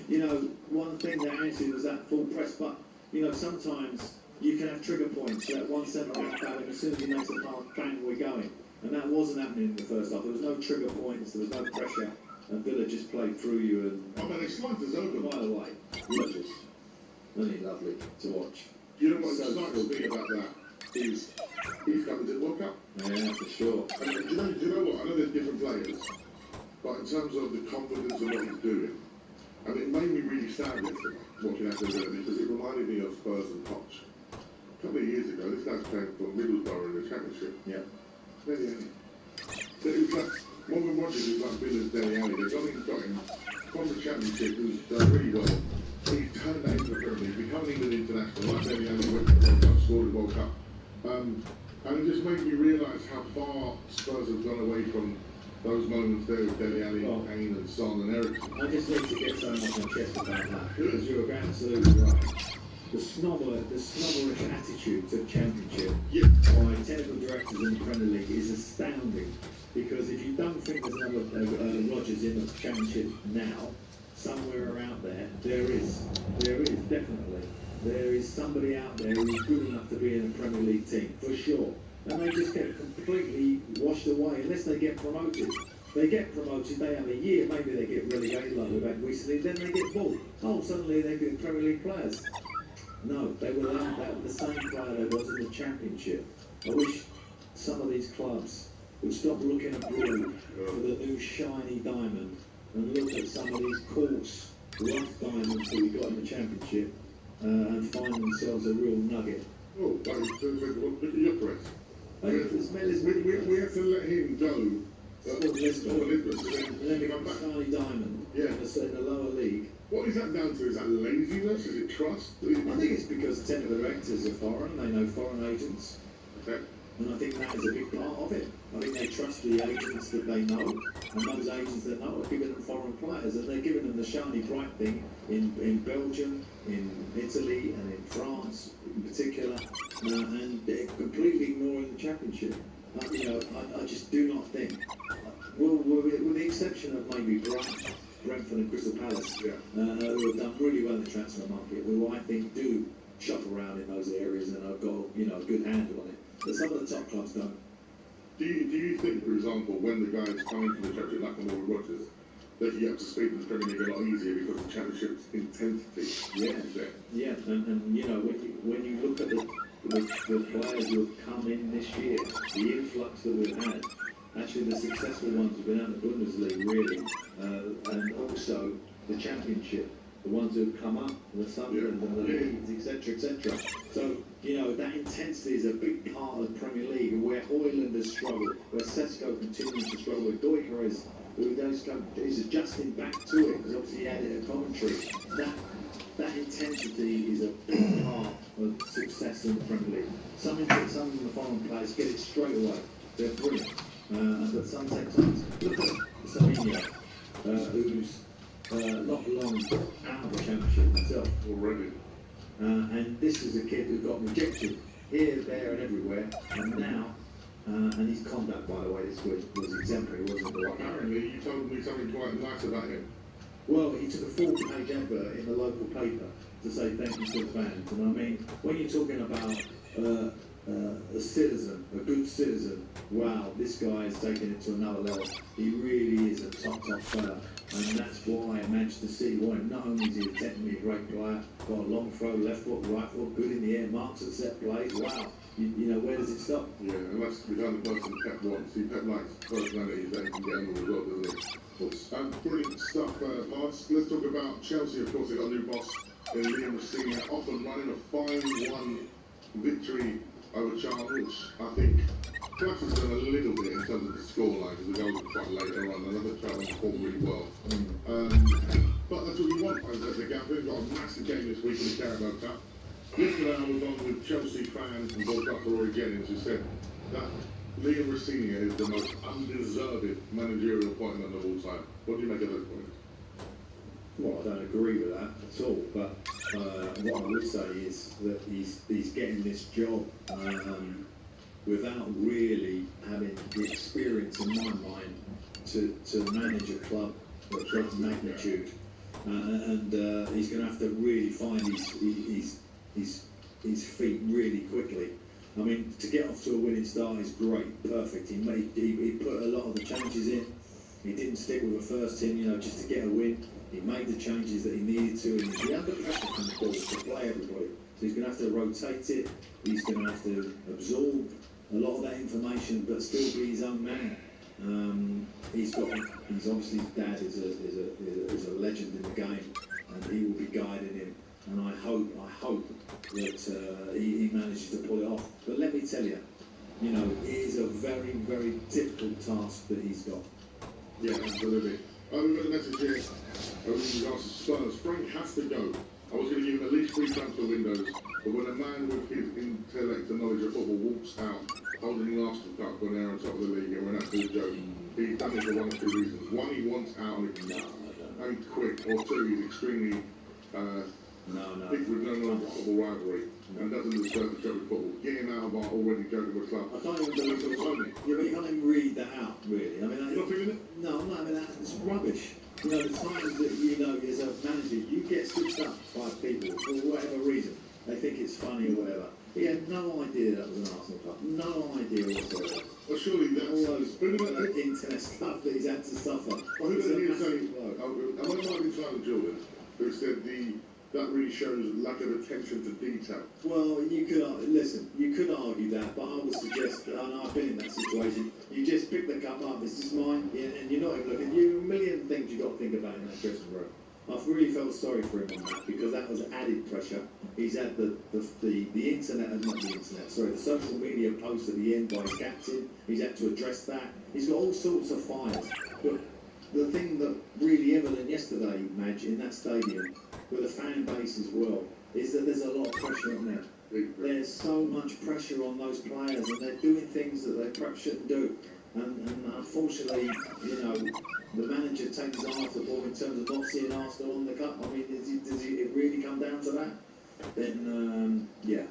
You know, one thing that Ange did was that full press, but you know, sometimes you can have trigger points. That one centre-back and as soon as he makes a pass, bang, we're going. And that wasn't happening in the first half. There was no trigger points. There was no pressure. And Villa just played through you and. Oh man, they sliced us open. By the way, Rodgers, really lovely to watch. You know what excites me about that is he's coming to the World Cup. Yeah, for sure. And do you know what? I know there's different players, but in terms of the confidence of what he's doing, I mean, it made me really sad yesterday watching Aston Villa because it reminded me of Spurs and Poch. A couple of years ago, this guy's playing for Middlesbrough in the Championship. Yeah. So it was like, Morgan Rodgers is like Villa's Dele Alli. They've got him from the Championship, who's done really well. He turned that into the Premier League, becoming England international, like Dele Alli went to the World Cup, scored the World Cup. And it just made me realise how far Spurs have gone away from those moments there with Dele Alli, Kane and Son and Eriksen. I just need to get something off my chest about that, because you're absolutely right. The snobberish attitude to the Championship by technical directors in the Premier League is astounding. Because if you don't think there's another Rodgers in the Championship now, somewhere out there, there is definitely. There is somebody out there who's good enough to be in a Premier League team, for sure. And they just get completely washed away unless they get promoted. They get promoted, they have a year, maybe they get relegated like we've had recently, then they get bought. Oh, suddenly they're good Premier League players. No, they were the same player they was in the Championship. I wish some of these clubs would stop looking abroad for the new shiny diamond and look at some of these coarse, rough diamonds that we got in the Championship and find themselves a real nugget. Oh, look at your press. We have to let him go. And then become a shiny diamond in the lower league. What is that down to? Is that laziness? Is it trust? I think it's because technical directors are foreign, they know foreign agents. Okay. And I think that is a big part of it. I think they trust the agents that they know, and those agents that know are giving them foreign players, and they're giving them the shiny bright thing in Belgium, in Italy, and in France in particular, and they're completely ignoring the Championship. I just do not think, with the exception of maybe Brentford and Crystal Palace, who have done really well in the transfer market, who I think do shop around in those areas and have got a good handle on it. But some of the top clubs don't. Do you think, for example, when the guys coming from the Championship, like Morgan Rodgers, they can get up to speed in the Premier League a lot easier because the Championship's intensity? Yeah, and you know, when you look at the players who have come in this year, the influx that we've had, actually the successful ones have been out of the Bundesliga really, and also the Championship, the ones who have come up, the Sunderland and the Leeds, etc. So, you know, that intensity is a big part of the Premier League, and where Højlund has struggled, where Sesko continues to struggle, where Deuter is adjusting back to it, because obviously he had it at commentary. That intensity is a big part of success in the Premier League. Some of the foreign players get it straight away. They're brilliant. But sometimes, look at Savinho, who's not long out of the Championship himself already. And this is a kid who got rejected here, there and everywhere, and now, and his conduct, by the way, this week was exemplary, wasn't it? Apparently, you told me something quite nice about him. Well, he took a full-page advert in the local paper to say thank you to the fans. And I mean, when you're talking about a citizen, a good citizen, wow, this guy is taking it to another level. He really is a top player. And that's why Manchester City want him. Not only is he technically a great player, got a long throw, left foot, right foot, good in the air, marks at set plays. Wow. You know, where does it stop? Yeah, and that's the kind of person Pep wants. See, Pep likes personalities that he can get on with as well, doesn't he? Brilliant stuff, Mars. Let's talk about Chelsea. Of course, they got a new boss in Liam Senior, off and running a 5-1 victory over Charles, which I think flatters them a little bit in terms of the scoreline, because the goals were quite later on. Another Charles performed really well. But that's what you want, as a gap. They've got a massive game this week in the Carabao Cup. Yesterday I was on with Chelsea fans and broadcaster Roy Jennings, who said that Liam Rosenior is the most undeserved managerial appointment of all time. What do you make of those points? Well, I don't agree with that at all, but what I would say is that he's getting this job without really having the experience, in my mind, to manage a club of that magnitude. And he's going to have to really find his feet really quickly. I mean, to get off to a winning start is great, perfect. He put a lot of the changes in. He didn't stick with the first team, you know, just to get a win. He made the changes that he needed to, and he's under pressure from the ball to play everybody. So he's going to have to rotate it. He's going to have to absorb a lot of that information, but still be his own man. He's obviously his dad is a legend in the game, and he will be guiding him. And I hope that he manages to pull it off. But let me tell you, you know, it is a very, very difficult task that he's got. Yeah, absolutely. We've got a message here with regards to Spurs. Frank has to go. I was going to give him at least 3 transfer windows, but when a man with his intellect and knowledge of football walks out holding the Arsenal Cup when they're on top of the league and we're an absolute joke, he's done it for 1 of 2 reasons. 1, he wants out and quick, or 2, he's extremely big with no longer football rivalry and doesn't deserve to joke with football. Get him out of our already joking with club. I can't even believe it. Yeah, but you can't even read that out, really. I mean, you're not feeling it? No, I'm not. I mean, that's rubbish. You know, the times that, you know, as a manager, you get switched up by people for whatever reason. They think it's funny or whatever. He had no idea that was an Arsenal club. No idea whatsoever. Well, surely that's all those internet stuff that he's had to suffer. Well, who did he say? I might have been Simon Jordan, who said that really shows lack of attention to detail. Well, you could listen. You could argue that, but I would suggest, and I've been in that situation. You just pick the cup up. This is mine, and you're not even looking. You a million things you got to think about in that dressing room. I've really felt sorry for him on that because that was added pressure. He's had the internet, not the internet, sorry, the social media post at the end by his captain. He's had to address that. He's got all sorts of fires. But the thing that really evident yesterday, Madge, in that stadium, with the fan base as well, is that there's a lot of pressure on there. There's so much pressure on those players, and they're doing things that they perhaps shouldn't do. And unfortunately, you know, the manager takes his eye off the ball in terms of not seeing Arsenal on the cup. I mean, does it really come down to that? Then, yeah.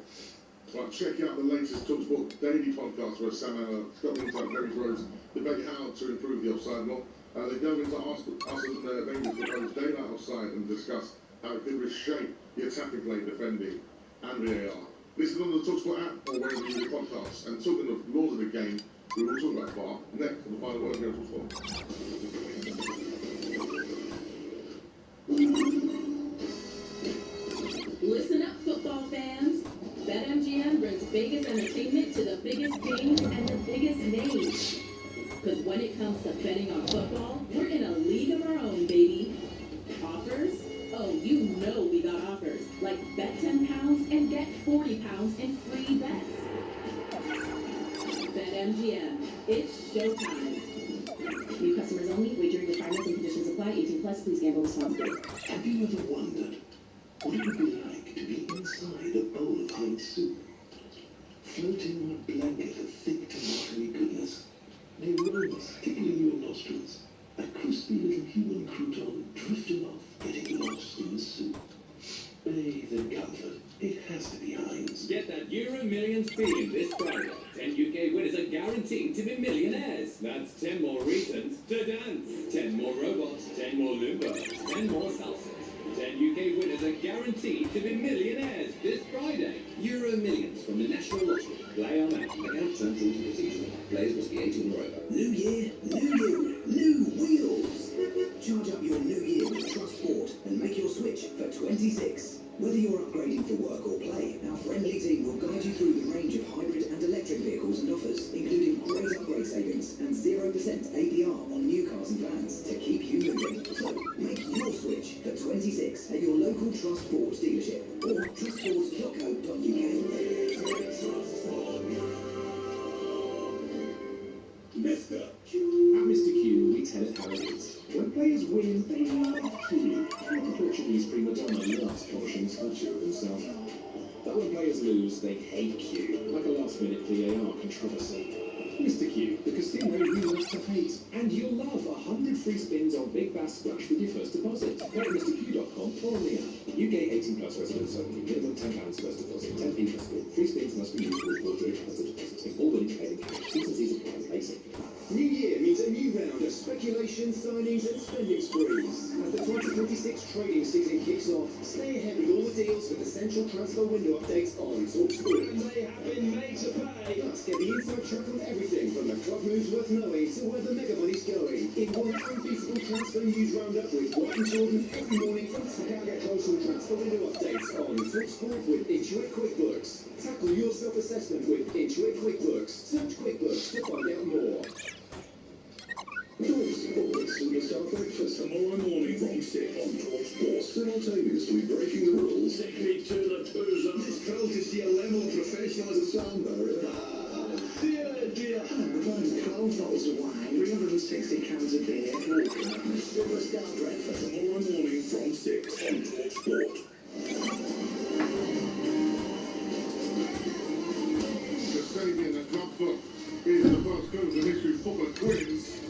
Right, check out the latest TalkSport daily podcast where Sam Allen, Scott Insight, Terry Rose debate how to improve the offside law. They delve into Arsene Wenger's proposed daylight offside and discuss how it could reshape the attacking play, defending, and VAR. Listen on the TalkSport app or wherever you get podcasts. And talking of laws of the game, we will talk about VAR next on the final word here on TalkSport. Listen up, football fans. BetMGM brings Vegas entertainment to the biggest games and the biggest names. Because when it comes to betting on football, we're in a league of our own, baby. Offers? Oh, you know we got offers. Like bet £10 and get £40 in free bets. BetMGM. It's showtime. New customers only. Wagering requirements and conditions apply. 18 plus. Please gamble responsibly. Have you ever wondered what it would be like to be inside a bowl of hot soup, floating on a blanket of thick tomatoey goodness, the aromas tickling your nostrils, a crispy little human crouton drifting off, getting lost in the soup? Bathe in comfort. It has to be Heinz. Get that Euro Millions feeling this Friday. 10 UK winners are guaranteed to be millionaires. That's 10 more reasons to dance. 10 more robots, 10 more Lumba, 10 more salsas. 10 UK winners are guaranteed to be millionaires this Friday. Euro Millions from the National Lottery. Play on app. Account terms and procedures. Players must be 18 or over. New year, new you, new wheels. Charge up your new year with Trust Sport and make your switch for 26. Whether you're upgrading for work or play, our friendly team will guide you through the range of hybrid and electric vehicles and offers, including great upgrade savings and 0% APR on new cars and vans to keep you moving. So, make your switch for 26 at your local Trust Sport dealership or trustsport.co.uk. Mr. Q. At Mr. Q, we tell it how it is. When players win, they love Q. The Portuguese prima donna loves polishing touches of himself. The But when players lose, they hate Q, like a last-minute VAR controversy. Mr. Q, the casino you love to hate. And you'll love 100 free spins on Big Bass Splash with your first deposit. Play at MrQ.com or on the app. UK 18 plus residents only. Minimum £10 first deposit. 10 interest rate. Free spins must be used with fraudulent transfer depositing. All winnings paid in cash. T's and C's apply. Play safe. New year means a new round of speculation, signings and spending sprees. As the 2026 trading season kicks off, stay ahead with all the deals with the central transfer window updates on TalkSport. And they have been made to pay. Plus, get the inside track on everything from the club moves worth knowing to where the mega money's going. In one unbeatable transfer news roundup with White and Jordan every morning from Chicago Coastal transfer window updates on TalkSport with Intuit QuickBooks. Tackle your self-assessment with Intuit QuickBooks. Search QuickBooks to find out more. TalkSport Superstar Breakfast tomorrow morning from 6 on TalkSport. Simultaneously breaking the rules. Take me to the boozer. It's proud to see a level of professional as a sound barrier. Dear. Providing 12 bottles of wine, 360 cans of beer, Superstar Breakfast Tomorrow morning from 6 on TalkSport. The stadium at Club Foot is the first clue of the mystery football quiz.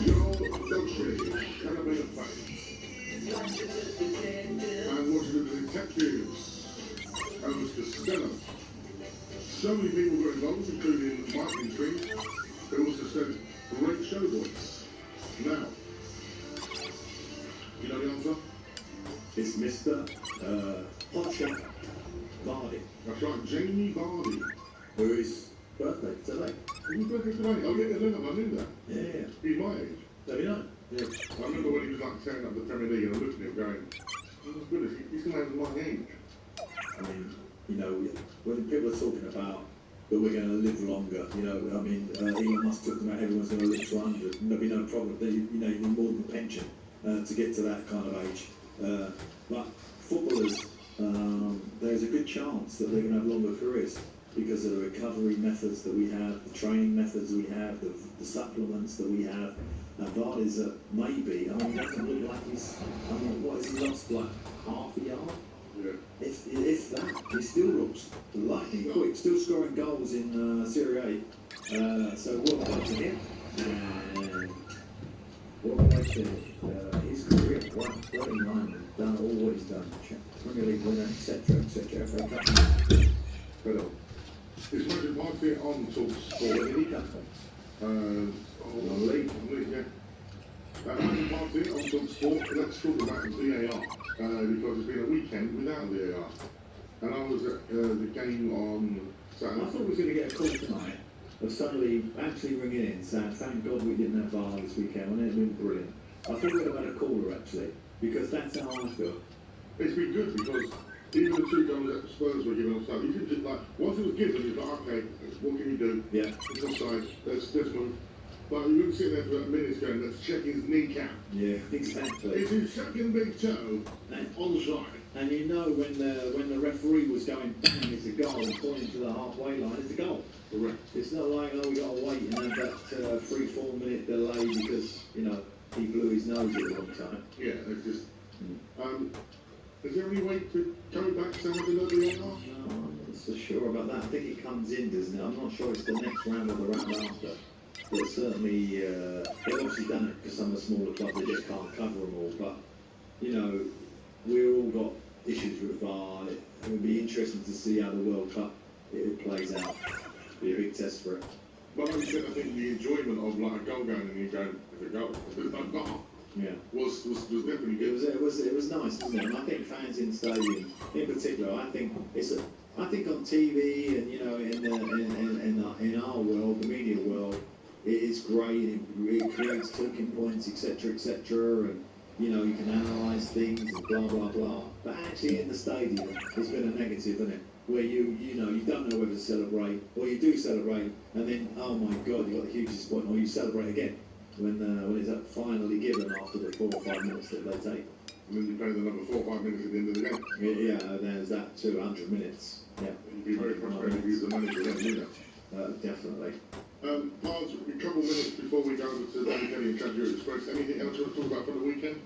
Joel Dodge had a bit of faith. And watching the detectives and Mr. Stella. So many people got involved, including Mike and Tree. They also said, great show voice. Now, you know the answer? It's Mr. Hotshot Vardy. That's right, Jamie Vardy. Who is birthday today. His birthday today? Oh, yeah, I knew that. Yeah. He's my age. Have you know? Yeah. I remember when he was like tearing up the Premier League and I looked at him going, oh my goodness, he's going to have my age. I mean, you know, when people are talking about that we're going to live longer, you know, I mean, Elon Musk talking about everyone's going to live to 100, and there'll be no problem. You know, you need more than a pension to get to that kind of age. But footballers, there's a good chance that they're going to have longer careers because of the recovery methods that we have, the training methods we have, the supplements that we have. And Vardy's maybe, I mean, he doesn't look like he's, I mean, what has he lost, like half a yard? Yeah. If that, he still looks lightning quick, still scoring goals in Serie A. So well done to him. And what can I say? His career, wow, 39, done all what he's done. Premier League winner, etc., etc. FA Cup. Incredible. It's Magic Market on TalkSport. Where did he come from? On League, yeah. Magic Market on TalkSport. Let's talk about VAR. Because it's been a weekend without VAR. And I was at the game on Saturday. I thought we were going to get a call tonight of somebody actually ringing in saying, thank God we didn't have VAR this weekend, and it's been brilliant. I thought we would have had a caller actually, because that's how I feel. It's been good because even the two goals that Spurs were given offside, you could just like, once it was given, you're like, okay, what can you do? Yeah. It's offside, let's move. But you wouldn't sit there for minutes going, let's check his kneecap. Yeah, exactly. It's his second big toe onside. And you know when the referee was going, bang, it's a goal, and pointing to the halfway line, it's a goal. Correct. It's not like, oh, we got to wait and have that 3-4 minute delay because, you know, he blew his nose at the wrong time. Yeah, it's just... is there any way to go back to have another VAR? No, I'm not so sure about that. I think it comes in, doesn't it? I'm not sure it's the next round or the round after. But certainly, they've obviously done it because some of the smaller clubs, they just can't cover them all. But, you know, we've all got issues with VAR. It would be interesting to see how the World Cup it plays out. Be a big test for it. But like you said, I think the enjoyment of like a goal going and you going, it's a goal. There's no VAR. Yeah. Was definitely good. It was nice, wasn't it? And I think fans in the stadium, in particular, I think on TV and, you know, in our world, the media world, it's great. It creates talking points, etc., etc., and you know you can analyse things and blah blah blah. But actually, in the stadium, it's been a negative, isn't it? Where you know you don't know whether to celebrate, or you do celebrate, and then oh my God, you got the hugest disappointment, or you celebrate again when it's finally given after the 4 or 5 minutes that they take. And then you play the number 4 or 5 minutes at the end of the game. Yeah, there's that 200 minutes. Yeah. You'd be very frustrated to use the money for them, wouldn't you? Definitely. Paz, a couple minutes before we go over to Danny Kelly and Chad Express, anything else you want to talk about from the weekend?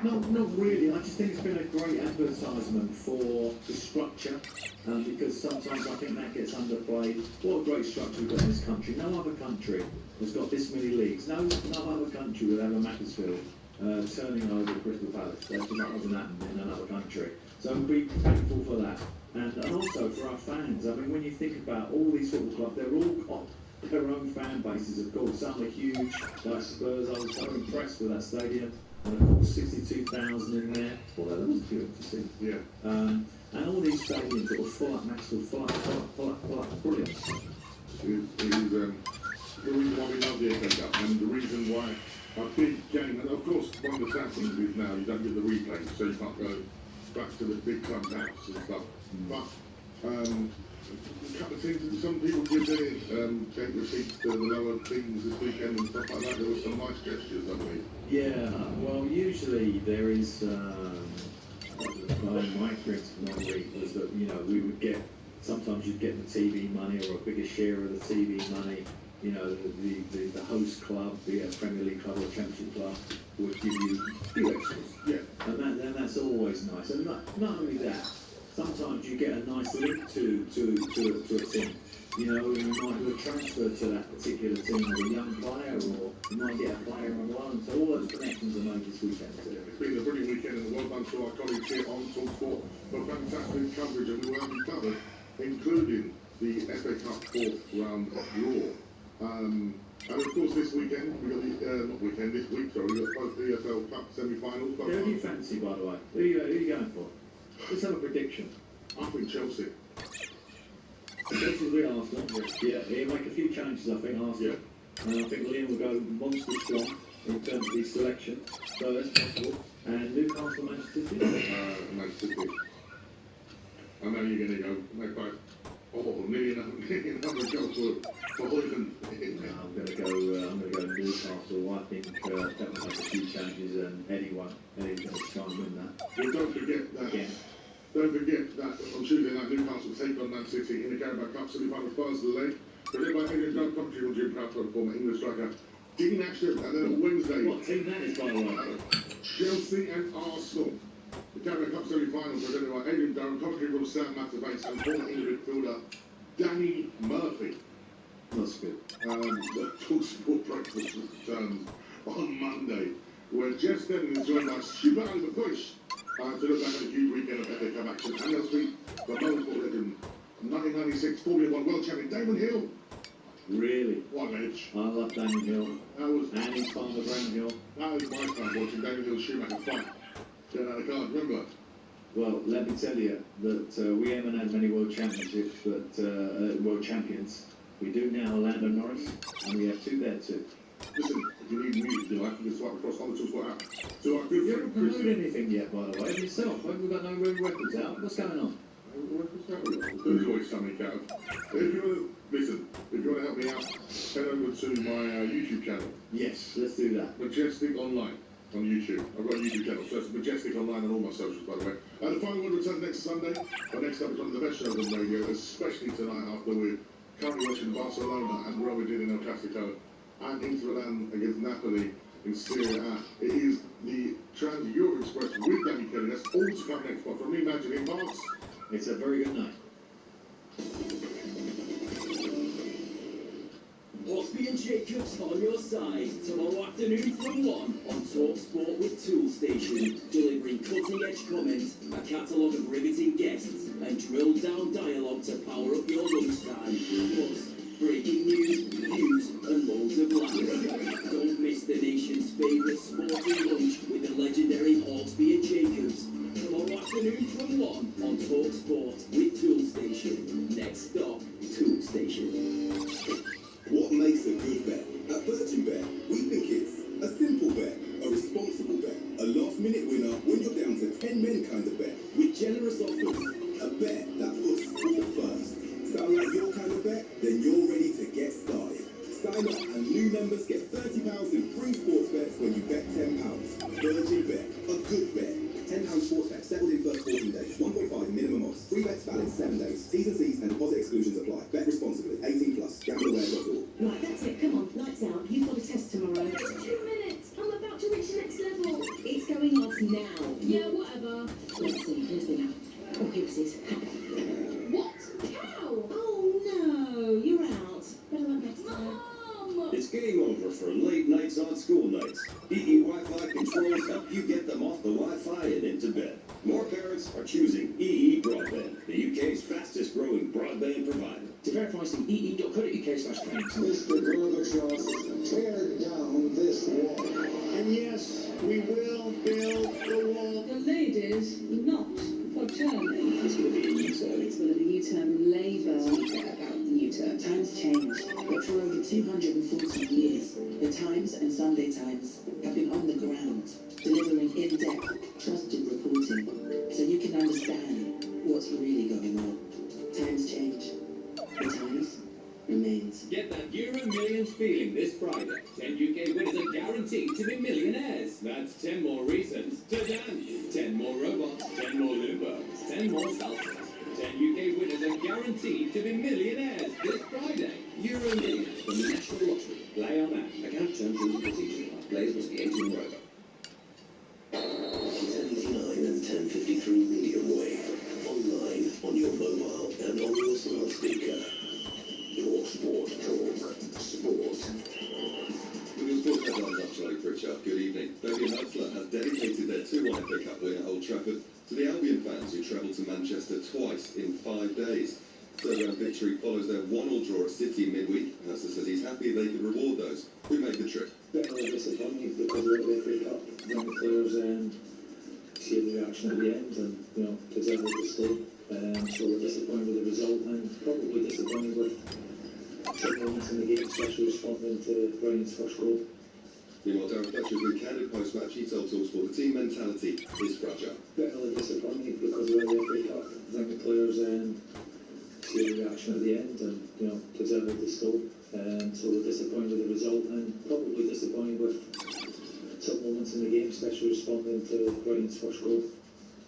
No, not really. I just think it's been a great advertisement for the structure, because sometimes I think that gets underplayed. What a great structure we've got in this country. No other country has got this many leagues. No other country would have a Macclesfield turning over Crystal Palace. That just doesn't happen in another country. So we'll be thankful for that. And also for our fans. I mean, when you think about all these football clubs, they're all got their own fan bases, of course. Some are huge, like Spurs. I was so impressed with that stadium. And of course, 62,000 in there. Well, that was good to see. Yeah. And all these stadiums that were full up, Maxwell, full up. Brilliant. It is the reason why we love the FA Cup, and the reason why a big game, and of course, one of the sad things is now you don't get the replay, so you can't go back to the big club house and stuff. But a couple of things, some people give their gate receipts to the lower teams this weekend and stuff like that. There were some nice gestures, I believe. Yeah, well, usually there is, my experience normally was that, you know, we would get, sometimes you'd get the TV money or a bigger share of the TV money. You know, the host club, the Premier League club or Championship club would give you a few extras. Yeah. And that's always nice. And not only that, sometimes you get a nice link to a team. You know, you might do a transfer to that particular team as a young player, or you might get a player on loan. So all those connections are made this weekend. It's been a brilliant weekend, and well done to our colleagues here on TalkSport for fantastic coverage, and we will have you covered, including the FA Cup fourth round draw. And of course, this weekend, we got this week, sorry, we got both the EFL Cup semi-finals. Who do you fancy, by the way? Who are you going for? Let's have a prediction. I think Chelsea. Chelsea will be Arsenal. Yeah, he'll make a few changes, I think, Arsenal. Yeah. And I think Liam will go monster strong in terms of his selection. So that's possible. And Newcastle, Manchester City. Manchester City. I know you're going to go make by nearly another goal for Hoyland. I'm going to go Newcastle. I think that will make a few changes, and Eddie's going to try and win that. Well, don't forget that. Again. Don't forget that on Tuesday night, Newcastle take on Man City in the Carabao Cup semi-final Thursday leg. Presented by Adrian Dunn, commentary on Jim Pratt, former English striker. Dean Ashton, and then on Wednesday. What team that is, by the way? Chelsea and Arsenal. The Carabao Cup semi-final presented by Adrian Dunn, commentary from Sam Matterface and former English midfielder Danny Murphy. That's good. The TalkSport breakfast returns on Monday. We're just then joined by Super Oliver Bush. To look back at a huge weekend of FA Cup action, and they'll speak the motorsport legend, 1996 Formula 1 world champion Damon Hill. Really? What an edge. I love Damon Hill. And his father, Brown Hill. That was my time watching Damon Hill Schumacher fight. Get out of the car, remember? Well, let me tell you that we haven't had many world championships, but world champions. We do now, Lando Norris, and we have two there too. Listen, if you need music, you know, I can just swipe across on the TalkSport app. So our good You friend haven't promoted anything yet, by the way, of yourself. We've got no records out. What's going on? There's always something out. If you want to help me out, head over to my YouTube channel. Yes, let's do that. Majestic Online on YouTube. I've got a YouTube channel, so it's Majestic Online on all my socials, by the way. And the final one returns next Sunday. But next up, it's one of the best shows on radio, especially tonight after we're currently watching Barcelona and Real Madrid in El Clasico, and Inter Milan against Napoli in Serie A. It is the Trans-Europe Express with Danny Kelly. That's all to come next month. From me, Magic in Barnes. It's a very good night. Hosby and Jacobs on your side tomorrow afternoon from 1 on TalkSport with Tool Station, delivering cutting-edge comments, a catalogue of riveting guests, and drilled-down dialogue to power up your lunchtime. Plus, breaking news, views, and loads of laughs. Don't miss the nation's favourite sporting lunch with the legendary Hosby and Jacobs. Tomorrow afternoon from 1 on TalkSport with Tool Station. Next stop, Tool Station. What makes a good bet? At Virgin Bet, we think it's a simple bet, a responsible bet, a last-minute winner when you're down to 10 men kind of bet, with generous offers, a bet that puts sport first. Sound like your kind of bet? Then you're ready to get started. Sign up and new members get £30 in free sports bets when you bet £10. Virgin Bet, a good bet. £10 sports bet settled in first 14 days. 1.5 minimum odds. Free bets valid 7 days. T's and C's and deposit exclusions apply. Bet responsibly. 18 plus. Gambleaware.org. Right, that's it. Come on, lights out. You've got a test tomorrow. Just 2 minutes. I'm about to reach the next level. It's going off Listen. Oh, here it is. What? How? Oh, no. You're out. Better luck next time. Mom! It's game over for late nights on school nights. EE Wi-Fi controls help you get them off the Wi-Fi and into bed. More parents are choosing EE Broadband, the UK's fastest growing broadband provider. To verify, see ee.co.uk/claims. Mr. Gorbachev, tear down this wall. And yes, we will build the wall. The ladies, not for turning. It's going to be a U-turn. It's going to be U-turn Labour. About the U-turn. Times change, but for over 240 years, the Times and Sunday Times have been on the ground, delivering in-depth, trusted reporting, so you can understand what's really going on. Times change. The Times remains. Get that Euro Millions feeling this Friday. 10 UK winners are guaranteed to be millionaires. That's 10 more reasons to dance. 10 more robots, 10 more Lumbergs, 10 more salsa. 10 UK winners are guaranteed to be millionaires this Friday. Euro Millions from the National Lottery. Play on that. Account terms and procedures. Players must be 18 or over. 1089 and 1053 medium wave. Online, on your mobile, and on your smart speaker. Talk Sport. Talk Sport. With your sports headlines up, Charlie Pritchard. Good evening. Burnley and Huddersfield has dedicated their 2-1 FA Cup win at Old Trafford to the Albion fans who travelled to Manchester twice in 5 days. Third-round victory follows their 1-1 draw at City midweek. Hudson says he's happy they could reward those who made the trip. Definitely disappointing because of the FA Cup. When the players see the reaction at the end and, deserved to stay. So we're disappointed with the result and probably disappointed with some moments in the game, especially responding to Brian's first goal. Meanwhile, Darren Fletcher's been candid post-match. He told TalkSport the team mentality is fragile. Definitely disappointing because of the FA Cup. I think the players see the reaction at the end and, deserved to score. So we're disappointed with the result and probably disappointed with some moments in the game, especially responding to Brian's first goal.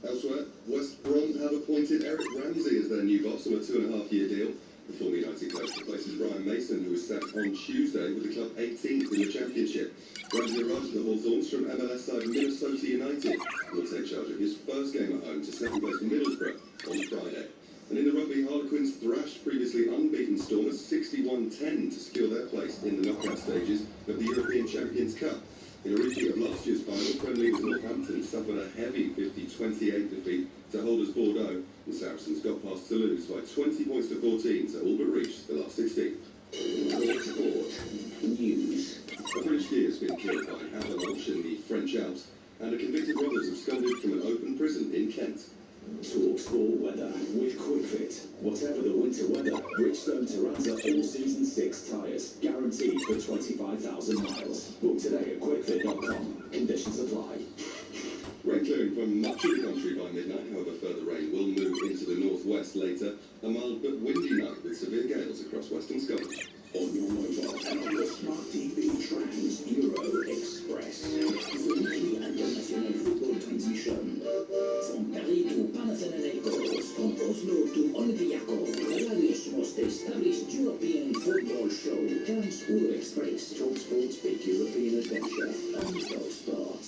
Elsewhere, West Brom have appointed Eric Ramsey as their new boss on a 2.5-year deal. The former United coach replaces Brian Mason, who was sacked on Tuesday with the club 18th in the Championship. Ramsey arrives at the Hawthorns from MLS side Minnesota United and will take charge of his first game at home to second-place Middlesbrough on Friday. And in the rugby, Harlequins thrashed previously unbeaten Stormers 61-10 to secure their place in the knockout stages of the European Champions Cup. In a repeat of last year's final, friendly with Northampton suffered a heavy 50-28 defeat to holders Bordeaux, and Saracens got past Toulouse by 20 points to 14 to all but reach the last 16. Sport news. A British skier has been killed by an avalanche in the French Alps, and a convicted robber has absconded from an open prison in Kent. Talk Sport weather with QuickFit. Whatever the winter weather, Bridgestone Turanza All-Season 6 tyres guaranteed for 25,000 miles. Book today at quickfit.com. Conditions apply. Rain clearing from much of the country by midnight, however further rain will move into the northwest later. A mild but windy night with severe gales across western Scotland. On your mobile and on your smart TV, Trans Euro Express. The weekly international football transmission. From Paris to Panathinaikos, from Oslo to Olympiacos, the Irish most established European football show. Trans Euro Express, TalkSport's big European adventure on TalkSport.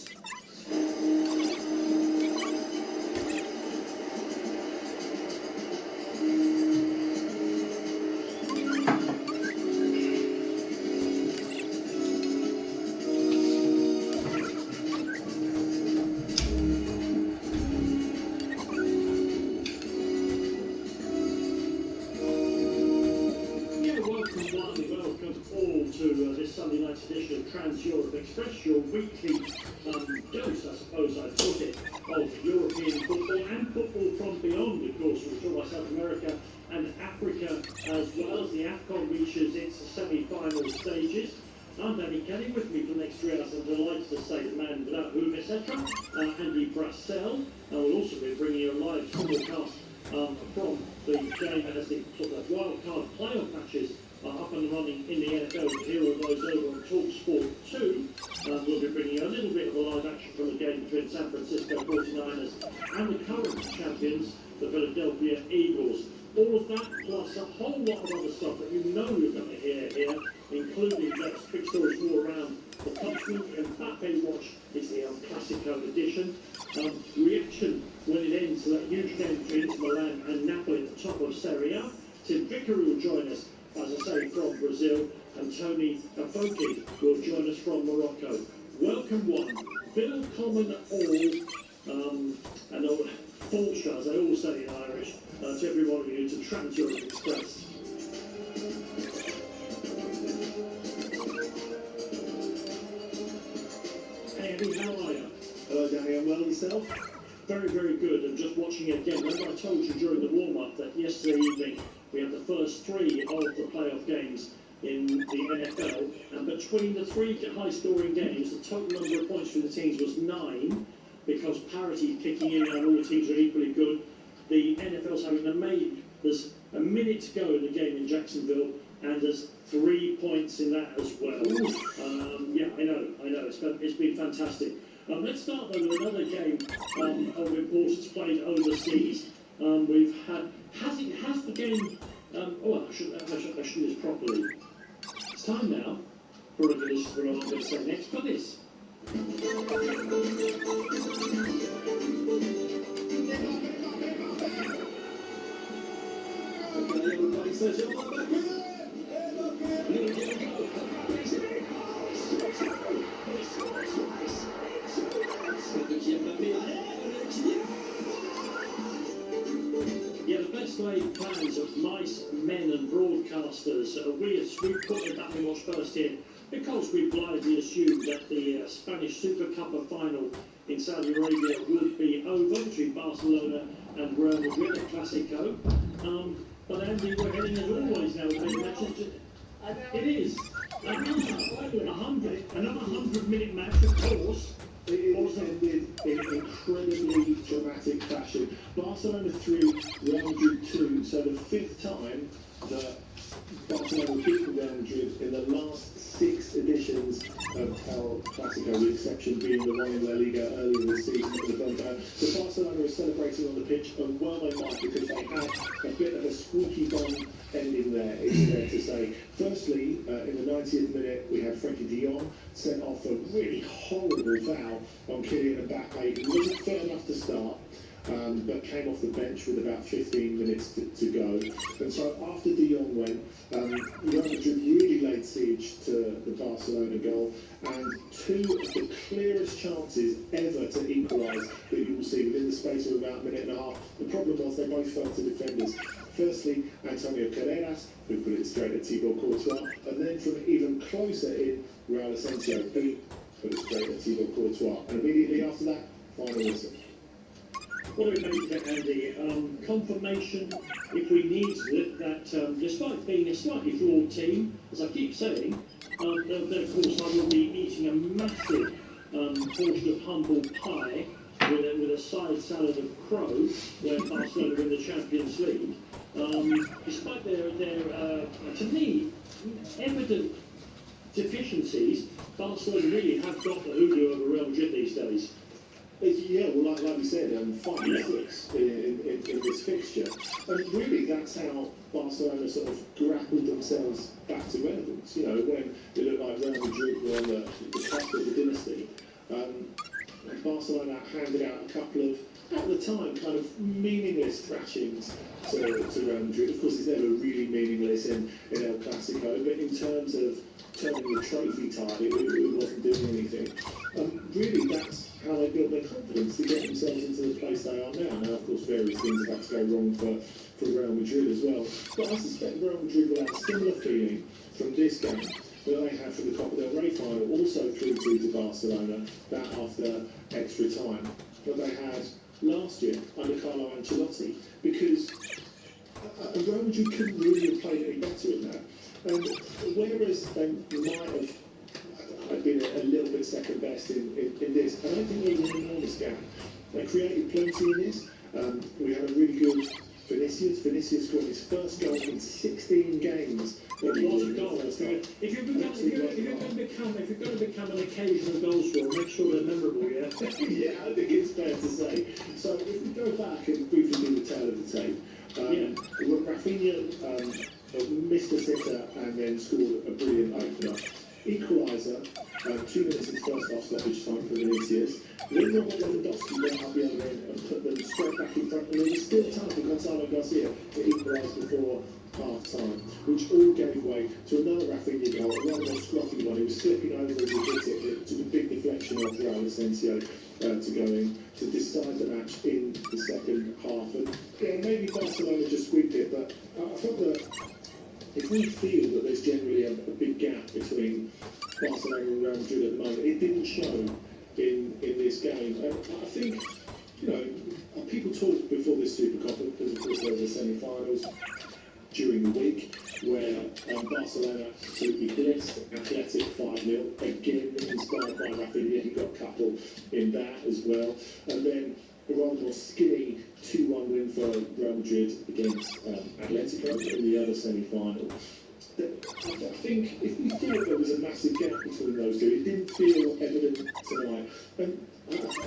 Sunday night's edition of Trans Europe Express, your weekly dose, I suppose I'd put it, of European football and football from beyond. Of course, we'll talk about South America and Africa as well as the AFCON reaches its semi-final stages. I'm Danny Kelly. With me for the next 3 hours, I'm delighted to say the man without whom, etc., Andy Brassell. And we'll also be bringing you a live simulcast from the game as the sort of wild card playoff matches up and running in the NFL. We'll hear all those over on TalkSport 2. We'll be bringing you a little bit of a live action from the game between San Francisco 49ers and the current champions, the Philadelphia Eagles. All of that, plus a whole lot of other stuff that you know you're going to hear here, including big stories all around the country. Mbappe Watch is the El Clasico edition. reaction when it ends to that huge game between Inter Milan and Napoli at the top of Serie A. Tim Vickery will join us, as I say, from Brazil, and Tony Afoki will join us from Morocco. Welcome one, Bill Common all, and all Fulsha, as they all say in Irish, to every one of you to Trans-Europe Express. Hey Eddie, how are you? Hello Danny, I'm well, yourself? Very, very good. And just watching it again, remember I told you during the warm-up that yesterday evening we had the first 3 of the playoff games in the NFL, and between the 3 high-scoring games, the total number of points from the teams was 9, because parity is kicking in and all teams are equally good. The NFL's having there's a minute to go in the game in Jacksonville, and there's 3 points in that as well. Yeah, I know, it's been fantastic. Let's start though with another game of importance played overseas. We've had, has the game, I should do this properly. It's time now for what I'm going to say next, but this. Okay, everybody says you're back with it. Yeah, the best laid plans of mice, men and broadcasters. We put it back and watch first here because we blithely assumed that the Spanish Super Cup final in Saudi Arabia would be over between Barcelona and Real Madrid, a Clasico. But Andy, we're heading as always now with big matches. It is. Another 100-minute match, of course. It ended in incredibly dramatic fashion. Barcelona 3, Real Madrid 2, so the 5th time that Barcelona beat Real Madrid in the last 6 editions of El Clasico, the exception being the one in La Liga earlier this season at the Bernabeu. So Barcelona is celebrating on the pitch, and well they might, because they had a bit of a squeaky bum ending there, it's fair to say. Firstly, in the 90th minute, we had Frankie de Jong sent off a really horrible foul on Kylian Mbappe, who wasn't fit enough to start, but came off the bench with about 15 minutes to go. And so after de Jong went, Real Madrid really laid siege to the Barcelona goal, and 2 of the clearest chances ever to equalise that you will see within the space of about a minute and a half. The problem was they both fell to defenders. Firstly, Antonio Carreras, who put it straight at Thibaut Courtois, and then from even closer in, Raul Asensio, who put it straight at Thibaut Courtois. And immediately after that, final whistle. What do we make of it, Andy? Confirmation, if we need it, that despite being a slightly flawed team, as I keep saying, then of course I will be eating a massive portion of humble pie with a side salad of crow when Barcelona win the Champions League. Despite their to me, evident deficiencies, Barcelona really have got the hoodoo over Real Madrid these days. Yeah, well, like we said, 5 and 6 in this fixture. And really, that's how Barcelona sort of grappled themselves back to relevance. You know, when it looked like Real Madrid were on the cusp of the dynasty, Barcelona handed out a couple of, at the time, kind of meaningless thrashings to Real Madrid. Of course, it's never really meaningless in El Clasico, but in terms of turning the trophy tide, it wasn't doing anything. Really, that's how they built their confidence to get themselves into the place they are now. Now, of course, various things have had to go wrong for Real Madrid as well. But I suspect Real Madrid will have a similar feeling from this game that they had from the Copa del Rey final, also 3-2 to Barcelona, that after extra time, that they had last year under Carlo Ancelotti, because Real Madrid couldn't really have played any better in that. And whereas they might have been a little bit second best in this, I don't think there was an enormous gap. They created plenty in this. We had a really good Vinicius. Vinicius scored his first goal in 16 games. What a goal! If you're going to become an occasional goal scorer, make sure they're memorable, yeah? Yeah, I think it's fair to say. So if we go back and briefly do the tail of the tape, Rafinha missed a sitter and then scored a brilliant opener. equaliser, 2 minutes into first half stoppage time for Vinicius. Then Robert Lewandowski went up the other end and put them straight back in front, and there was still time for Gonzalo Garcia to equalise before half-time, which all gave way to another Rafinha goal, a rather more scruffy one. He was slipping over as he hit it. It took a big deflection off Raul Asensio to go in to decide the match in the second half. And yeah, maybe Barcelona just squeaked it, but I thought that if we feel that there's generally a big gap between Barcelona and Real Madrid at the moment, it didn't show in this game. And I think, you know, people talked before this Super Cup, because of course there was the semi-finals during the week, where Barcelona absolutely blitzed Athletic 5-0, again inspired by Rafinha. He got a couple in that as well. And then a rather more skinny 2-1 win for Real Madrid against Atletico in the other semi-final. I think if we thought there was a massive gap between those two, it didn't feel evident tonight. And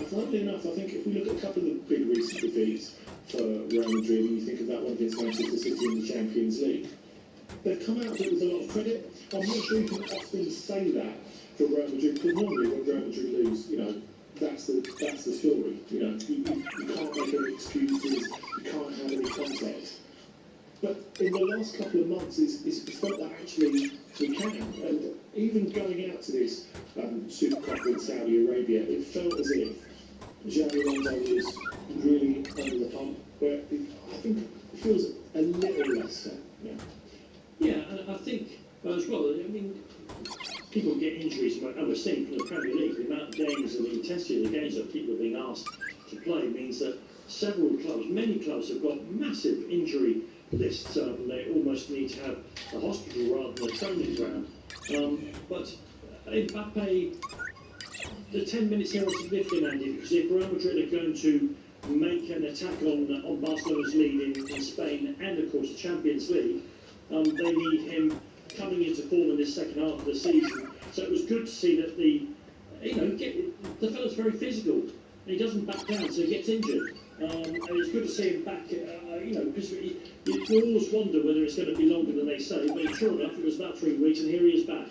funnily enough, I think if we look at a couple of the big recent defeats for Real Madrid, and you think of that one against Manchester City in the Champions League, they've come out of it with a lot of credit. I'm not sure you can often say that for Real Madrid, because normally when Real Madrid lose, you know, that's the story. You know, you can't make any excuses, you can't have any context. But in the last couple of months, it's felt that actually we can. And even going out to this Super Cup in Saudi Arabia, it felt as if Xavi Alonso was really under the pump, where I think it feels a little less so. Yeah. Yeah, and I think as well, I mean, people get injuries, and we're seeing from the Premier League, the amount of games and the intensity of the games that people are being asked to play means that several clubs, many clubs have got massive injury lists. They almost need to have a hospital rather than a training ground. But Mbappe, the 10 minutes here are significant, Andy, because if Real Madrid are going to make an attack on Barcelona's lead in Spain and, of course, the Champions League, they need him coming into form in this second half of the season. So it was good to see that the fella's very physical, and he doesn't back down, so he gets injured. And it's good to see him back, because you always wonder whether it's going to be longer than they say, but sure enough, it was about 3 weeks, and here he is back.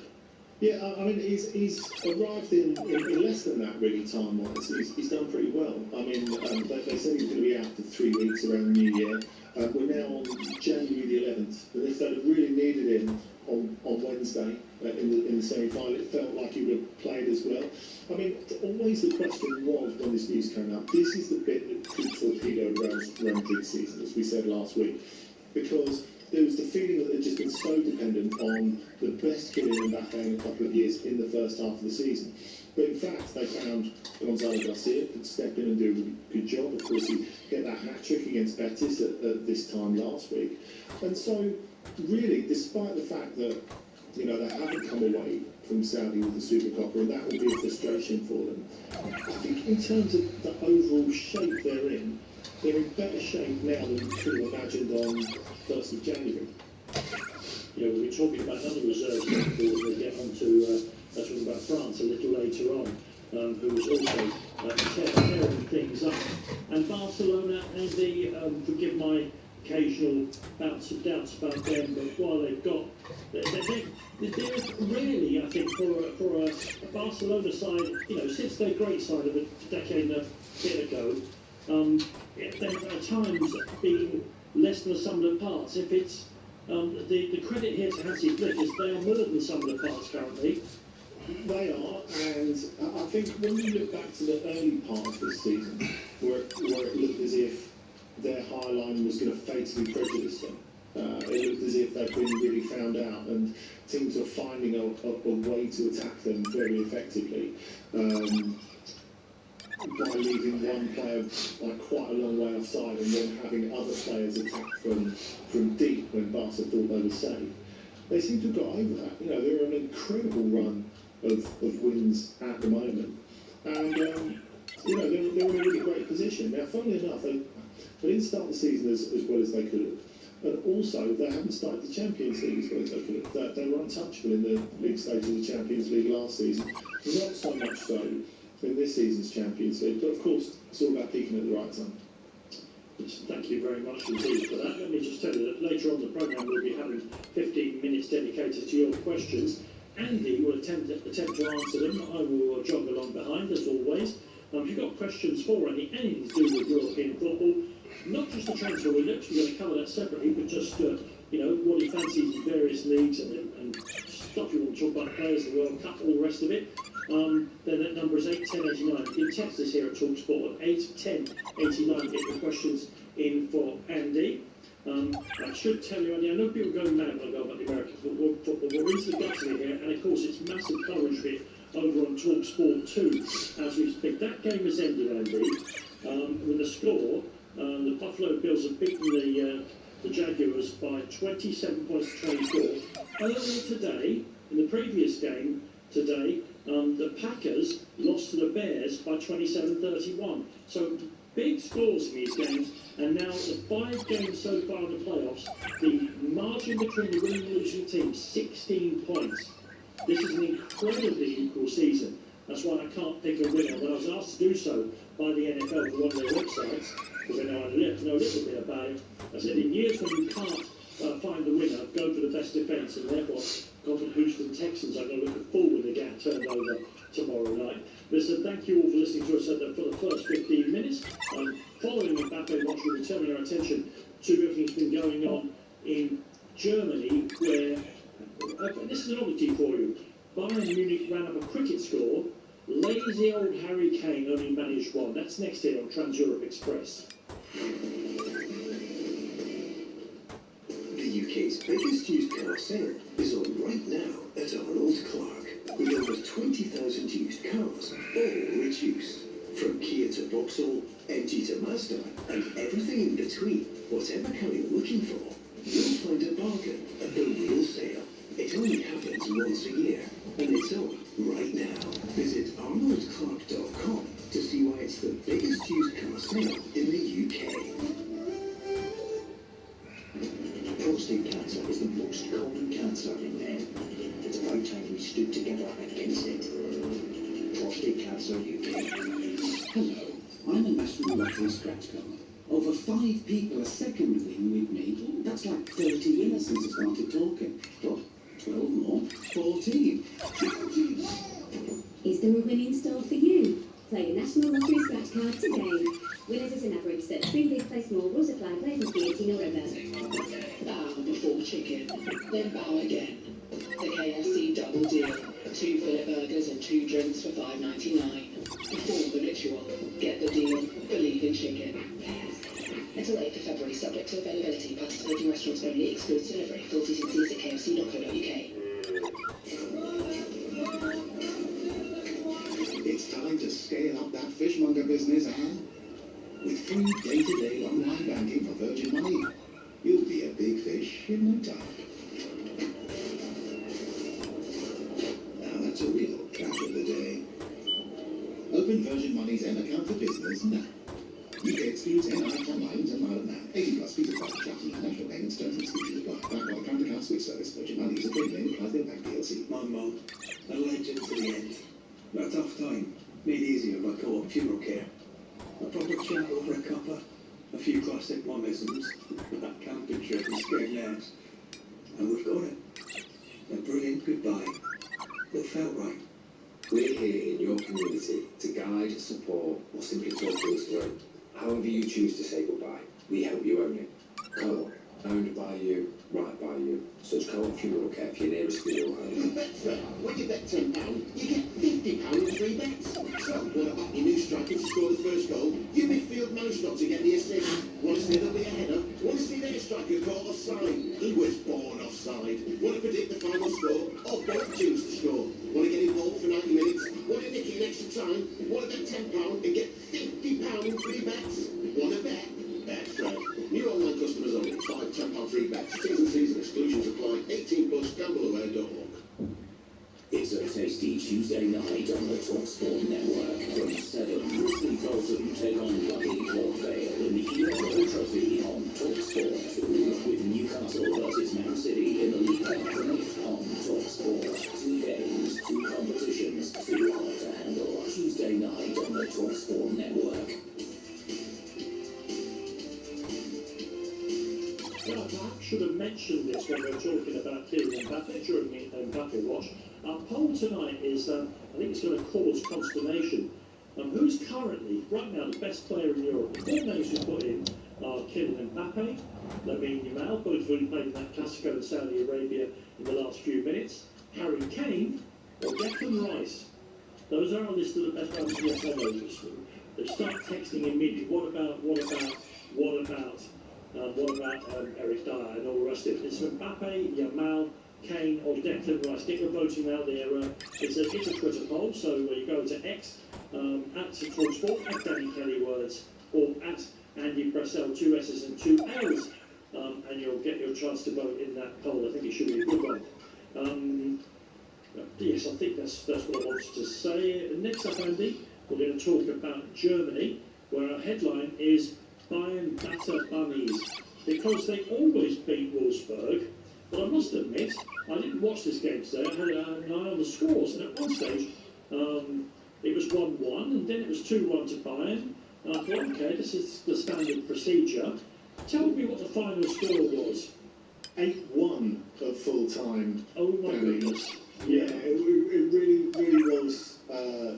Yeah, I mean, he's arrived in less than that, really, time-wise. He's done pretty well. I mean, they said he was going to be out for 3 weeks around New Year. We're now on January the 11th, and if they'd have really needed him on Wednesday in the semi-final, it felt like he would have played as well. I mean, always the question was, when this news came up, this is the bit that could torpedo Real Madrid season, as we said last week, because there was the feeling that they'd just been so dependent on the best Kylian Mbappe in a couple of years in the first half of the season. But in fact, they found Gonzalo Garcia could step in and do a good job. Of course, he hit that hat-trick against Betis at this time last week. And so, really, despite the fact that, you know, they haven't come away from Saudi with the Super Cup, and that will be a frustration for them, I think in terms of the overall shape they're in better shape now than we could have imagined on 1st of January. Yeah, we'll be talking about another reserves before we get on to talking about France a little later on, who was also tearing things up. And Barcelona, Andy, forgive my occasional bouts of doubts about them, but while they've got, they're really, I think, for a Barcelona side, you know, since their great side of a decade and a bit ago, they've at times been less than the sum of the parts. If it's the credit here to Hansi Flick is they are more than the sum of the parts currently. They are, and I think when we look back to the early part of this season, where it looked as if their high line was going to fatally prejudice them, it looked as if they'd been really found out, and teams were finding a way to attack them very effectively. By leaving one player like quite a long way offside and then having other players attack from deep when Barca thought they were safe. They seem to have got over that. You know, they're on an incredible run of wins at the moment. And, you know, they're in a really great position. Now, funnily enough, they didn't start the season as well as they could have. And also, they haven't started the Champions League as well as they could have. They were untouchable in the league stage of the Champions League last season. Not so much so in this season's Champions League, but of course it's all about peaking at the right time. Thank you very much indeed for that. Let me just tell you that later on the programme we'll be having 15 minutes dedicated to your questions, Andy will attempt to answer them. I will jog along behind, as always. If you've got questions for Andy, anything to do with European football, not just the transfer window, because we're going to cover that separately, but just what he fancies in various leagues and stuff you want to talk about, players, the World Cup, all the rest of it. Then that number is 81089. You can text us here at TalkSport at 81089. Get your questions in for Andy. I should tell you, Andy, I know people go mad when I go about the American football. We're into the guts of it here, and of course it's massive coverage of it over on TalkSport 2 as we speak. That game has ended, Andy, with a score. The Buffalo Bills have beaten the Jaguars by 27 points to 24. Earlier today, in the previous game today, the Packers lost to the Bears by 27-31. So big scores in these games, and now the 5 games so far in the playoffs, the margin between the winning and losing teams, 16 points. This is an incredibly equal season. That's why I can't pick a winner. When I was asked to do so by the NFL for one of their websites, because I know a little bit about it, I said in years when you can't find the winner, go for the best defence, and therefore gone for the Houston Texans. I'm going to look at full when they get turned over tomorrow night. Listen, thank you all for listening to us for the first 15 minutes. Following Mbappe watch, we'll be turning our attention to everything that's been going on in Germany, where, this is an oddity for you, Bayern Munich ran up a cricket score. Lazy old Harry Kane only managed one. That's next here on Trans-Europe Express. The UK's biggest used car sale is on right now at Arnold Clark, with over 20,000 used cars, all reduced. From Kia to Vauxhall, MG to Mazda, and everything in between. Whatever car you're looking for, you'll find a bargain at the real sale. It only happens once a year, and it's on right now. Visit arnoldclark.com to see why it's the biggest used car sale in the UK. Prostate cancer is the most common cancer in men. It's about time we stood together against it. Prostate Cancer UK. Hello, I'm a National Lottery scratch card. Over 5 people a second ring with me. That's like 30 years since I started talking. What? 12 more? 14. Is there a win in store for you? Play the National Lottery scratch card today. Winners is an average set. 3 big play small. Rules apply. Play must be 18 or over. Bow before chicken, then bow again. The KFC double deal. 2 fillet burgers and 2 drinks for $5.99. Perform the ritual. Get the deal. Believe in chicken. Until 8th of February, subject to availability. Participating restaurants only. Excludes delivery. Full T's and C's at kfc.co.uk. It's time to scale up that fishmonger business, with free day-to-day online banking for Virgin Money, you'll be a big fish in no time. Now that's a real catch of the day. Open Virgin Money's M account for business now. UK excludes NI account lines and Ireland now. 80 plus fees apply. Tracking and national payments terms and exclusions apply. Backed by current account switch service. Virgin Money is a trade name of Clydesdale Bank PLC. My mum, a legend to the end. But a tough time, made easier by Co-op Funeral Care. A proper chat over a cuppa, a few classic monisms, that camping trip and scared nets. And we've got it. A brilliant goodbye that felt right. We're here in your community to guide, support, or simply talk things through. However you choose to say goodbye, we help you own it. Co-op, owned by you, right by you. So it's Co-op Funeral Care for your nearest funeral home. When you bet £10, you get £50 in free bets. So, want to back your new striker to score the first goal? Your midfield no-stop to get the assist? Want to see there'll be a header? Want to see their striker caught offside? He was born offside. Want to predict the final score? Or both teams to score? Want to get involved for 90 minutes? Want to nick it in extra time? Want to bet £10 and get £50 in free bets? Want to bet? Betfred. New online customers only. 5 £10 free bets. T's and C's and exclusions apply. 18 plus. Gambleaware.org. It's a tasty Tuesday night on the TalkSport Network. From 7, Risky Bolton take on lucky Port Vale in the EFL Trophy on TalkSport 2, with Newcastle versus Man City in the League Cup on TalkSport. 2 games, 2 competitions, 2 hard to handle. Tuesday night on the TalkSport Network. Now, I should have mentioned this when we were talking about Kylian Mbappe during the Mbappe watch. Our poll tonight is, I think it's going to cause consternation. Who's currently, right now, the best player in Europe? The four names we put in are Kylian Mbappe, Lamine Yamal, both who played in that Clasico in Saudi Arabia in the last few minutes, Harry Kane, or Declan Rice. Those are our list of the best players. Yes, I know. They start texting immediately. What about Eric Dyer and all the rest of it? It's Mbappe, Yamal, Kane, or Declan Rice. Get your voting out there. It's a Twitter poll, so you go to X, at TalkSport, at Danny Kelly Words, or at Andy Brassell, 2 S's and 2 L's, and you'll get your chance to vote in that poll. I think it should be a good one. Yes, I think that's what I wanted to say. Next up, Andy, we're going to talk about Germany, where our headline is Bayern batter bunnies, because they always beat Wolfsburg. But I must admit, I didn't watch this game today. I had an eye on the scores, and at one stage, it was 1-1, and then it was 2-1 to Bayern. And I thought, okay, this is the standard procedure. Tell me what the final score was. 8-1 at full time. Oh my goodness. Yeah, it really was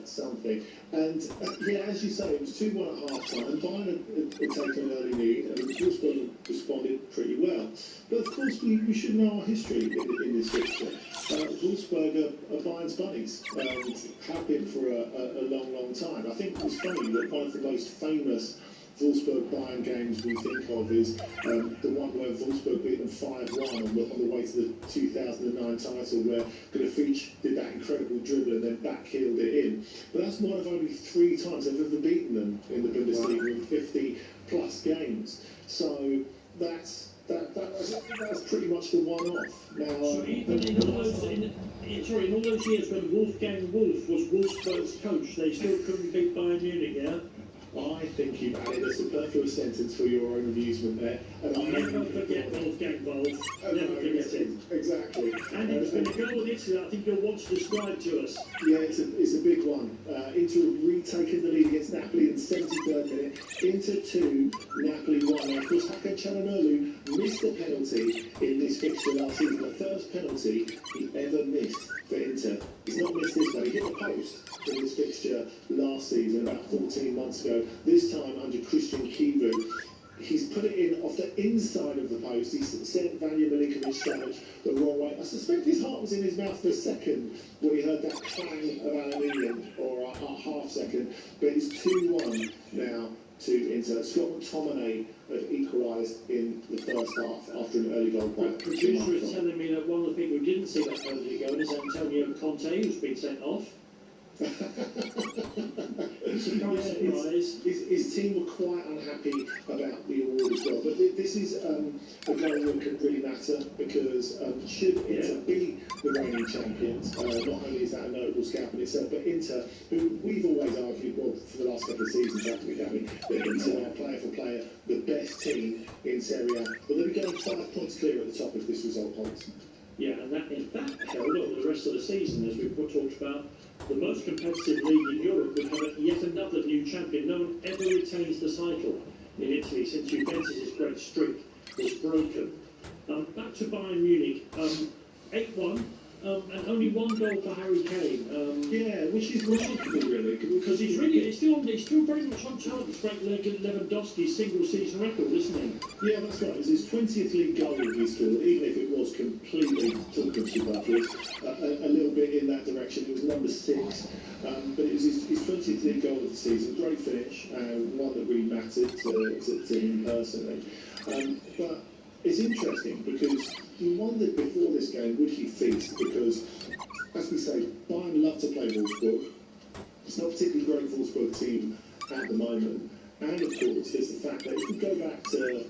something. And yeah, as you say, it was 2-1 at half time, and Bayern had taken an early lead, and Wolfsburg responded pretty well. But of course, we should know our history in this fixture. Wolfsburg are Bayern's bunnies, and have been for a long time. I think it's funny that one of the most famous Wolfsburg-Bayern games we think of is the one where Wolfsburg beat them 5-1 on the way to the 2009 title, where Grafich did that incredible dribble and then back-heeled it in. But that's one of only 3 times they've ever beaten them in the Bundesliga in 50-plus games. So that's pretty much the one-off. Now, so even in all those years when Wolfgang Wolf was Wolfsburg's coach, they still couldn't beat Bayern Munich, yeah? I think you've added a superfluous sentence for your own amusement there. And I'll never forget Wolfgang Wolf. Never forget him. Exactly. And it's been a goal in Italy I think you'll want to describe to us. Yeah, it's a big one. Inter have retaken the lead against Napoli in the 73rd minute. Inter 2, Napoli 1. Now, of course, Hakan Çalhanoğlu missed a penalty in this fixture last season. The first penalty he ever missed for Inter. He's not missed this one. He hit the post in this fixture last season, about 14 months ago. This time under Christian Kivu. He's put it in off the inside of the post. He's sent Vanja Milinkovic-Savic the wrong way. I suspect his heart was in his mouth for a second when he heard that clang of aluminium, or a half second. But it's 2-1 now to Inter. Scott McTominay had equalised in the first half after an early goal. The producer is telling me that one of the people who didn't see that penalty going is Antonio Conte, who's been sent off. His team were quite unhappy about the award as well, but this is a goal that could really matter, because should Inter be the reigning champions, not only is that a notable scalp in itself, but Inter, who we've always argued, well, for the last couple of seasons, actually, Danny, that Inter are player for player the best team in Serie A. Well, they'll be going 5 points clear at the top if this result holds. Yeah, and if that held over the rest of the season, as we've talked about, the most competitive league in Europe would have yet another new champion. No one ever retains the title in Italy since Juventus' great streak was broken. Back to Bayern Munich, 8-1, and only 1 goal for Harry Kane. Yeah, which is remarkable, really, because he's still very much on target to break Lewandowski's single-season record, isn't he? Yeah, that's right. It's his 20th league goal he scored, even if it was completely talking superfluous. A little bit in that direction. It was number 6, but it was his 20th league goal of the season. Great finish, one that really mattered to him personally. But it's interesting because you wondered before this game, would he feast? Because, as we say, Bayern love to play Wolfsburg. It's not a particularly great Wolfsburg team at the moment. And of course, there's the fact that if we go back to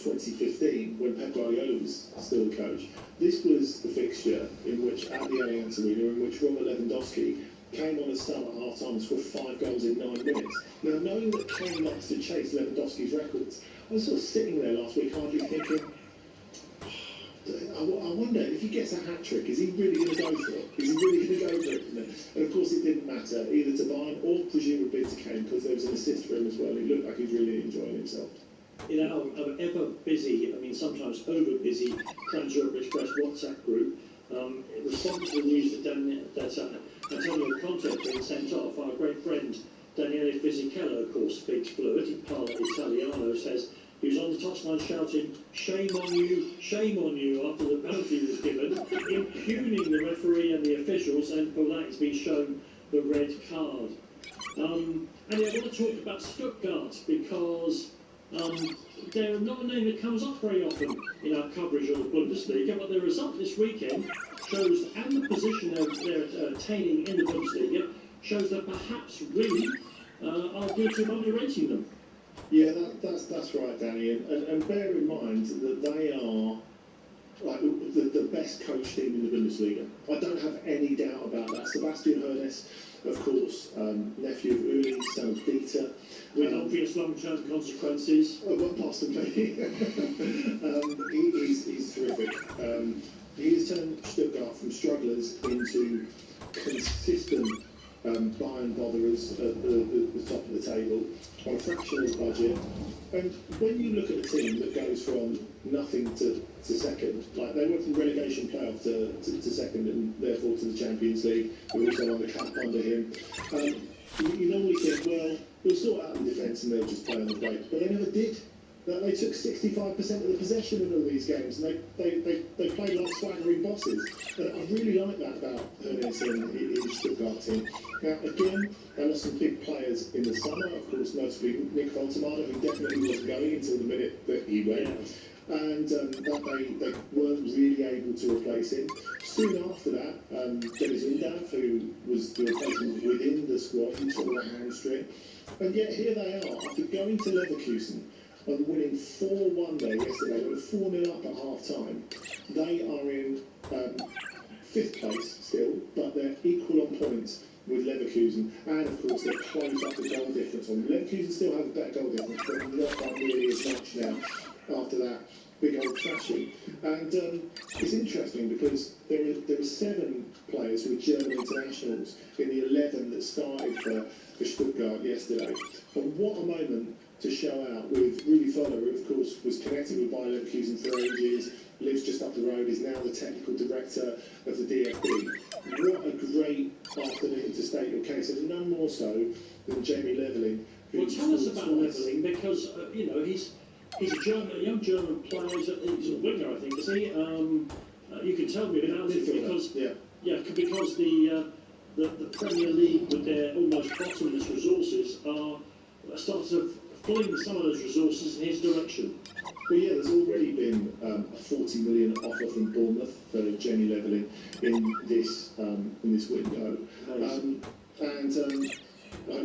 2015, when Pep Guardiola was still the coach, this was the fixture in which, at the Allianz Arena, in which Robert Lewandowski came on a start at half-time and scored 5 goals in 9 minutes. Now, knowing that Kane likes to chase Lewandowski's records, I was sort of sitting there last week hardly thinking, I wonder, if he gets a hat-trick, is he really going to go for it? Is he really going to go for it? And of course it didn't matter, either to Bayern or presumably to Kane, because there was an assist for him as well. He looked like he was really enjoying himself. In our ever busy, I mean sometimes over busy, Trans Europe Express WhatsApp group, in response to the news that Antonio Conte had been sent off, our great friend Daniele Fisichella, of course, speaks fluent. He parla Italiano, says he was on the touchline shouting, shame on you, after the penalty was given, impugning the referee and the officials, and for that he's been shown the red card. And I want to talk about Stuttgart because they're not a name that comes up very often in our coverage of the Bundesliga, but the result this weekend shows, and the position they're attaining in the Bundesliga, shows that perhaps we are guilty of underrating them. Yeah, that's right, Danny. And bear in mind that they are like the best coach team in the Bundesliga. I don't have any doubt about that. Sebastian Hoeneß, of course, nephew of Uli, son of Dieter. With obvious long-term consequences. Well, possibly. He's terrific. He has turned Stuttgart from strugglers into consistent Bayern botherers at the top of the table on a fractional budget. And when you look at a team that goes from nothing to second, like they went from relegation playoff to second and therefore to the Champions League, they also won the cup under him. You normally think, well, they'll sort out the defence and they'll just play on the break, but they never did. They took 65% of the possession in all these games, and they played like swaggering bosses. And I really like that about Hoeneß in his Stuttgart team. Now, again, they lost some big players in the summer, of course, notably Nick Voltemade, who definitely wasn't going until the minute that he went. And they weren't really able to replace him. Soon after that, Dennis Undav, who was the replacement within the squad, he tore a hamstring. And yet here they are, after going to Leverkusen and winning 4-1 there yesterday, they were 4-0 up at half-time. They are in 5th place still, but they're equal on points with Leverkusen, and of course they've closed up the goal difference on them. Leverkusen still have a better goal difference, but not by nearly as much now after that big old thrashing. And it's interesting because there are 7 players who are German internationals in the 11 that started for Stuttgart yesterday. And what a moment to show out with Rudi Völler, who of course was connected with Bayer Leverkusen for ages, lives just up the road, is now the technical director of the DFB. What a great afternoon to state your case, and none more so than Jamie Leveling. Well, tell us about Leveling, because he's a young German player. He's a winger, I think, is he? You can tell me about it because because the Premier League, with their almost bottomless resources, are starting to fling some of those resources in his direction. Well, yeah, there's already been a 40 million offer from Bournemouth for Jamie Leveling in this window, and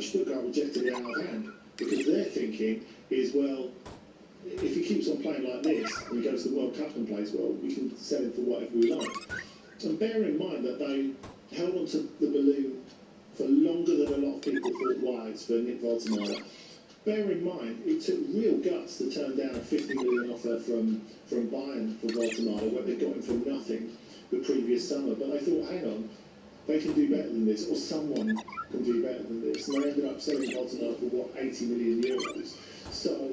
Stuttgart rejected it out of hand because their thinking is, well, if he keeps on playing like this and he goes to the World Cup and plays well, we can sell him for whatever we like. And bear in mind that they held on to the balloon for longer than a lot of people thought wise for Nick Voltemade. Bear in mind, it took real guts to turn down a 50 million offer from Bayern for Voltemade, where they got him for nothing the previous summer. But they thought, hang on, they can do better than this, or someone can do better than this. And they ended up selling Voltemade for, 80 million euros. So,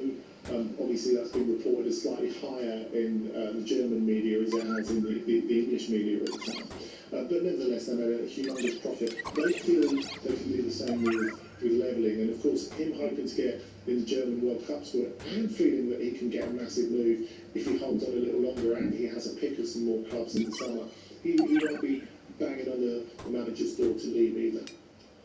obviously that's been reported as slightly higher in the German media as it has in the English media at the time. But nevertheless, they made a humongous profit. They feel they can do the same with Leveling, and of course him hoping to get in the German World Cup squad and feeling that he can get a massive move if he holds on a little longer and he has a pick of some more clubs in the summer. He won't be banging on the manager's door to leave either.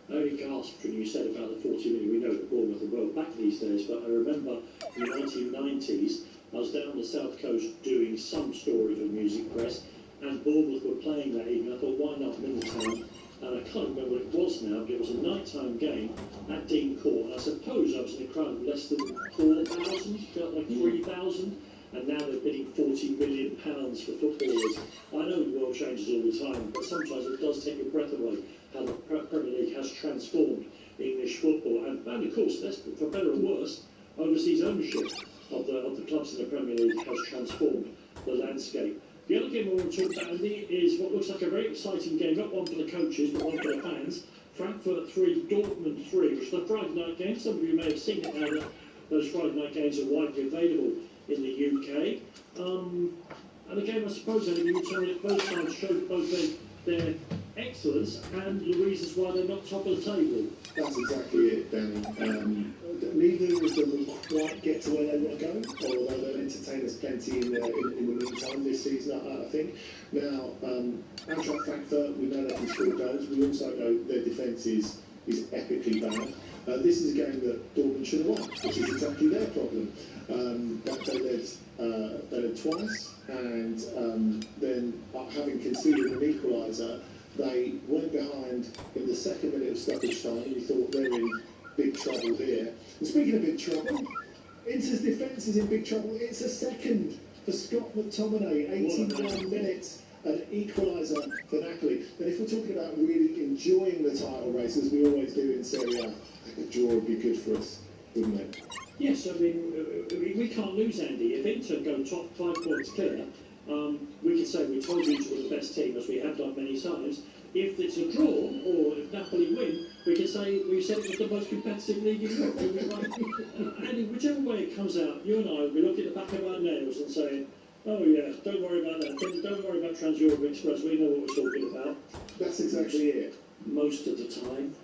I only gasped when you said about the 40 million. We know that Bournemouth are well back these days, but I remember in the 1990s I was down the south coast doing some story for Music Press, and Bournemouth were playing that evening. I thought, why not Middletown? And I can't remember what it was now, but it was a nighttime game at Dean Court. And I suppose I was in a crowd of less than 4,000, felt like 3,000, and now they're bidding £40 million for footballers. I know the world changes all the time, but sometimes it does take your breath away how the Premier League has transformed English football. And of course, for better or worse, overseas ownership of the clubs in the Premier League has transformed the landscape. The other game I want to talk about, Andy, is what looks like a very exciting game, not one for the coaches, but one for the fans. Frankfurt 3, Dortmund 3, which is a Friday night game. Some of you may have seen it now that those Friday night games are widely available in the UK. And again, game, I suppose, and you told it both sides showed both their excellence and the reasons why they're not top of the table. That's exactly it, Danny. Neither of them will quite get to where they want to go, although they'll entertain us plenty in the meantime this season, I think. Now, Eintracht Frankfurt, we know they can score goals. We also know their defence is epically bad. This is a game that Dortmund should have won, which is exactly their problem. They led twice, and then having conceded an equaliser, they went behind in the second minute of stoppage time. We thought they're in big trouble here. And speaking of big trouble, Inter's defence is in big trouble. It's a second for Scott McTominay, 81 minutes, an equaliser for Napoli. And if we're talking about really enjoying the title race, as we always do in Serie A, a draw would be good for us, wouldn't it? Yes, I mean, we can't lose, Andy. If Inter go top 5 points clear, we can say we told you Inter were the best team, as we have done many times. If it's a draw, or if Napoli win, we can say we said it was the most competitive league in Europe. Andy, whichever way it comes out, you and I will be looking at the back of our nails and saying, oh yeah, don't worry about that. Don't worry about Trans-Europe Express. We know what we're talking about. That's exactly it. Most of the time.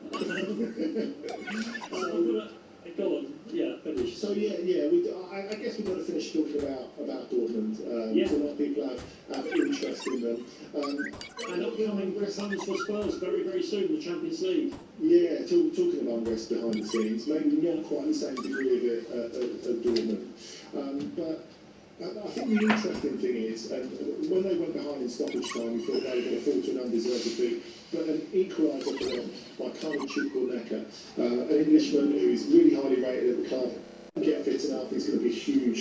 Go on, yeah, finish. So I guess we've got to finish talking about Dortmund. So a lot of people have interest in them. And upcoming plans for Spurs very, very soon, the Champions League. Yeah, talking of unrest behind the scenes, maybe not quite the same degree of it at Dortmund. But I think the interesting thing is, when they went behind in stoppage time, we thought they were going to fall to an undeserved defeat. But an equaliser for them by Kyle Chukwuemeka, an Englishman who is really highly rated at the club, get fit enough, he's going to be huge